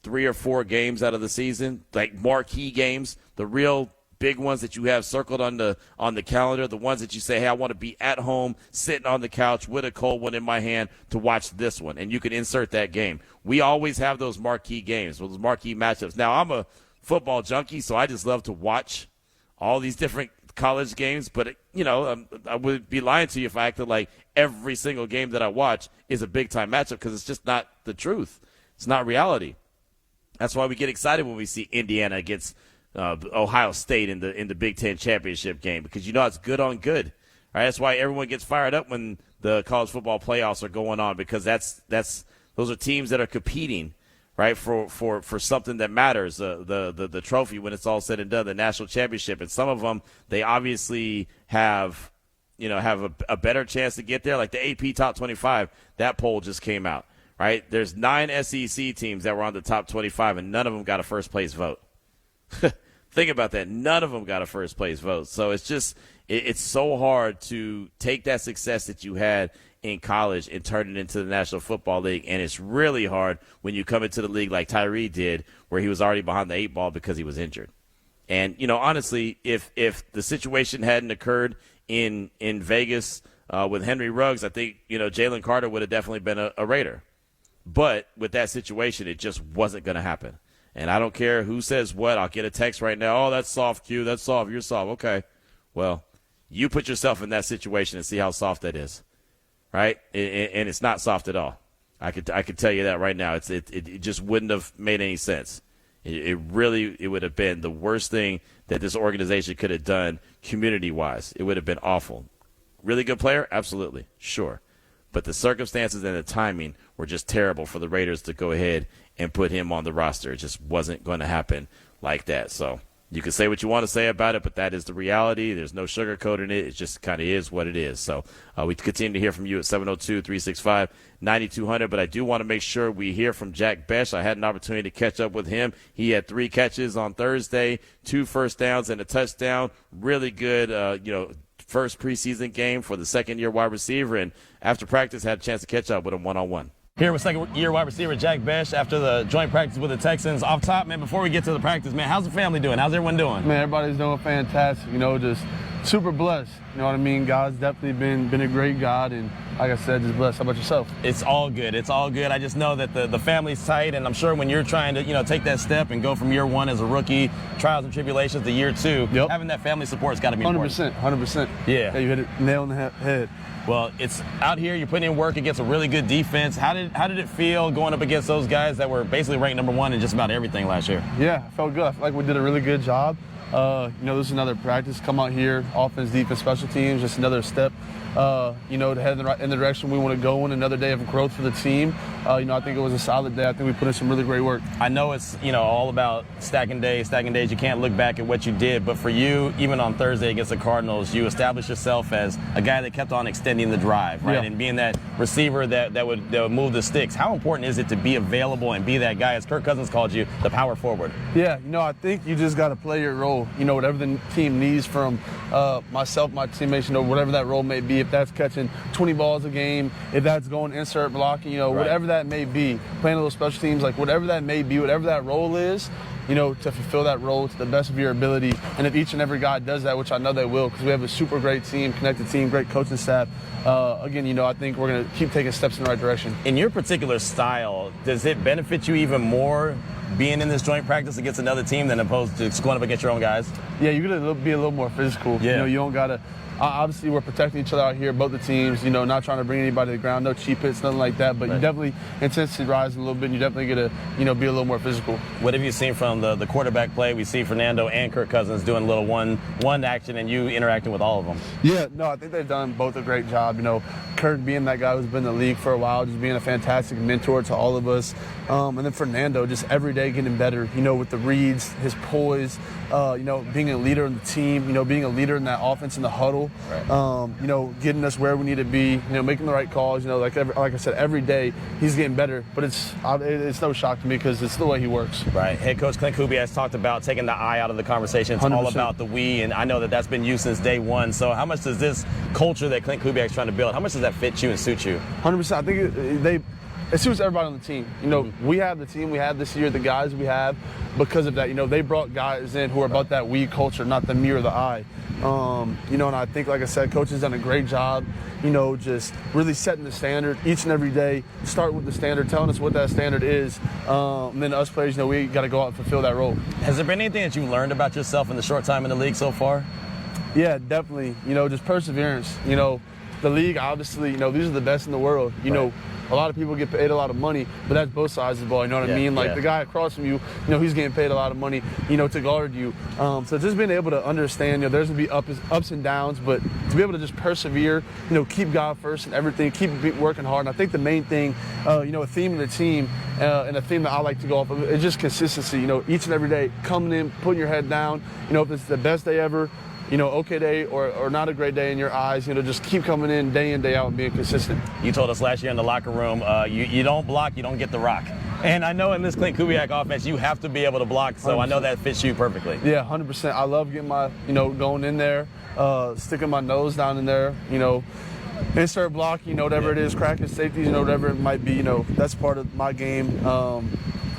3 or 4 games out of the season, like marquee games, the real big ones that you have circled on the calendar, the ones that you say, hey, I want to be at home, sitting on the couch with a cold one in my hand to watch this one, and you can insert that game. We always have those marquee games, those marquee matchups. Now, I'm a football junkie, so I just love to watch all these different college games, but, I would be lying to you if I acted like every single game that I watch is a big-time matchup, because it's just not the truth. It's not reality. That's why we get excited when we see Indiana against Ohio State in the Big Ten championship game, because it's good on good. Right? That's why everyone gets fired up when the college football playoffs are going on, because those are teams that are competing, right, for something that matters, the trophy when it's all said and done, the national championship. And some of them, they obviously have a better chance to get there. Like the AP Top 25, that poll just came out. right? There's 9 SEC teams that were on the top 25, and none of them got a first-place vote. Think about that. None of them got a first-place vote. So it's just it's so hard to take that success that you had in college and turn it into the National Football League, and it's really hard when you come into the league like Tyree did, where he was already behind the 8 ball because he was injured. And, honestly, if the situation hadn't occurred in Vegas with Henry Ruggs, I think, Jalen Carter would have definitely been a Raider. But with that situation, it just wasn't going to happen. And I don't care who says what. I'll get a text right now. Oh, that's soft, Q. That's soft. You're soft. Okay. Well, you put yourself in that situation and see how soft that is, right? And it's not soft at all. I could tell you that right now. It just wouldn't have made any sense. It would have been the worst thing that this organization could have done community-wise. It would have been awful. Really good player? Absolutely. Sure. But the circumstances and the timing were just terrible for the Raiders to go ahead and put him on the roster. It just wasn't going to happen like that. So you can say what you want to say about it, but that is the reality. There's no sugarcoating it. It just kind of is what it is. So we continue to hear from you at 702-365-9200, but I do want to make sure we hear from Jack Bech. I had an opportunity to catch up with him. He had 3 catches on Thursday, 2 first downs and a touchdown. Really good, first preseason game for the second-year wide receiver, and after practice had a chance to catch up with him one-on-one. Here with second-year wide receiver Jack Bech after the joint practice with the Texans. Off top, man, before we get to the practice, man, how's the family doing? How's everyone doing? Man, everybody's doing fantastic. Just super blessed. You know what I mean? God's definitely been a great God, and like I said, just blessed. How about yourself? It's all good. It's all good. I just know that the family's tight, and I'm sure when you're trying to, take that step and go from year 1 as a rookie, trials and tribulations, to year 2, having that family support's got to be 100%, important. 100%. Yeah, you hit it nail on the head. Well, it's out here. You're putting in work against a really good defense. How did it feel going up against those guys that were basically ranked number 1 in just about everything last year? Yeah, I felt good. I feel like we did a really good job. This is another practice. Come out here, offense, defense, special teams, just another step, to head in the direction we want to go in. Another day of growth for the team. I think it was a solid day. I think we put in some really great work. I know it's, all about stacking days. You can't look back at what you did. But for you, even on Thursday against the Cardinals, you established yourself as a guy that kept on extending the drive, right? Yeah. And being that receiver that would move the sticks. How important is it to be available and be that guy, as Kirk Cousins called you, the power forward? Yeah, I think you just got to play your role. Whatever the team needs from myself, my teammates, whatever that role may be. If that's catching 20 balls a game, if that's going insert blocking, right. Whatever that may be, playing those special teams, like whatever that may be, whatever that role is, to fulfill that role to the best of your ability. And if each and every guy does that, which I know they will, because we have a super great team, connected team, great coaching staff, I think we're going to keep taking steps in the right direction. In your particular style, does it benefit you even more being in this joint practice against another team than opposed to going up against your own guys? Yeah, you're going to be a little more physical. Yeah. You don't got to – obviously, we're protecting each other out here, both the teams, not trying to bring anybody to the ground, no cheap hits, nothing like that. But right. You definitely – intensity rises a little bit, and you definitely get to, be a little more physical. What have you seen from the quarterback play? We see Fernando and Kirk Cousins doing a little one action, and you interacting with all of them. Yeah, no, I think they've done both a great job. Kirk being that guy who's been in the league for a while, just being a fantastic mentor to all of us. And then Fernando just every day getting better, with the reads, his poise, being a leader in the team, being a leader in that offense in the huddle, right. Getting us where we need to be, making the right calls. Like I said, every day he's getting better. But it's no shock to me because it's the way he works. Right. Head coach Clint Kubiak has talked about taking the I out of the conversation. It's 100%. All about the we, and I know that's been you since day 1. So how much does this culture that Clint Kubiak is trying to build, how much does that fit you and suit you? 100%. I think it suits everybody on the team. We have the team we have this year, the guys we have, because of that. They brought guys in who are about that we culture, not the me or the I. And I think, like I said, coach has done a great job, just really setting the standard each and every day. Start with the standard, telling us what that standard is. And then us players, we got to go out and fulfill that role. Has there been anything that you learned about yourself in the short time in the league so far? Yeah, definitely. Just perseverance. The league, obviously, these are the best in the world. Right. A lot of people get paid a lot of money, but that's both sides of the ball, you know what I mean? Like the guy across from you, he's getting paid a lot of money, to guard you. So just being able to understand, there's going to be ups and downs, but to be able to just persevere, keep God first and everything, keep working hard. And I think the main thing, a theme of the team and a theme that I like to go off of is just consistency, each and every day, coming in, putting your head down, if it's the best day ever, okay day or not a great day in your eyes, just keep coming in, day out, and being consistent. You told us last year in the locker room, you don't block, you don't get the rock. And I know in this Clint Kubiak offense, you have to be able to block, so 100%. I know that fits you perfectly. Yeah, 100%. I love getting my, going in there, sticking my nose down in there, insert block, whatever it is, cracking safeties, whatever it might be, that's part of my game.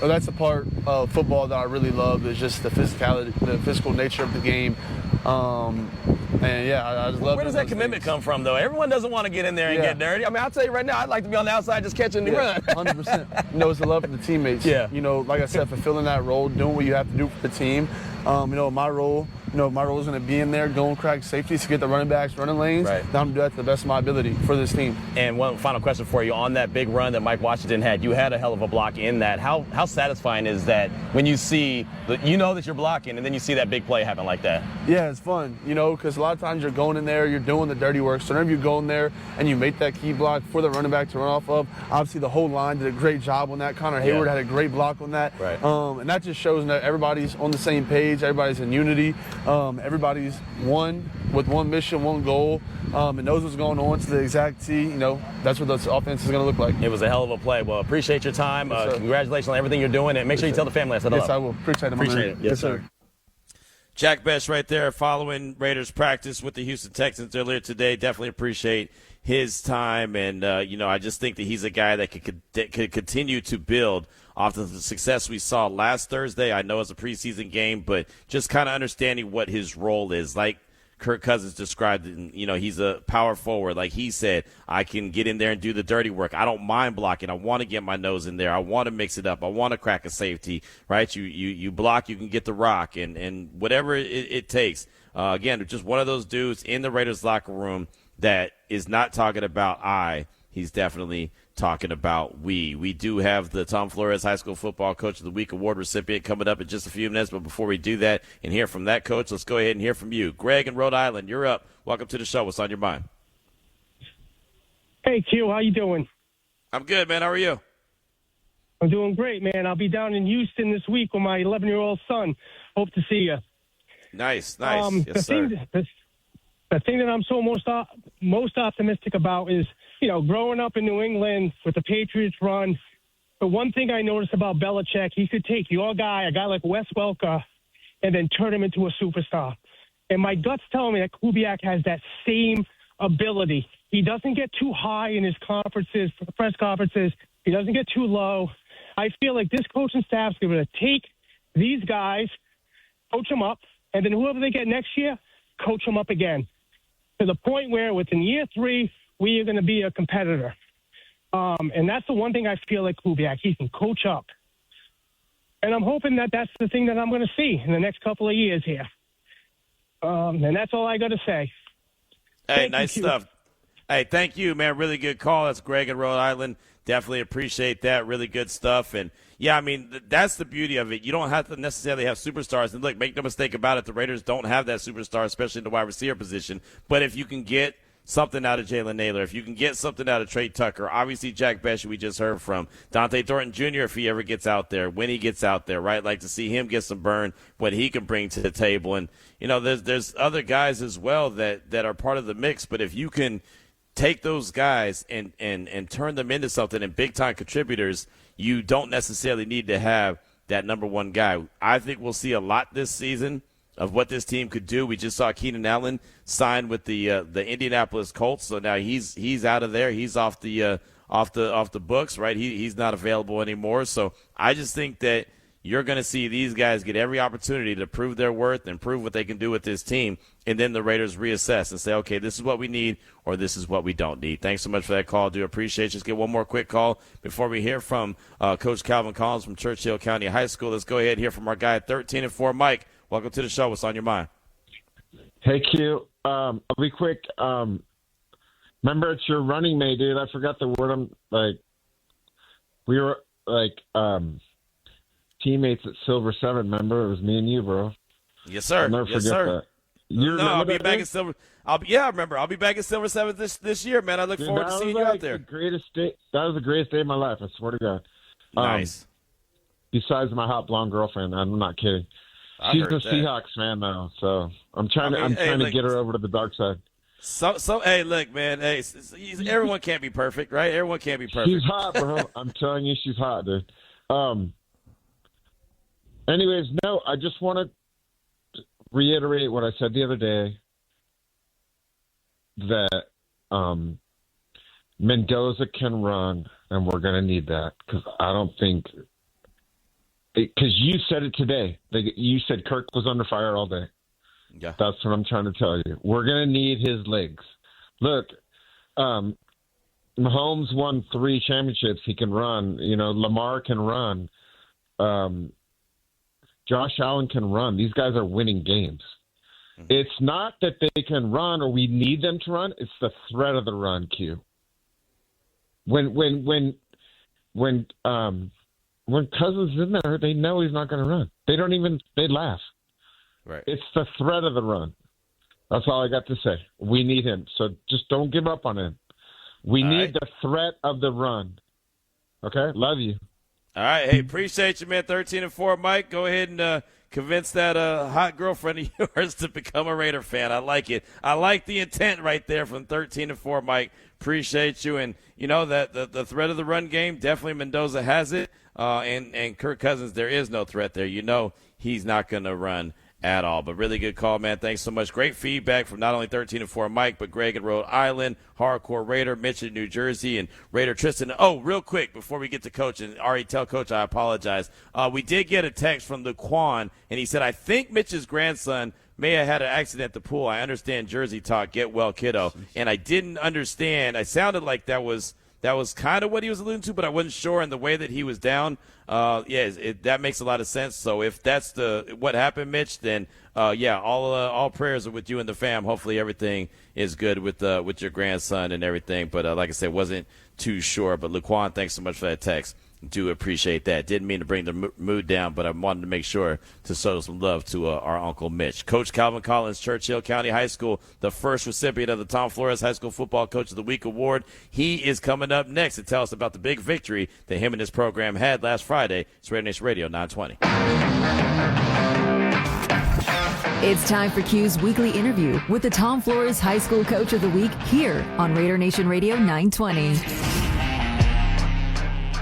That's a part of football that I really love, is just the physicality, the physical nature of the game. And yeah, I just love it. Where does that commitment come from, though? Everyone doesn't want to get in there and get dirty. I mean, I'll tell you right now, I'd like to be on the outside just catching the run. 100%. It's the love of the teammates. Yeah. Like I said, fulfilling that role, doing what you have to do for the team. My role is going to be in there, going crack safeties to get the running backs, running lanes. Right. I'm going to do that to the best of my ability for this team. And one final question for you. On that big run that Mike Washington had, you had a hell of a block in that. How satisfying is that when you see, that you're blocking, and then you see that big play happen like that? Yeah, it's fun, because a lot of times you're going in there, you're doing the dirty work. So whenever you go in there and you make that key block for the running back to run off of, obviously the whole line did a great job on that. Connor Hayward had a great block on that. Right. And that just shows that everybody's on the same page, everybody's in unity, everybody's one with one mission, one goal, and knows what's going on to the exact T. That's what this offense is going to look like. It was a hell of a play. Well, appreciate your time. Yes, congratulations on everything you're doing, and make sure you tell the family I said hello. Yes, I will. Appreciate it. Appreciate it. Yes, sir. Jack Bech right there following Raiders practice with the Houston Texans earlier today. Definitely appreciate his time. And, I just think that he's a guy that could continue to build off of the success we saw last Thursday. I know it's a preseason game, but just kind of understanding what his role is. Like Kirk Cousins described it, he's a power forward. Like he said, I can get in there and do the dirty work. I don't mind blocking. I want to get my nose in there. I want to mix it up. I want to crack a safety, right? You block, you can get the rock, and whatever it takes. Again, just one of those dudes in the Raiders locker room that is not talking about he's definitely talking about we. We do have the Tom Flores High School Football Coach of the Week award recipient coming up in just a few minutes. But before we do that and hear from that coach, let's go ahead and hear from you. Greg in Rhode Island, you're up. Welcome to the show. What's on your mind? Hey, Q, how you doing? I'm good, man. How are you? I'm doing great, man. I'll be down in Houston this week with my 11-year-old son. Hope to see you. Nice. Yes, sir. The thing that I'm so most optimistic about is, growing up in New England with the Patriots run, the one thing I noticed about Belichick, he could take a guy like Wes Welker, and then turn him into a superstar. And my gut's telling me that Kubiak has that same ability. He doesn't get too high in his press conferences. He doesn't get too low. I feel like this coaching staff's going to take these guys, coach them up, and then whoever they get next year, coach them up again, to the point where within year 3, we are going to be a competitor. And that's the one thing I feel like Kubiak, he can coach up. And I'm hoping that that's the thing that I'm going to see in the next couple of years here. And that's all I got to say. Hey, nice stuff. Hey, thank you, man. Really good call. That's Greg in Rhode Island. Definitely appreciate that. Really good stuff. And, yeah, I mean, that's the beauty of it. You don't have to necessarily have superstars. And, look, make no mistake about it, the Raiders don't have that superstar, especially in the wide receiver position. But if you can get something out of Jalen Naylor, if you can get something out of Trey Tucker, obviously Jack Bech, we just heard from, Dante Thornton Jr., if he ever gets out there, when he gets out there, right? Like to see him get some burn, what he can bring to the table. And, there's other guys as well that are part of the mix. But if you can take those guys and turn them into something and big-time contributors, you don't necessarily need to have that number one guy. I think we'll see a lot this season of what this team could do. We just saw Keenan Allen sign with the Indianapolis Colts, so now he's out of there. He's off the books, right? He's not available anymore. So I just think that you're going to see these guys get every opportunity to prove their worth and prove what they can do with this team, and then the Raiders reassess and say, okay, this is what we need or this is what we don't need. Thanks so much for that call. Do appreciate it. Just get one more quick call before we hear from Coach Calvin Collins from Churchill County High School. Let's go ahead and hear from our guy at 13-4, Mike. Welcome to the show. What's on your mind? Hey, Q. I'll be quick. Remember, it's your running mate, dude. I forgot the word. We were teammates at Silver 7. Remember, it was me and you, bro. Yes, sir. I'll never forget that. I'll be back at Silver. I remember. I'll be back at Silver 7 this year, man. I look forward to seeing you out there. That was the greatest day of my life. I swear to God. Nice. Besides my hot blonde girlfriend, I'm not kidding. She's a Seahawks fan though, so I'm trying to get her over to the dark side. So hey, look, man. Hey, everyone can't be perfect, right? Everyone can't be perfect. She's hot, bro. I'm telling you, she's hot, dude. Anyways, no, I just want to reiterate what I said the other day, that Mendoza can run, and we're going to need that, because I don't think – because you said it today. You said Kirk was under fire all day. Yeah. That's what I'm trying to tell you. We're going to need his legs. Look, Mahomes won 3 championships. He can run. Lamar can run. Josh Allen can run. These guys are winning games. Mm-hmm. It's not that they can run or we need them to run. It's the threat of the run, Q. When Cousins is in there, they know he's not going to run. They laugh. Right. It's the threat of the run. That's all I got to say. We need him. So just don't give up on him. We need the threat of the run. Okay? Love you. All right. Hey, appreciate you, man. 13-4, Mike. Go ahead and convince that hot girlfriend of yours to become a Raider fan. I like it. I like the intent right there from 13-4, Mike. Appreciate you. And, that the threat of the run game, definitely Mendoza has it. And Kirk Cousins, there is no threat there. He's not going to run at all. But really good call, man. Thanks so much. Great feedback from not only 13-4 Mike, but Greg in Rhode Island, Hardcore Raider, Mitch in New Jersey, and Raider Tristan. Oh, real quick before we get to Coach, and Ari, tell Coach I apologize. We did get a text from Laquan, and he said, I think Mitch's grandson may have had an accident at the pool. I understand Jersey talk. Get well, kiddo. And I didn't understand. I sounded like that was kind of what he was alluding to, but I wasn't sure. And the way that he was down, that makes a lot of sense. So if that's what happened, Mitch, then all prayers are with you and the fam. Hopefully everything is good with your grandson and everything. But like I said, wasn't too sure. But Laquan, thanks so much for that text. Do appreciate that. Didn't mean to bring the mood down, but I wanted to make sure to show some love to our Uncle Mitch. Coach Calvin Collins, Churchill County High School, the first recipient of the Tom Flores High School Football Coach of the Week award. He is coming up next to tell us about the big victory that him and his program had last Friday. It's RaiderNation Radio 920. It's time for Q's weekly interview with the Tom Flores High School Coach of the Week here on RaiderNation Radio 920.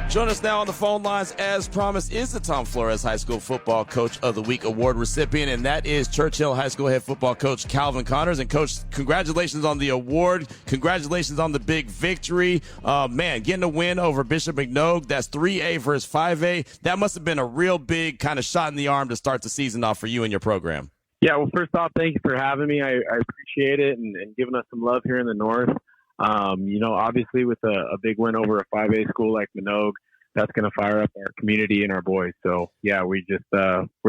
Join us now on the phone lines, as promised, is the Tom Flores High School Football Coach of the Week award recipient, and that is Churchill High School head football coach Calvin Connors. And, Coach, congratulations on the award. Congratulations on the big victory. Getting a win over Bishop Manogue. That's 3A versus 5A. That must have been a real big kind of shot in the arm to start the season off for you and your program. Yeah, well, first off, thank you for having me. I appreciate it and giving us some love here in the North. Obviously with a big win over a 5A school like Manogue, that's going to fire up our community and our boys. So, yeah, we're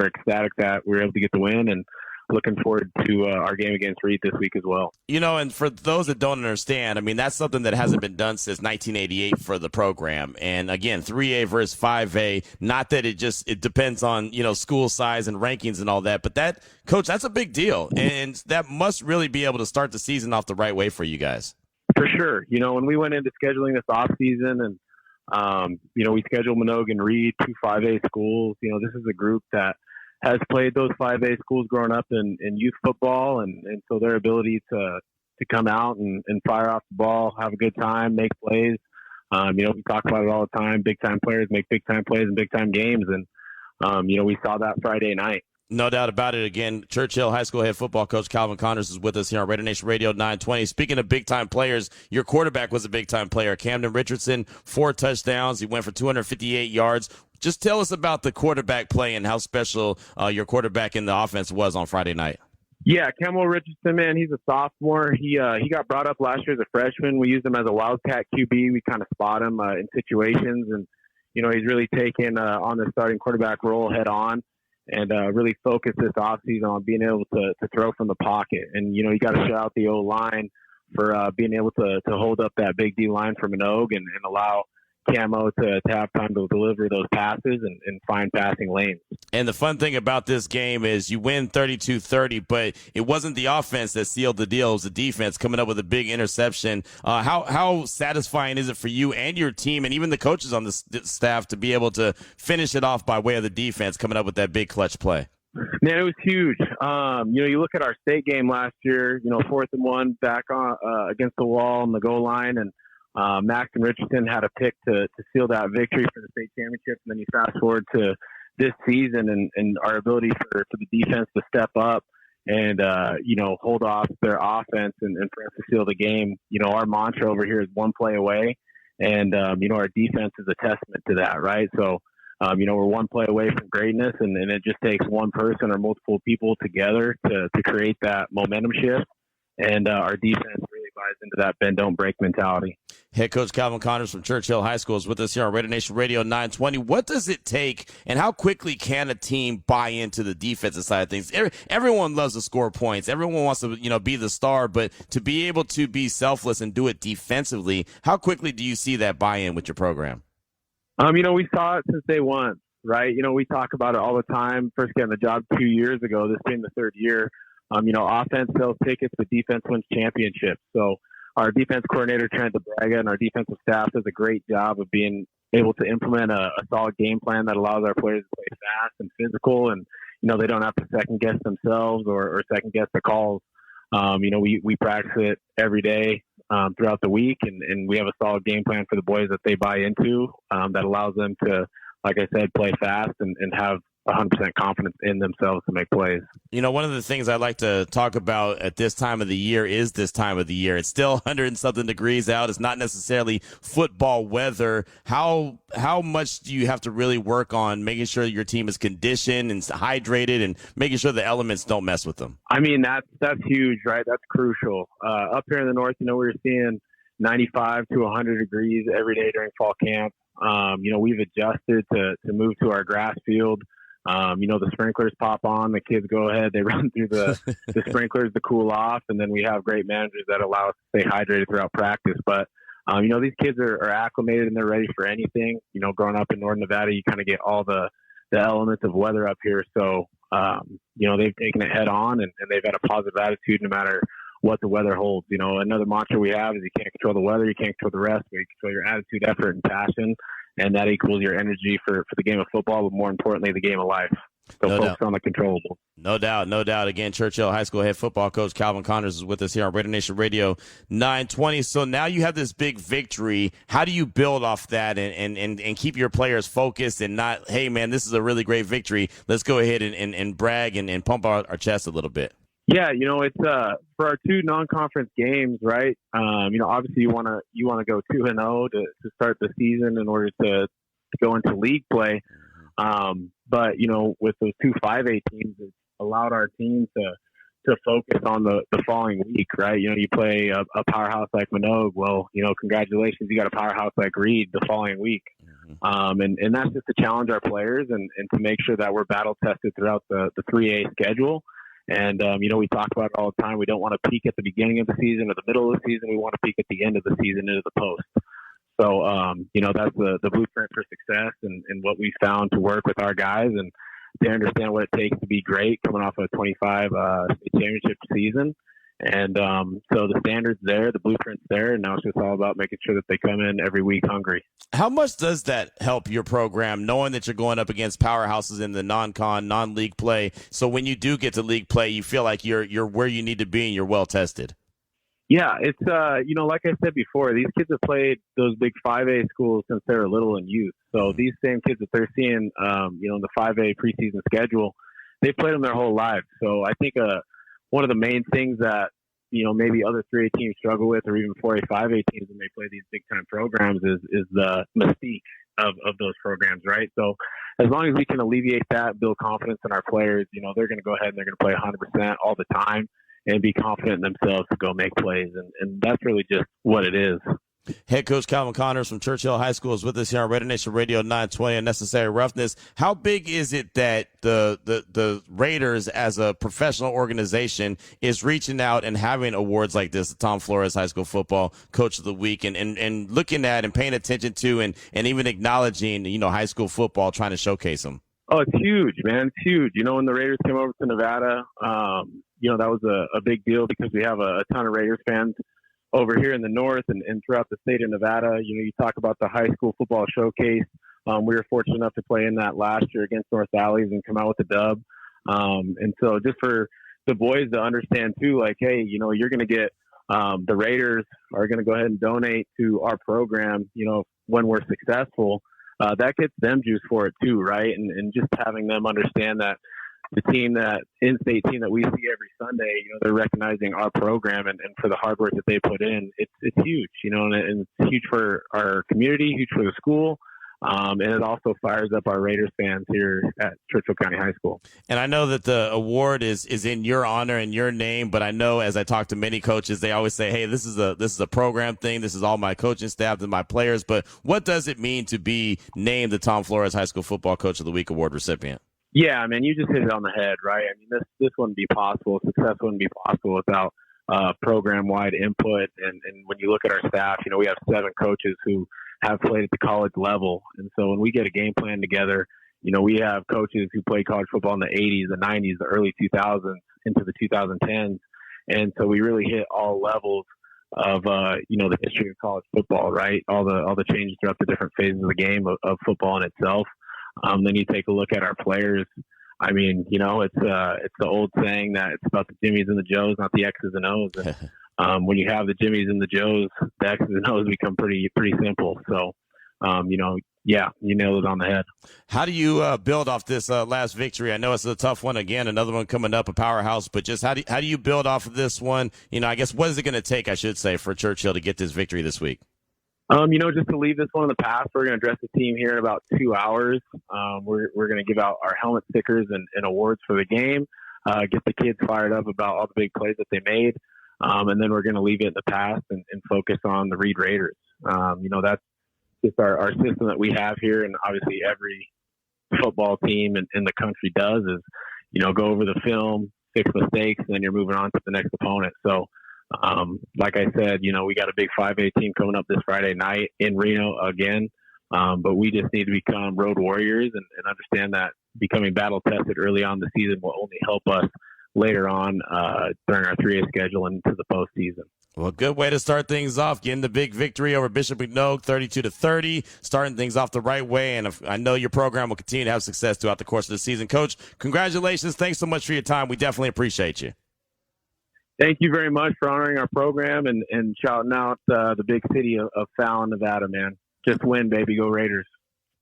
ecstatic that we were able to get the win and looking forward to our game against Reed this week as well. And for those that don't understand, I mean, that's something that hasn't been done since 1988 for the program. And, again, 3A versus 5A, not that it depends on, school size and rankings and all that. But that, Coach, that's a big deal. And that must really be able to start the season off the right way for you guys. For sure. When we went into scheduling this offseason and, we scheduled Manogue and Reed, 2 5A schools. This is a group that has played those 5A schools growing up in youth football. And so their ability to come out and fire off the ball, have a good time, make plays. We talk about it all the time. Big time players make big time plays in big time games. And, we saw that Friday night. No doubt about it. Again, Churchill High School head football coach Calvin Connors is with us here on RaiderNation Radio 920. Speaking of big-time players, your quarterback was a big-time player. Camden Richardson, 4 touchdowns. He went for 258 yards. Just tell us about the quarterback play and how special your quarterback in the offense was on Friday night. Yeah, Camel Richardson, man, he's a sophomore. He got brought up last year as a freshman. We used him as a wildcat QB. We kind of spot him in situations, and he's really taken on the starting quarterback role head on. And really focus this offseason on being able to throw from the pocket. And, you got to shout out the O-line for being able to hold up that big D-line for Manogue and allow Camo to have time to deliver those passes and find passing lanes. And the fun thing about this game is you win 32-30, but it wasn't the offense that sealed the deal. It was the defense coming up with a big interception. How satisfying is it for you and your team and even the coaches on the staff to be able to finish it off by way of the defense coming up with that big clutch play? Man, it was huge. You look at our state game last year, 4th and 1 back on against the wall on the goal line, and Max and Richardson had a pick to seal that victory for the state championship. And then you fast forward to this season and our ability for the defense to step up and, hold off their offense and for us to seal the game. Our mantra over here is one play away. And, our defense is a testament to that, right? So, we're one play away from greatness, and it just takes one person or multiple people together to create that momentum shift. And our defense really buys into that bend, don't break mentality. Head coach Calvin Connors from Churchill High School is with us here on RaiderNation Radio 920. What does it take, and how quickly can a team buy into the defensive side of things? Everyone loves to score points. Everyone wants to, be the star, but to be able to be selfless and do it defensively, how quickly do you see that buy-in with your program? We saw it since day one, right? We talk about it all the time. First getting the job 2 years ago, this being the third year. Offense sells tickets, but defense wins championships. So our defense coordinator, Trent DeBraga, and our defensive staff does a great job of being able to implement a solid game plan that allows our players to play fast and physical. And, they don't have to second guess themselves or second guess the calls. We practice it every day throughout the week, and we have a solid game plan for the boys that they buy into that allows them to, like I said, play fast and have 100% confidence in themselves to make plays. One of the things I like to talk about at this time of the year is this time of the year. It's still 100 and something degrees out. It's not necessarily football weather. How much do you have to really work on making sure your team is conditioned and hydrated and making sure the elements don't mess with them? That's huge, right? That's crucial. Up here in the north, we're seeing 95 to 100 degrees every day during fall camp. We've adjusted to move to our grass field. The sprinklers pop on, the kids go ahead, they run through the sprinklers to cool off, and then we have great managers that allow us to stay hydrated throughout practice. But, these kids are acclimated and they're ready for anything. Growing up in Northern Nevada, you kind of get all the elements of weather up here. So, they've taken it head on and they've had a positive attitude no matter what the weather holds. Another mantra we have is you can't control the weather, you can't control the rest, but you control your attitude, effort, and passion. And that equals your energy for the game of football, but more importantly, the game of life. So focus on the controllable. No doubt. Again, Churchill High School head football coach Calvin Connors is with us here on RaiderNation Radio 920. So now you have this big victory. How do you build off that and keep your players focused and not, hey, man, this is a really great victory. Let's go ahead and brag and pump our chest a little bit. Yeah, it's for our two non-conference games, right? Obviously you want to go 2-0 to start the season in order to go into league play. But with those two 5A teams, it allowed our team to focus on the following week, right? You play a powerhouse like Manogue. Well, congratulations, you got a powerhouse like Reed the following week. And that's just to challenge our players and to make sure that we're battle tested throughout the 3A schedule. And, we talk about it all the time. We don't want to peak at the beginning of the season or the middle of the season. We want to peak at the end of the season into the post. So, that's the blueprint for success and what we found to work with our guys. And they understand what it takes to be great coming off a 25 state championship season. And so the standard's there, the blueprint's there, and now it's just all about making sure that they come in every week hungry. How much does that help your program, knowing that you're going up against powerhouses in the non-league play? So when you do get to league play, you feel like you're where you need to be and you're well tested. Yeah, it's like I said before, these kids have played those big 5A schools since they were little in youth. So these same kids that they're seeing, in the 5A preseason schedule, they've played them their whole lives. So I think one of the main things that, maybe other 3A teams struggle with, or even 4A, 5A teams when they play these big-time programs is the mystique of those programs, right? So as long as we can alleviate that, build confidence in our players, they're going to go ahead and they're going to play 100% all the time and be confident in themselves to go make plays. And that's really just what it is. Head coach Calvin Connors from Churchill High School is with us here on RaiderNation Radio 920 Unnecessary Roughness. How big is it that the Raiders as a professional organization is reaching out and having awards like this, the Tom Flores High School Football Coach of the Week, and looking at and paying attention to and even acknowledging, high school football, trying to showcase them? Oh, it's huge, man. It's huge. When the Raiders came over to Nevada, that was a big deal because we have a ton of Raiders fans over here in the north and throughout the state of Nevada. You talk about the high school football showcase. We were fortunate enough to play in that last year against North Valleys and come out with a dub. And so just for the boys to understand too, like, hey, you know, you're going to get the Raiders are going to go ahead and donate to our program, you know, when we're successful. That gets them juice for it too, right? And just having them understand that the team, that in-state team that we see every Sunday, you know, they're recognizing our program and for the hard work that they put in. It's huge, you know, and it's huge for our community, huge for the school. And it also fires up our Raiders fans here at Churchill County High School. And I know that the award is in your honor and your name, but I know as I talk to many coaches, they always say, hey, this is a program thing. This is all my coaching staff and my players. But what does it mean to be named the Tom Flores High School Football Coach of the Week award recipient? Yeah, I mean, you just hit it on the head, right? I mean, this wouldn't be possible. Success wouldn't be possible without program-wide input. And when you look at our staff, you know, we have 7 coaches who have played at the college level. And so when we get a game plan together, you know, we have coaches who played college football in the 80s, the 90s, the early 2000s, into the 2010s. And so we really hit all levels of, you know, the history of college football, right? All the changes throughout the different phases of the game of football in itself. Then you take a look at our players. I mean, you know, it's the old saying that it's about the Jimmies and the Joes, not the X's and O's. And when you have the Jimmies and the Joes, the X's and O's become pretty simple. So, you know, yeah, you nailed it on the head. How do you build off this last victory? I know it's a tough one. Again, another one coming up, a powerhouse. But just how do you build off of this one? You know, I guess what is it going to take, I should say, for Churchill to get this victory this week? You know, just to leave this one in the past, we're going to address the team here in about 2 hours. We're going to give out our helmet stickers and awards for the game, get the kids fired up about all the big plays that they made. And then we're going to leave it in the past and focus on the Reed Raiders. You know, that's just our system that we have here. And obviously every football team in the country does is, you know, go over the film, fix mistakes, and then you're moving on to the next opponent. So, like I said, you know, we got a big 5A team coming up this Friday night in Reno again. But we just need to become road warriors and understand that becoming battle tested early on in the season will only help us later on during our 3A schedule and into the postseason. Well, good way to start things off, getting the big victory over Bishop Manogue, 32-30, starting things off the right way. And I know your program will continue to have success throughout the course of the season. Coach, congratulations. Thanks so much for your time. We definitely appreciate you. Thank you very much for honoring our program and shouting out the big city of Fallon, Nevada, man. Just win, baby. Go Raiders.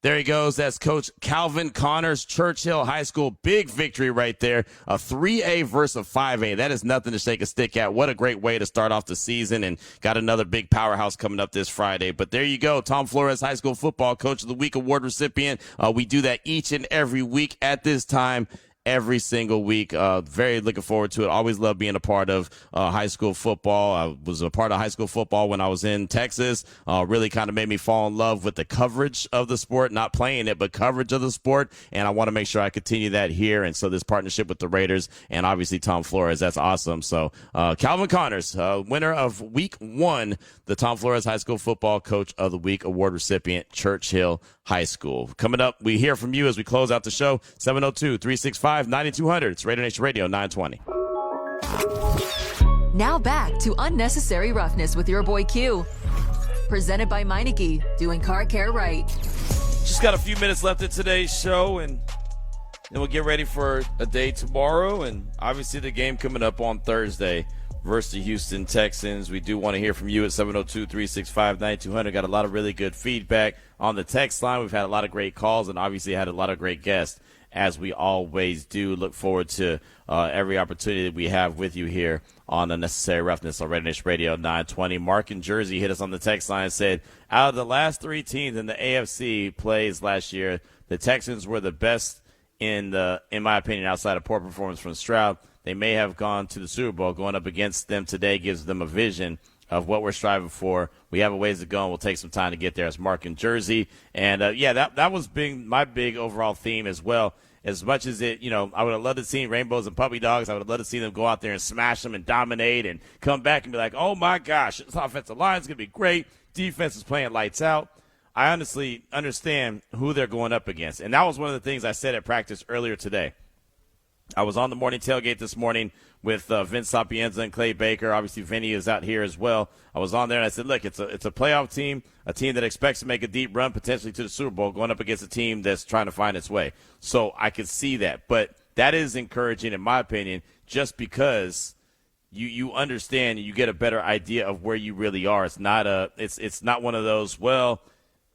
There he goes. That's Coach Calvin Connors, Churchill High School. Big victory right there. A 3A versus a 5A. That is nothing to shake a stick at. What a great way to start off the season, and got another big powerhouse coming up this Friday. But there you go. Tom Flores High School Football Coach of the Week award recipient. We do that each and every week at this time. Every single week. Very looking forward to it. Always love being a part of high school football. I was a part of high school football when I was in Texas. Really kind of made me fall in love with the coverage of the sport, not playing it, but coverage of the sport. And I want to make sure I continue that here. And so this partnership with the Raiders and obviously Tom Flores, that's awesome. So Calvin Connors, winner of week 1, the Tom Flores High School Football Coach of the Week award recipient, Churchill High School. Coming up, we hear from you as we close out the show. 702-365-9200. It's RaiderNation Radio 920. Now back to Unnecessary Roughness with your boy Q. Presented by Meineke, doing car care right. Just got a few minutes left in today's show, and then we'll get ready for a day tomorrow, and obviously the game coming up on Thursday versus the Houston Texans. We do want to hear from you at 702-365-9200. Got a lot of really good feedback on the text line. We've had a lot of great calls and obviously had a lot of great guests, as we always do. Look forward to every opportunity that we have with you here on Unnecessary Roughness on RaiderNation Radio 920. Mark in Jersey hit us on the text line and said, out of the last 3 teams in the AFC plays last year, the Texans were the best in my opinion, outside of poor performance from Stroud. They may have gone to the Super Bowl. Going up against them today gives them a vision of what we're striving for. We have a ways to go, and we'll take some time to get there. As Mark in Jersey. And, that was my big overall theme as well. As much as it, I would have loved to see rainbows and puppy dogs. I would have loved to see them go out there and smash them and dominate and come back and be like, oh, my gosh, this offensive line is going to be great. Defense is playing lights out. I honestly understand who they're going up against. And that was one of the things I said at practice earlier today. I was on the morning tailgate this morning with Vince Sapienza and Clay Baker. Obviously, Vinny is out here as well. I was on there, and I said, look, it's a playoff team, a team that expects to make a deep run potentially to the Super Bowl, going up against a team that's trying to find its way. So I could see that. But that is encouraging, in my opinion, just because you understand and you get a better idea of where you really are. It's not one of those, well,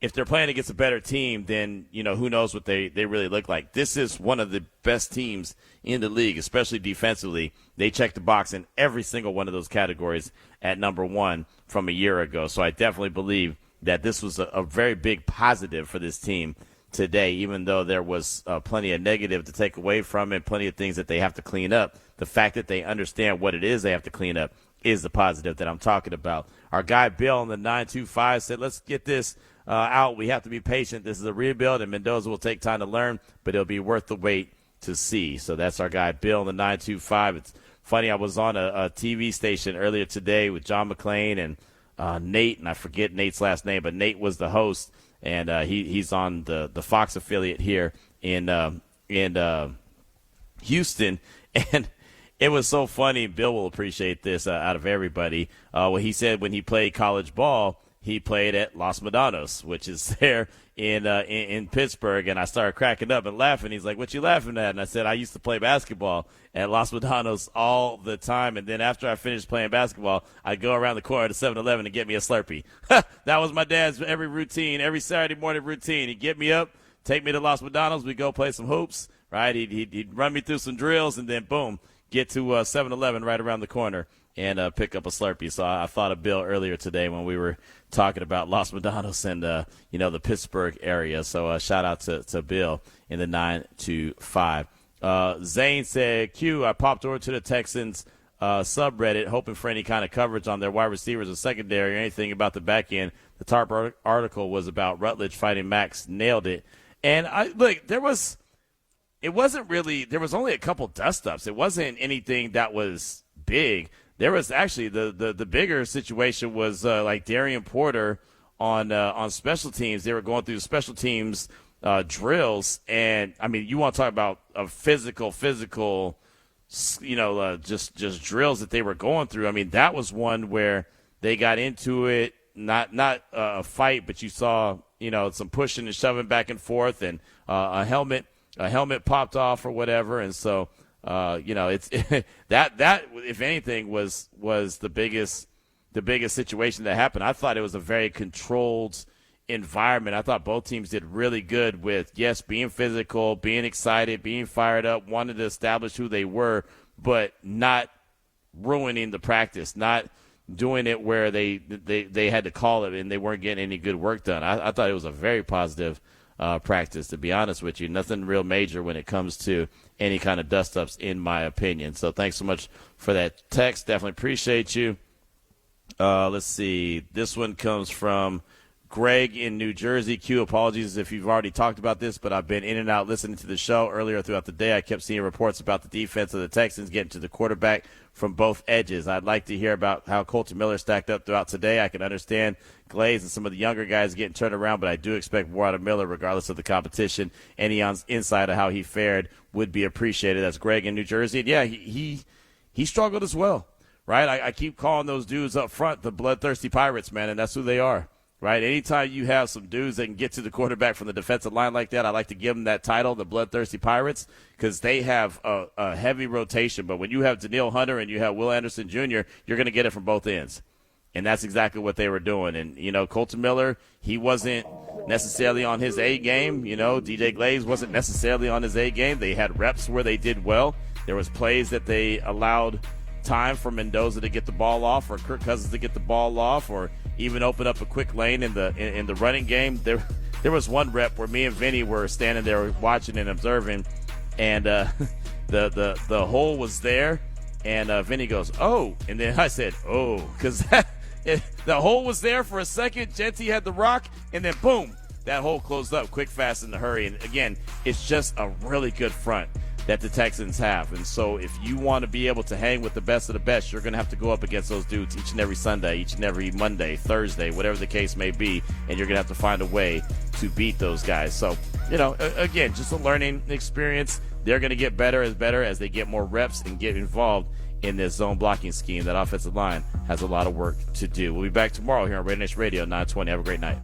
if they're playing against a better team, then, who knows what they really look like. This is one of the best teams in the league, especially defensively. They check the box in every single one of those categories at number one from a year ago. So I definitely believe that this was a very big positive for this team today, even though there was plenty of negative to take away from it, plenty of things that they have to clean up. The fact that they understand what it is they have to clean up is the positive that I'm talking about. Our guy Bill in the 925 said, let's get this out. We have to be patient. This is a rebuild, and Mendoza will take time to learn, but it'll be worth the wait to see. So that's our guy Bill in the 925. It's funny, I was on a TV station earlier today with John McClain and Nate, and I forget Nate's last name, but Nate was the host, and he's on the Fox affiliate here in Houston, and it was so funny. Bill will appreciate this out of everybody. What he said when he played college ball, he played at Los Medanos, which is there in Pittsburgh, and I started cracking up and laughing. He's like, "What you laughing at?" And I said, "I used to play basketball at Los Medanos all the time, and then after I finished playing basketball, I'd go around the corner to 7-Eleven and get me a Slurpee." That was my dad's every Saturday morning routine. He'd get me up, take me to Los Medanos, we'd go play some hoops, right? He'd run me through some drills, and then boom, get to 7-Eleven right around the corner and pick up a Slurpee. So I thought of Bill earlier today when we were talking about Los Medanos and, the Pittsburgh area. So shout out to Bill in the 925. Zane said, Q, I popped over to the Texans subreddit hoping for any kind of coverage on their wide receivers or secondary or anything about the back end. The top article was about Rutledge fighting Max. Nailed it. And there was only a couple dust-ups. It wasn't anything that was big. There was actually the bigger situation was like Darian Porter on special teams. They were going through special teams drills, and I mean, you want to talk about a physical, just drills that they were going through. I mean, that was one where they got into it, not a fight, but you saw some pushing and shoving back and forth, and a helmet popped off or whatever, and so. It's that if anything was the biggest situation that happened. I thought it was a very controlled environment. I thought both teams did really good with, yes, being physical, being excited, being fired up, wanted to establish who they were, but not ruining the practice, not doing it where they had to call it and they weren't getting any good work done. I thought it was a very positive practice, to be honest with you. Nothing real major when it comes to any kind of dust-ups, in my opinion. So thanks so much for that text. Definitely appreciate you. Let's see. This one comes from Greg in New Jersey. Q, apologies if you've already talked about this, but I've been in and out listening to the show earlier throughout the day. I kept seeing reports about the defense of the Texans getting to the quarterback from both edges. I'd like to hear about how Colton Miller stacked up throughout today. I can understand Glaze and some of the younger guys getting turned around, but I do expect more out of Miller regardless of the competition. Any insight of how he fared would be appreciated. That's Greg in New Jersey. And yeah, he struggled as well, right? I keep calling those dudes up front the bloodthirsty Pirates, man, and that's who they are. Right, anytime you have some dudes that can get to the quarterback from the defensive line like that, I like to give them that title, the Bloodthirsty Pirates, because they have a heavy rotation. But when you have Daniil Hunter and you have Will Anderson Jr., you're going to get it from both ends. And that's exactly what they were doing. And, Colton Miller, he wasn't necessarily on his A game. DJ Glaze wasn't necessarily on his A game. They had reps where they did well. There was plays that they allowed time for Mendoza to get the ball off or Kirk Cousins to get the ball off or even open up a quick lane in the running game. There was one rep where me and Vinny were standing there watching and observing, and the hole was there, and Vinny goes, "Oh," and then I said, "Oh," because the hole was there for a second. Genty had the rock, and then boom, that hole closed up quick, fast, in a hurry. And again, it's just a really good front that the Texans have. And so if you want to be able to hang with the best of the best, you're going to have to go up against those dudes each and every Sunday, each and every Monday, Thursday, whatever the case may be, and you're going to have to find a way to beat those guys. So, again, just a learning experience. They're going to get better as they get more reps and get involved in this zone blocking scheme. That offensive line has a lot of work to do. We'll be back tomorrow here on RaiderNation Radio 920. Have a great night.